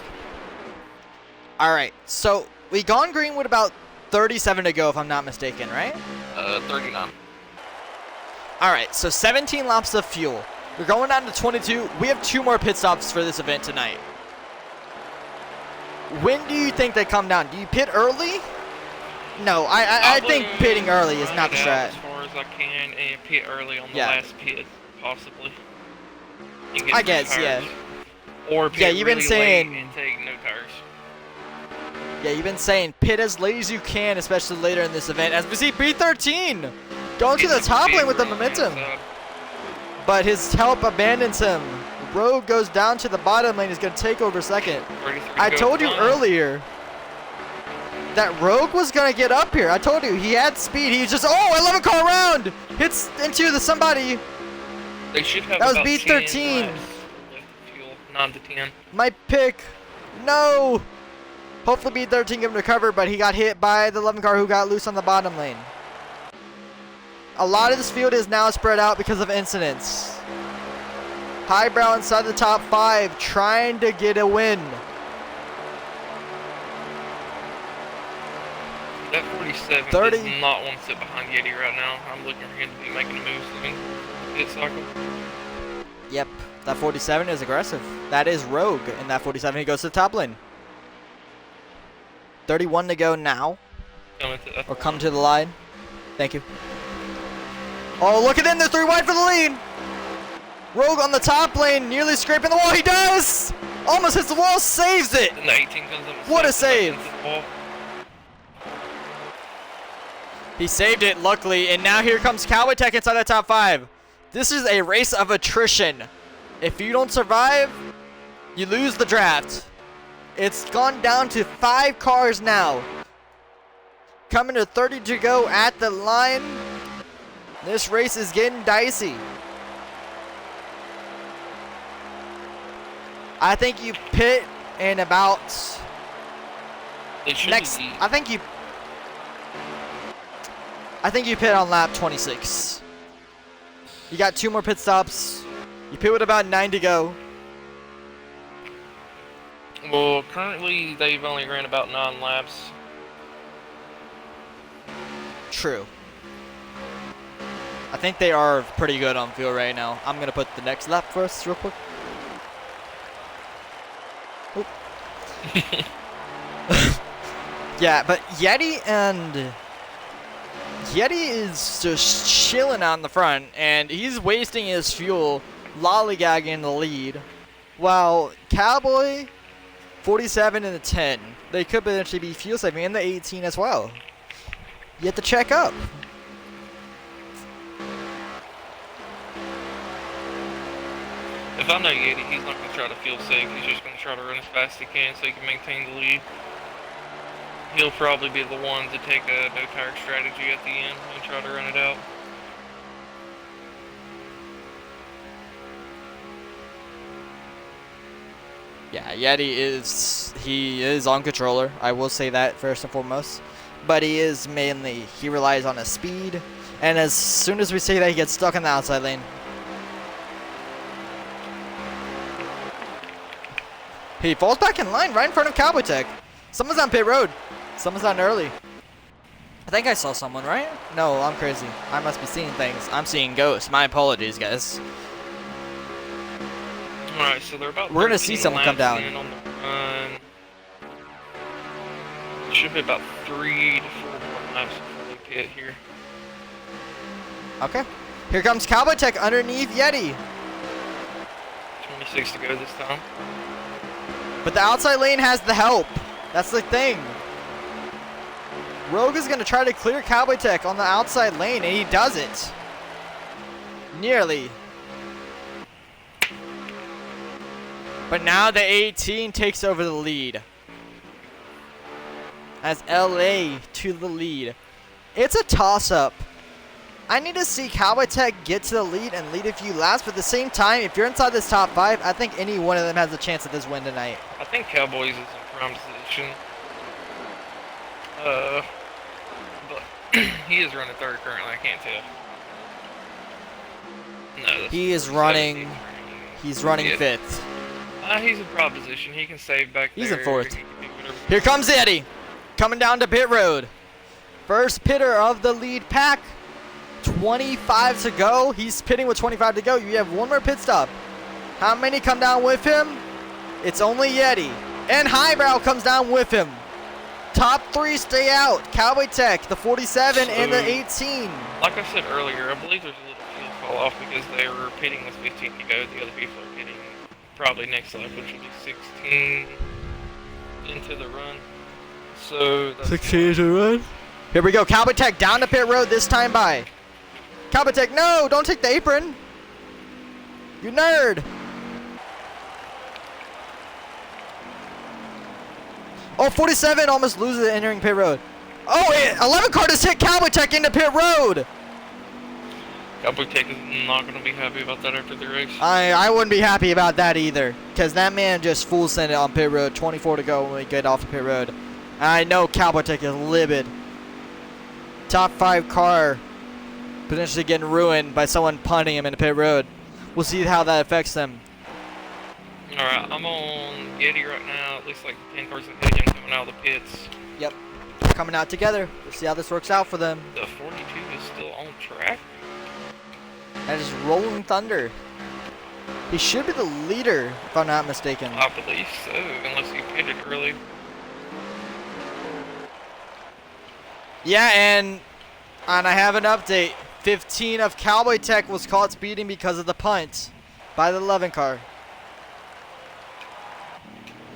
Alright, so we gone green with about 37 to go if I'm not mistaken, right? 39. Alright, so 17 laps of fuel. We're going down to 22. We have 2 more pit stops for this event tonight. When do you think they come down? Do you pit early? No, I think pitting early is not the Run it out strat. as far as I can and pit early on the Yeah. last pit, possibly. And get I some guess, yeah. tires. Or pit Yeah, you've been really saying- late and take no tires. Yeah, you've been saying pit as late as you can, especially later in this event. As we see B13 going to the Getting top big lane with the run momentum. inside. But his help abandons him. Rogue goes down to the bottom lane. He's going to take over second. 33 I goes told you fine. earlier that Rogue was going to get up here. I told you. He had speed. He was just, oh, 11 car round. Hits into the somebody. They should have That was about B13. 10 laps with fuel, 9 to 10. My pick. No. Hopefully B13 give him to cover, but he got hit by the 11 car who got loose on the bottom lane. A lot of this field is now spread out because of incidents. Highbrow inside the top 5 trying to get a win. That 47 30. does not want to sit behind Yeti right now. I'm looking for him to be making a move soon. Pit cycle. Yep, that 47 is aggressive. That is Rogue in that 47. He goes to the top lane. 31 to go now. Coming to F1. Or come to the line. Thank you. Oh, look at him. They're 3 wide for the lead. Rogue on the top lane, nearly scraping the wall. He does! Almost hits the wall, saves it. And the 18 comes up and What a slaps him save. against the wall. He saved it, luckily. And now here comes Cowboy Tech inside the top 5. This is a race of attrition. If you don't survive, you lose the draft. It's gone down to 5 cars now. Coming to 30 to go at the line. This race is getting dicey. I think you pit in about They should next. be. I think you pit on lap 26. You got 2 more pit stops. You pit with about 9 to go. Well, currently they've only ran about 9 laps. True. I think they are pretty good on field right now. I'm gonna put the next lap first, real quick. Oop. Yeah, but Yeti is just chilling out in the front, and he's wasting his fuel, lollygagging in the lead, while Cowboy, 47 and the 10, they could potentially be fuel saving, and the 18 as well. You have to check up. If I know Yeti, he's not going to try to feel safe. He's just going to try to run as fast as he can so he can maintain the lead. He'll probably be the one to take a no tire strategy at the end and try to run it out. Yeah, Yeti is on controller. I will say that first and foremost. But he relies on his speed. And as soon as we say that, he gets stuck in the outside lane. He falls back in line right in front of Cowboy Tech. Someone's on pit road. Someone's on early. I think I saw someone, right? No, I'm crazy. I must be seeing things. I'm seeing ghosts. My apologies, guys. Alright, so they're about We're gonna see 13 someone come laps down. in on the run. Should be about 3 to 4 more laps before they pit here. Okay. Here comes Cowboy Tech underneath Yeti. 26 to go this time. But the outside lane has the help. That's the thing. Rogue is going to try to clear Cowboy Tech on the outside lane, and he does it. Nearly. But now the 18 takes over the lead. As LA to the lead. It's a toss-up. I need to see Cowboy Tech get to the lead and lead a few laps, but at the same time, if you're inside this top 5, I think any one of them has a chance at this win tonight. I think Cowboys is in prime position. But he is running third currently, I can't tell. No, He is 17th running. He's running Yeah. 5th. He's in prime position. He can save back there. He's in 4th. He can do whatever. Here comes Eddie, coming down to pit road. First pitter of the lead pack. 25 to go. He's pitting with 25 to go. You have one more pit stop. How many come down with him? It's only Yeti. And Highbrow comes down with him. Top 3 stay out. Cowboy Tech, the 47 and the 18. Like I said earlier, I believe there's a little fuel fall off because they were pitting with 15 to go. The other people are pitting probably next lap, which will be 16 into the run. So that's 16 to run. Here we go. Cowboy Tech down to pit road this time by. Cowboy Tech, no, don't take the apron. You nerd. Oh, 47 almost loses it entering pit road. Oh, 11 car just hit Cowboy Tech into pit road. Cowboy Tech is not going to be happy about that after the race. I wouldn't be happy about that either, because that man just full sent it on pit road. 24 to go when we get off the pit road. And I know Cowboy Tech is livid. Top 5 car potentially getting ruined by someone punting him in the pit road. We'll see how that affects them. Alright, I'm on Yeti right now. It looks like 10 cars ahead of him coming out of the pits. Yep. Coming out together. We'll see how this works out for them. The 42 is still on track. That is Rolling Thunder. He should be the leader, if I'm not mistaken. I believe so, unless he pitted early. Yeah, and I have an update. 15 of Cowboy Tech was caught speeding because of the punt by the 11 car.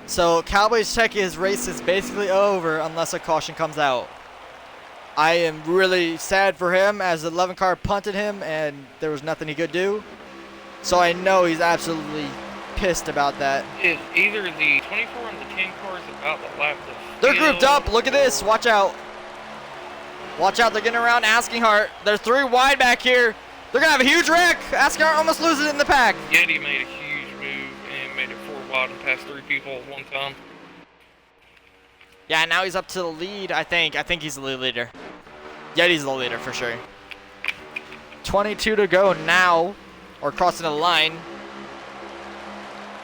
So Cowboy Tech's race is basically over unless a caution comes out. I am really sad for him as the 11 car punted him and there was nothing he could do. So I know he's absolutely pissed about that. Is either the 24 and the 10 cars about the lap of They're grouped up. Look at this. Watch out. Watch out. They're getting around Askinghart. There's 3 wide back here. They're going to have a huge wreck. Askinghart almost loses it in the pack. Yeti made a huge move and made it 4 wide and passed 3 people at one time. Yeah, now he's up to the lead, I think. I think he's the lead leader. Yeti's the leader for sure. 22 to go now. Or crossing the line.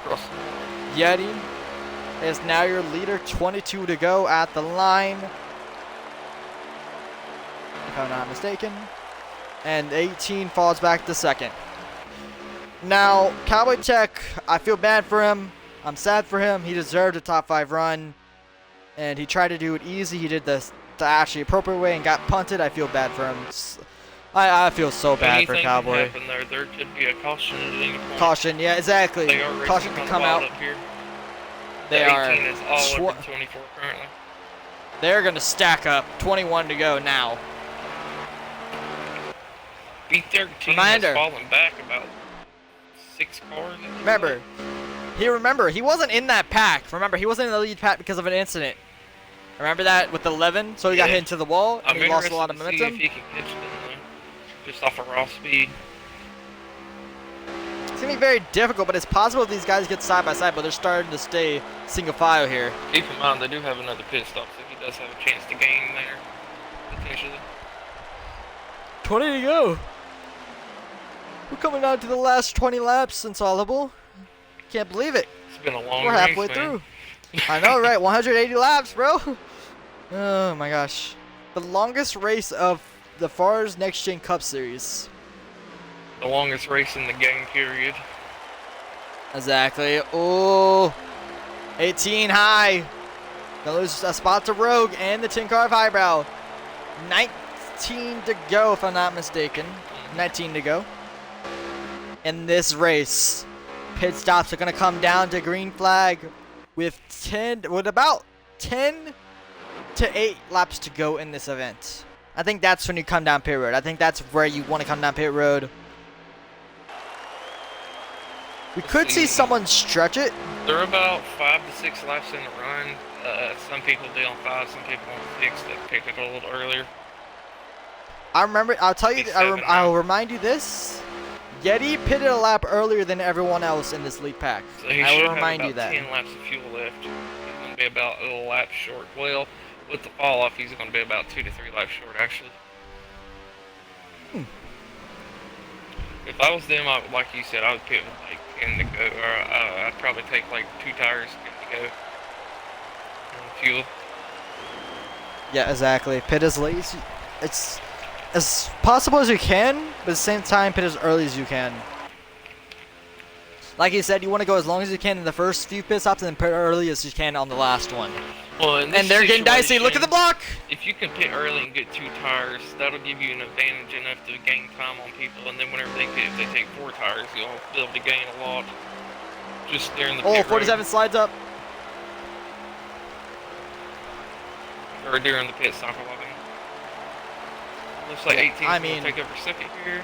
Cross. Yeti is now your leader. 22 to go at the line. If I'm not mistaken. And 18 falls back to second. Now, Cowboy Tech, I feel bad for him. I'm sad for him. He deserved a top 5 run. And he tried to do it easy. He did this the actually appropriate way and got punted. I feel bad for him. I feel so bad for Cowboy. Anything can happen there. There could be a caution at any point. Caution, yeah, exactly. They are Caution racing could on come the out. wild up here. They The are 18 is all over 24 currently. They're going to stack up. 21 to go now. B13 Reminder. has fallen back about 6 cars. Remember, he wasn't in that pack. Remember, he wasn't in the lead pack because of an incident. Remember that with the 11? So he got hit into the wall and he lost a lot of momentum. If he can catch them, just off of raw speed. It's going to be very difficult, but it's possible if these guys get side by side, but they're starting to stay single file here. Keep in mind, they do have another pit stop, so he does have a chance to gain there, potentially. 20 to go. We're coming down to the last 20 laps in Solable. Can't believe it. It's been a long We're race, halfway man. through. I know, right? 180 laps, bro. Oh my gosh. The longest race of the FARS Next Gen Cup Series. The longest race in the game period. Exactly. Oh, 18 high. Gonna lose a spot to Rogue and the tin car of Highbrow. 19 to go, if I'm not mistaken. 19 to go. In this race, pit stops are gonna come down to green flag with about 10 to 8 laps to go in this event. I think that's when you come down pit road. I think that's where you want to come down pit road. We could see someone stretch it. They're about 5 to 6 laps in the run. Some people do on 5, some people on 6. They pick it a little earlier. I remember. I'll tell you. I'll remind you this. Yeti pitted a lap earlier than everyone else in this lead pack. So he I should will remind have you about that. 10 laps of fuel left. He's going to be about a lap short. Well, with the fall off, he's going to be about 2 to 3 laps short, actually. If I was them, like you said, I would pit with like 10 to go, or I'd probably take like 2 tires to go. Fuel. Yeah, exactly. Pit as late as it's as possible as you can, but at the same time, pit as early as you can. Like you said, you want to go as long as you can in the first few pit stops, and then pit early as you can on the last one. Well, in this And they're getting dicey. Look at the block. If you can pit early and get 2 tires, that'll give you an advantage enough to gain time on people. And then whenever if they take 4 tires, you'll be able to gain a lot. Just during the pit 47 road, slides up. or during the pit stop. Looks like 18 I will mean, take over second here.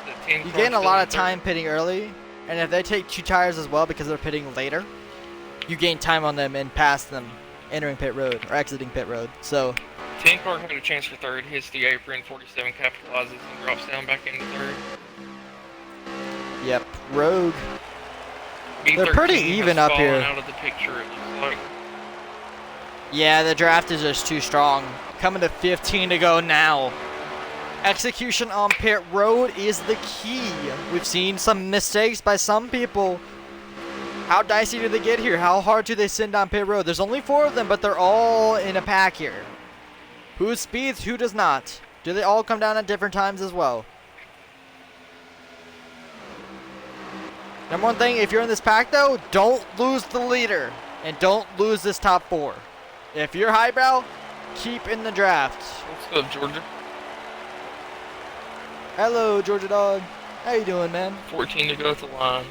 The 10 you car's gain a still lot in of time third. pitting early, and if they take 2 tires as well because they're pitting later, you gain time on them and pass them entering pit road or exiting pit road. So 10 car had a chance for third, hits the apron, 47 capitalizes and drops down back into third. yep, Rogue. B13 They're pretty has even up fallen here. out of the picture, it looks like. Yeah, the draft is just too strong. Coming to 15 to go now. Execution on pit road is the key. We've seen some mistakes by some people. How dicey do they get here? How hard do they send down pit road? There's only 4 of them, but they're all in a pack here. Who speeds, who does not? Do they all come down at different times as well? Number one thing, if you're in this pack though, don't lose the leader. And don't lose this top 4. If you're highbrow, keep in the draft. What's up, Georgia? Hello, Georgia Dog. How you doing, man? 14 to go at the line.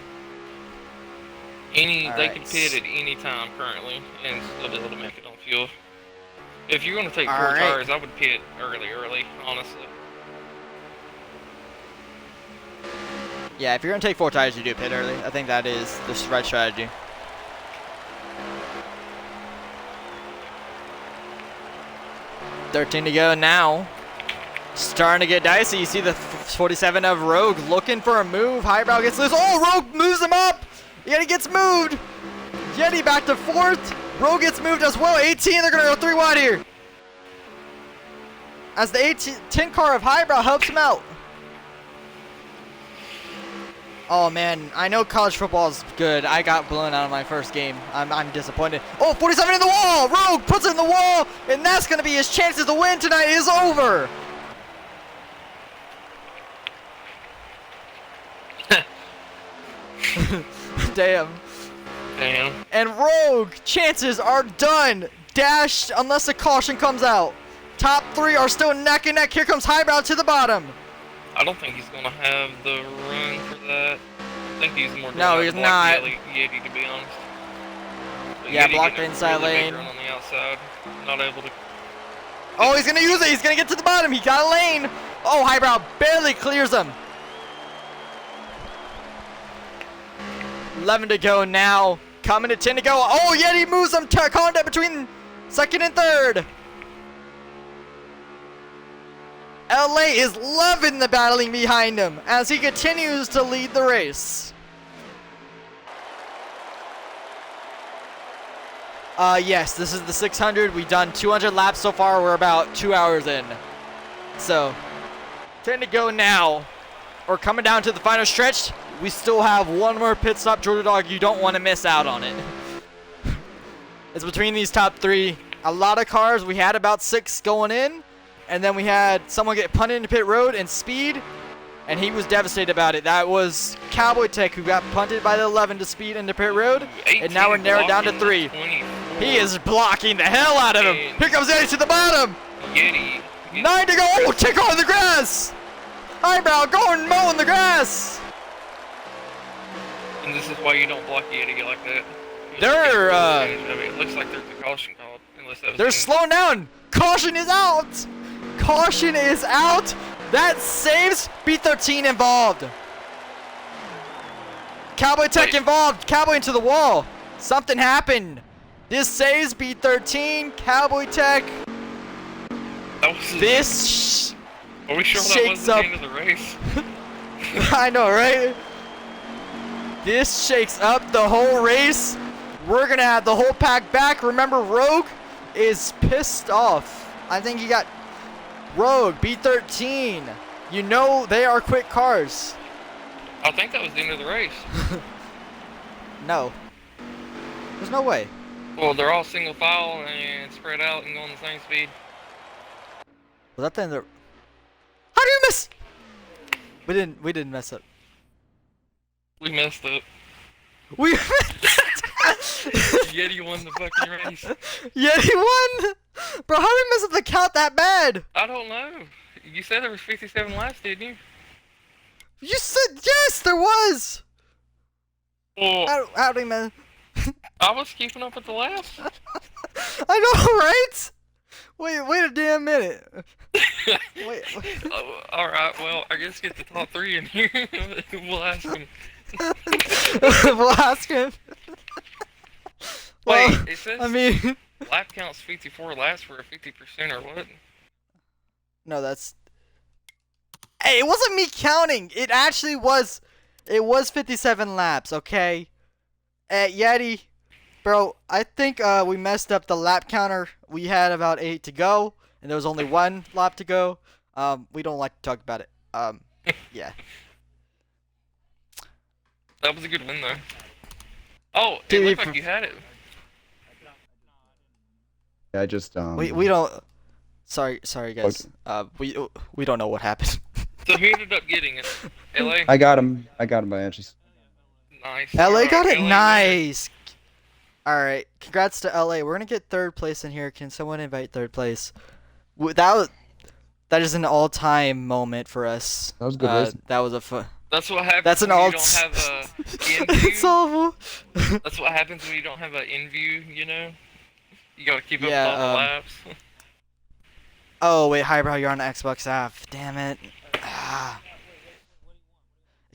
They Alright. can pit at any time currently and still be able to make it on fuel. If you're going to take 4 Alright. tires, I would pit early, honestly. Yeah, if you're gonna take 4 tires, you do pit early. I think that is the right strategy. $13 to go now. Starting to get dicey. You see the 47 of Rogue looking for a move. Highbrow gets loose. Oh, Rogue moves him up. Yeti gets moved. Yeti back to 4th. Rogue gets moved as well. 18, they're gonna go 3 wide here. As the 10 car of Highbrow helps him out. Oh man, I know college football is good. I got blown out of my first game. I'm disappointed. Oh, 47 in the wall! Rogue puts it in the wall, and that's gonna be his chances to win tonight is over. Damn. Damn. And Rogue, chances are done. Dashed unless a caution comes out. Top 3 are still neck and neck. Here comes Highbrow to the bottom. I don't think he's going to have the run for that. I think he's more No, going he's to not. Yeti, to be honest. But Yeah, Yeti blocked getting a the inside really big lane. run on the outside. Not able to. Oh, he's gonna use it. He's gonna get to the bottom. He got a lane. Oh, Highbrow barely clears him. 11 to go now. Coming to 10 to go. Oh, Yeti moves some contact between 2nd and 3rd. LA is loving the battling behind him as he continues to lead the race. Yes, this is the 600. We've done 200 laps so far. We're about 2 hours in. So, 10 to go now. We're coming down to the final stretch. We still have 1 more pit stop, Georgia Dog. You don't want to miss out on it. It's between these top 3. A lot of cars. We had about 6 going in. And then we had someone get punted into pit road and speed. and he was devastated about it. That was Cowboy Tech, who got punted by the 11 to speed into pit road, and now we're narrowed down to 3. He is blocking the hell out of him. Here comes Eddie to the bottom. Yeti. 9 to go. Oh, check on the grass. Highbrow going mowing the grass. And this is why you don't block Yeti like that. They're It looks like there's a caution called. Unless that was they're him. slowing down. Caution is out. Caution is out. That saves B13 involved. Cowboy Tech involved. Cowboy into the wall. Something happened. This saves B13. Cowboy Tech. That was This. Are we sure that shakes was the up- end of the race? I know, right? This shakes up the whole race. We're gonna have the whole pack back. Remember, Rogue is pissed off. I think he got Rogue B13. You know they are quick cars. I think that was the end of the race. No. There's no way. Well, they're all single file and spread out and going the same speed. Was that the end of the... How do you miss? We didn't mess up. We messed up. We Yeti won the fucking race. Yeah, he won. Bro, how did we mess up the count that bad? I don't know. You said there was 57 laps, didn't you? You said yes, there was. Well, How do we mess? I was keeping up with the laps. I know, right? Wait a damn minute. Wait. Oh, alright, well, I guess get the top 3 in here. We'll ask him. We'll ask him. Well, Wait, it says I mean, lap counts 54 laps for a 50% or what? no, that's. Hey, it wasn't me counting. It actually was. It was 57 laps. Okay. Yeti, bro, I think we messed up the lap counter. We had about 8 to go, and there was only 1 lap to go. We don't like to talk about it. Yeah. That was a good win, though. Oh, it Dude, looked like you had it. I just We don't. Sorry guys. We don't know what happened. So who ended up getting it? LA? I got him by inches. Nice. LA got it. LA Nice. All right. Congrats to LA. We're gonna get 3rd place in here. Can someone invite 3rd place? That is an all-time moment for us. That was good racing. That was a fun. That's what happens That's an when you alt. don't have a in It's view. awful. That's what happens when you don't have an in view, you know? You gotta keep up Yeah, with all the laps. Oh wait, Highbrow, you're on the Xbox app. Damn it. Ah.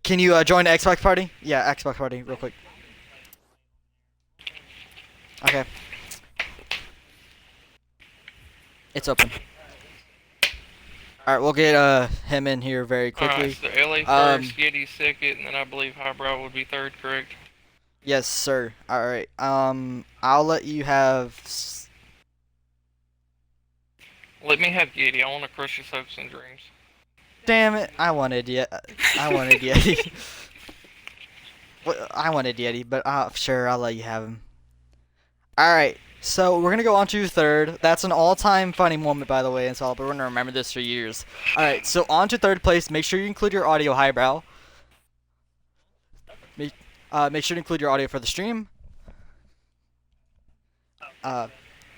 Can you join the Xbox party? Yeah, Xbox party, real quick. Okay. It's open. All right, we'll get him in here very quickly. Alright, so LA first, Yeti second, and then I believe Highbrow would be 3rd, correct? Yes, sir. All right. I'll let you have. Let me have Yeti. I want to crush his hopes and dreams. Damn it! I wanted Yeti. Well, I wanted Yeti, but sure, I'll let you have him. All right. So we're gonna go on to 3rd. That's an all-time funny moment, by the way, and so we're gonna remember this for years. All right. So on to 3rd place. Make sure you include your audio, Highbrow. Make sure to include your audio for the stream.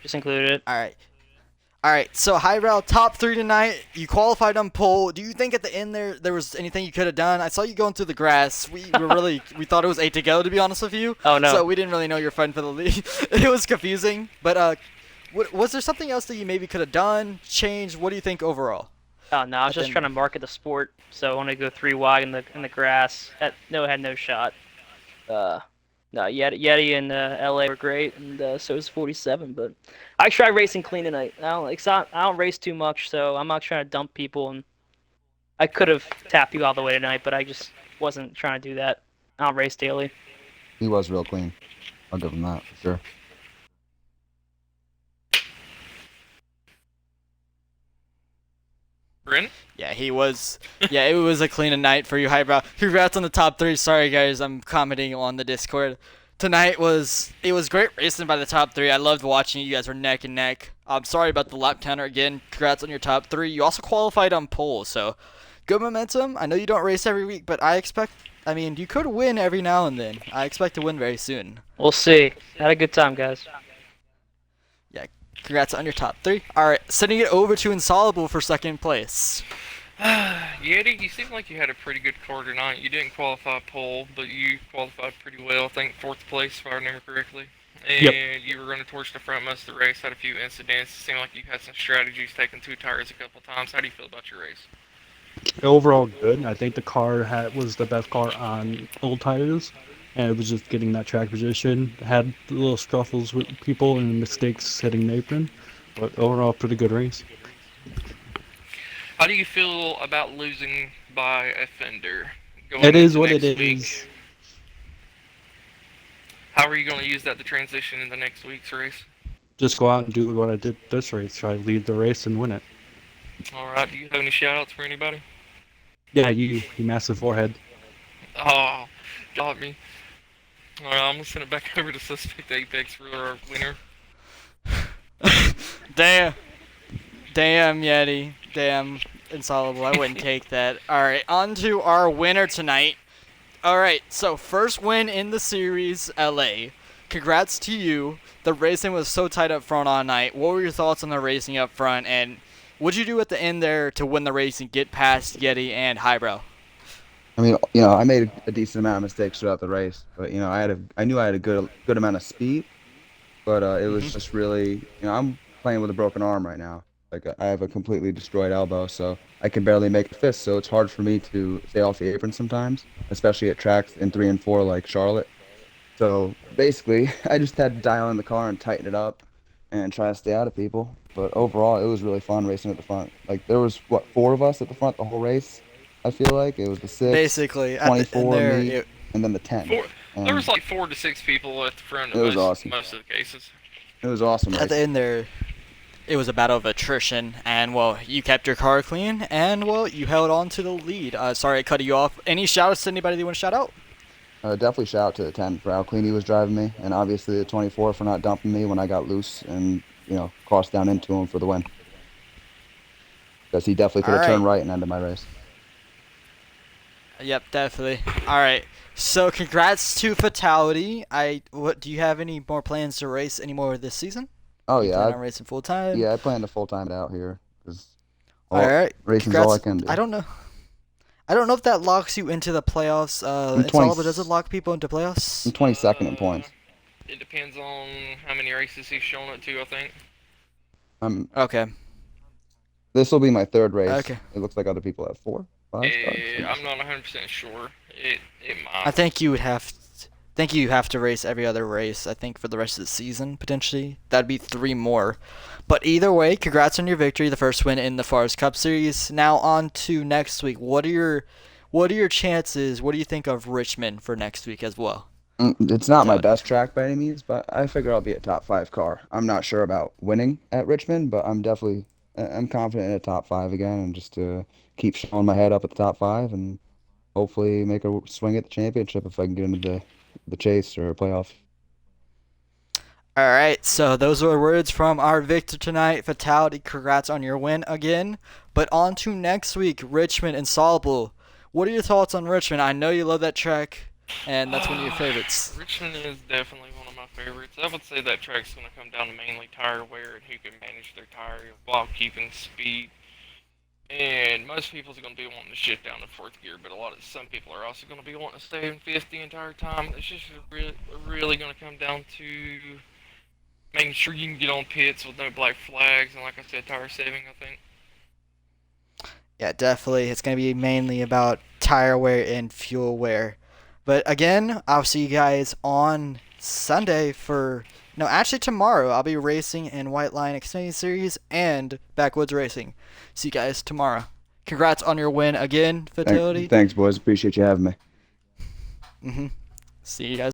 Just included it. All right. So Highbrow, top 3 tonight. You qualified on pole. Do you think at the end there was anything you could have done? I saw you going through the grass. We thought it was 8 to go, to be honest with you. Oh no. So we didn't really know you were fighting for the lead. It was confusing. But was there something else that you maybe could have done, changed? What do you think overall? Oh no, I was But just then- trying to market the sport, so I want to go 3 wide in the grass. Had no shot. No, Yeti and LA were great, and so was 47. But I tried racing clean tonight. I don't race too much, so I'm not trying to dump people. And I could have tapped you all the way tonight, but I just wasn't trying to do that. I don't race daily. He was real clean. I'll give him that for sure. Bryn? Yeah, he was. Yeah, it was a clean night for you, Highbrow. Congrats on the top 3. Sorry, guys, I'm commenting on the Discord. Tonight was great racing by the top 3. I loved watching you guys were neck and neck. I'm sorry about the lap counter again. Congrats on your top 3. You also qualified on pole, so good momentum. I know you don't race every week, but I mean, you could win every now and then. I expect to win very soon. We'll see. Had a good time, guys. Congrats on your top 3. All right, sending it over to Insoluble for second place. Yeti, you seem like you had a pretty good car tonight. You didn't qualify pole, but you qualified pretty well. I think 4th place, if I remember correctly. And you were running towards the front most of the race. Had a few incidents. It seemed like you had some strategies, taking 2 tires a couple times. How do you feel about your race? Overall good. I think the car was the best car on old tires, and it was just getting that track position. Had little scuffles with people and mistakes hitting the apron, but overall pretty good race. How do you feel about losing by a fender? It is what next it week? is. How are you going to use that to transition into next week's race? Just go out and do what I did this race. Try to lead the race and win it. Alright, do you have any shout-outs for anybody? Yeah, you massive forehead. Oh, got me. Alright, I'm going to send it back over to Suspect Apex for our winner. Damn, Yeti. Damn, Insoluble. I wouldn't take that. All right, on to our winner tonight. All right, so first win in the series, LA. Congrats to you. The racing was so tight up front all night. What were your thoughts on the racing up front, and what'd you do at the end there to win the race and get past Yeti and Highbrow? I mean, I made a decent amount of mistakes throughout the race, but I knew I had a good amount of speed, but it was just really, I'm playing with a broken arm right now. Like I have a completely destroyed elbow, so I can barely make a fist. So it's hard for me to stay off the apron sometimes, especially at tracks in 3 and 4 like Charlotte. So basically, I just had to dial in the car and tighten it up and try to stay out of people. But overall, it was really fun racing at the front. Like there was 4 of us at the front the whole race. I feel like it was the 6, Basically, at 24, the, there, me, and then the 10. There was like 4 to 6 people at the front It was awesome. most of the cases. It was awesome. at the end there, it was a battle of attrition, and well, you kept your car clean, and well, you held on to the lead. Sorry I cut you off. Any shout-outs to anybody you want to shout out? Definitely shout out to the 10 for how clean he was driving me, and obviously the 24 for not dumping me when I got loose and crossed down into him for the win. Because he definitely could have turned right and ended my race. Yep, definitely. All right. So congrats to Fatality. Do you have any more plans to race any more this season? Oh You yeah, plan on racing full time? I plan to full time it out here because All right. racing's all I can do. I don't know if that locks you into the playoffs. I'm But does it lock people into playoffs? I'm 22nd in points. It depends on how many races he's shown it to, I think. Okay. This will be my 3rd race. Okay. It looks like other people have 4, 5 starts. I'm not 100% sure. It might. I think you have to race every other race, I think, for the rest of the season, potentially. That'd be 3 more. But either way, congrats on your victory, the first win in the Forest Cup Series. Now on to next week. What are your chances? What do you think of Richmond for next week as well? It's not my best track by any means, but I figure I'll be a top 5 car. I'm not sure about winning at Richmond, but I'm confident in a top 5 again, and just to keep showing my head up at the top 5 and hopefully make a swing at the championship if I can get into the chase or playoff. All right, so those were words from our victor tonight, Fatality. Congrats on your win again. But on to next week, Richmond and Insoluble. What are your thoughts on Richmond? I know you love that track, and that's one of your favorites. Richmond is definitely one of my favorites. I would say that track's going to come down to mainly tire wear and who can manage their tire while keeping speed. And most people are going to be wanting to shift down to 4th gear, but some people are also going to be wanting to stay in 5th the entire time. It's just really going to come down to making sure you can get on pits with no black flags, and like I said, tire saving, I think. Yeah, definitely. It's going to be mainly about tire wear and fuel wear. But again, I'll see you guys on Sunday actually tomorrow. I'll be racing in White Line Xfinity Series and Backwoods Racing. See you guys tomorrow. Congrats on your win again, Fatality. Thanks, boys. Appreciate you having me. See you guys.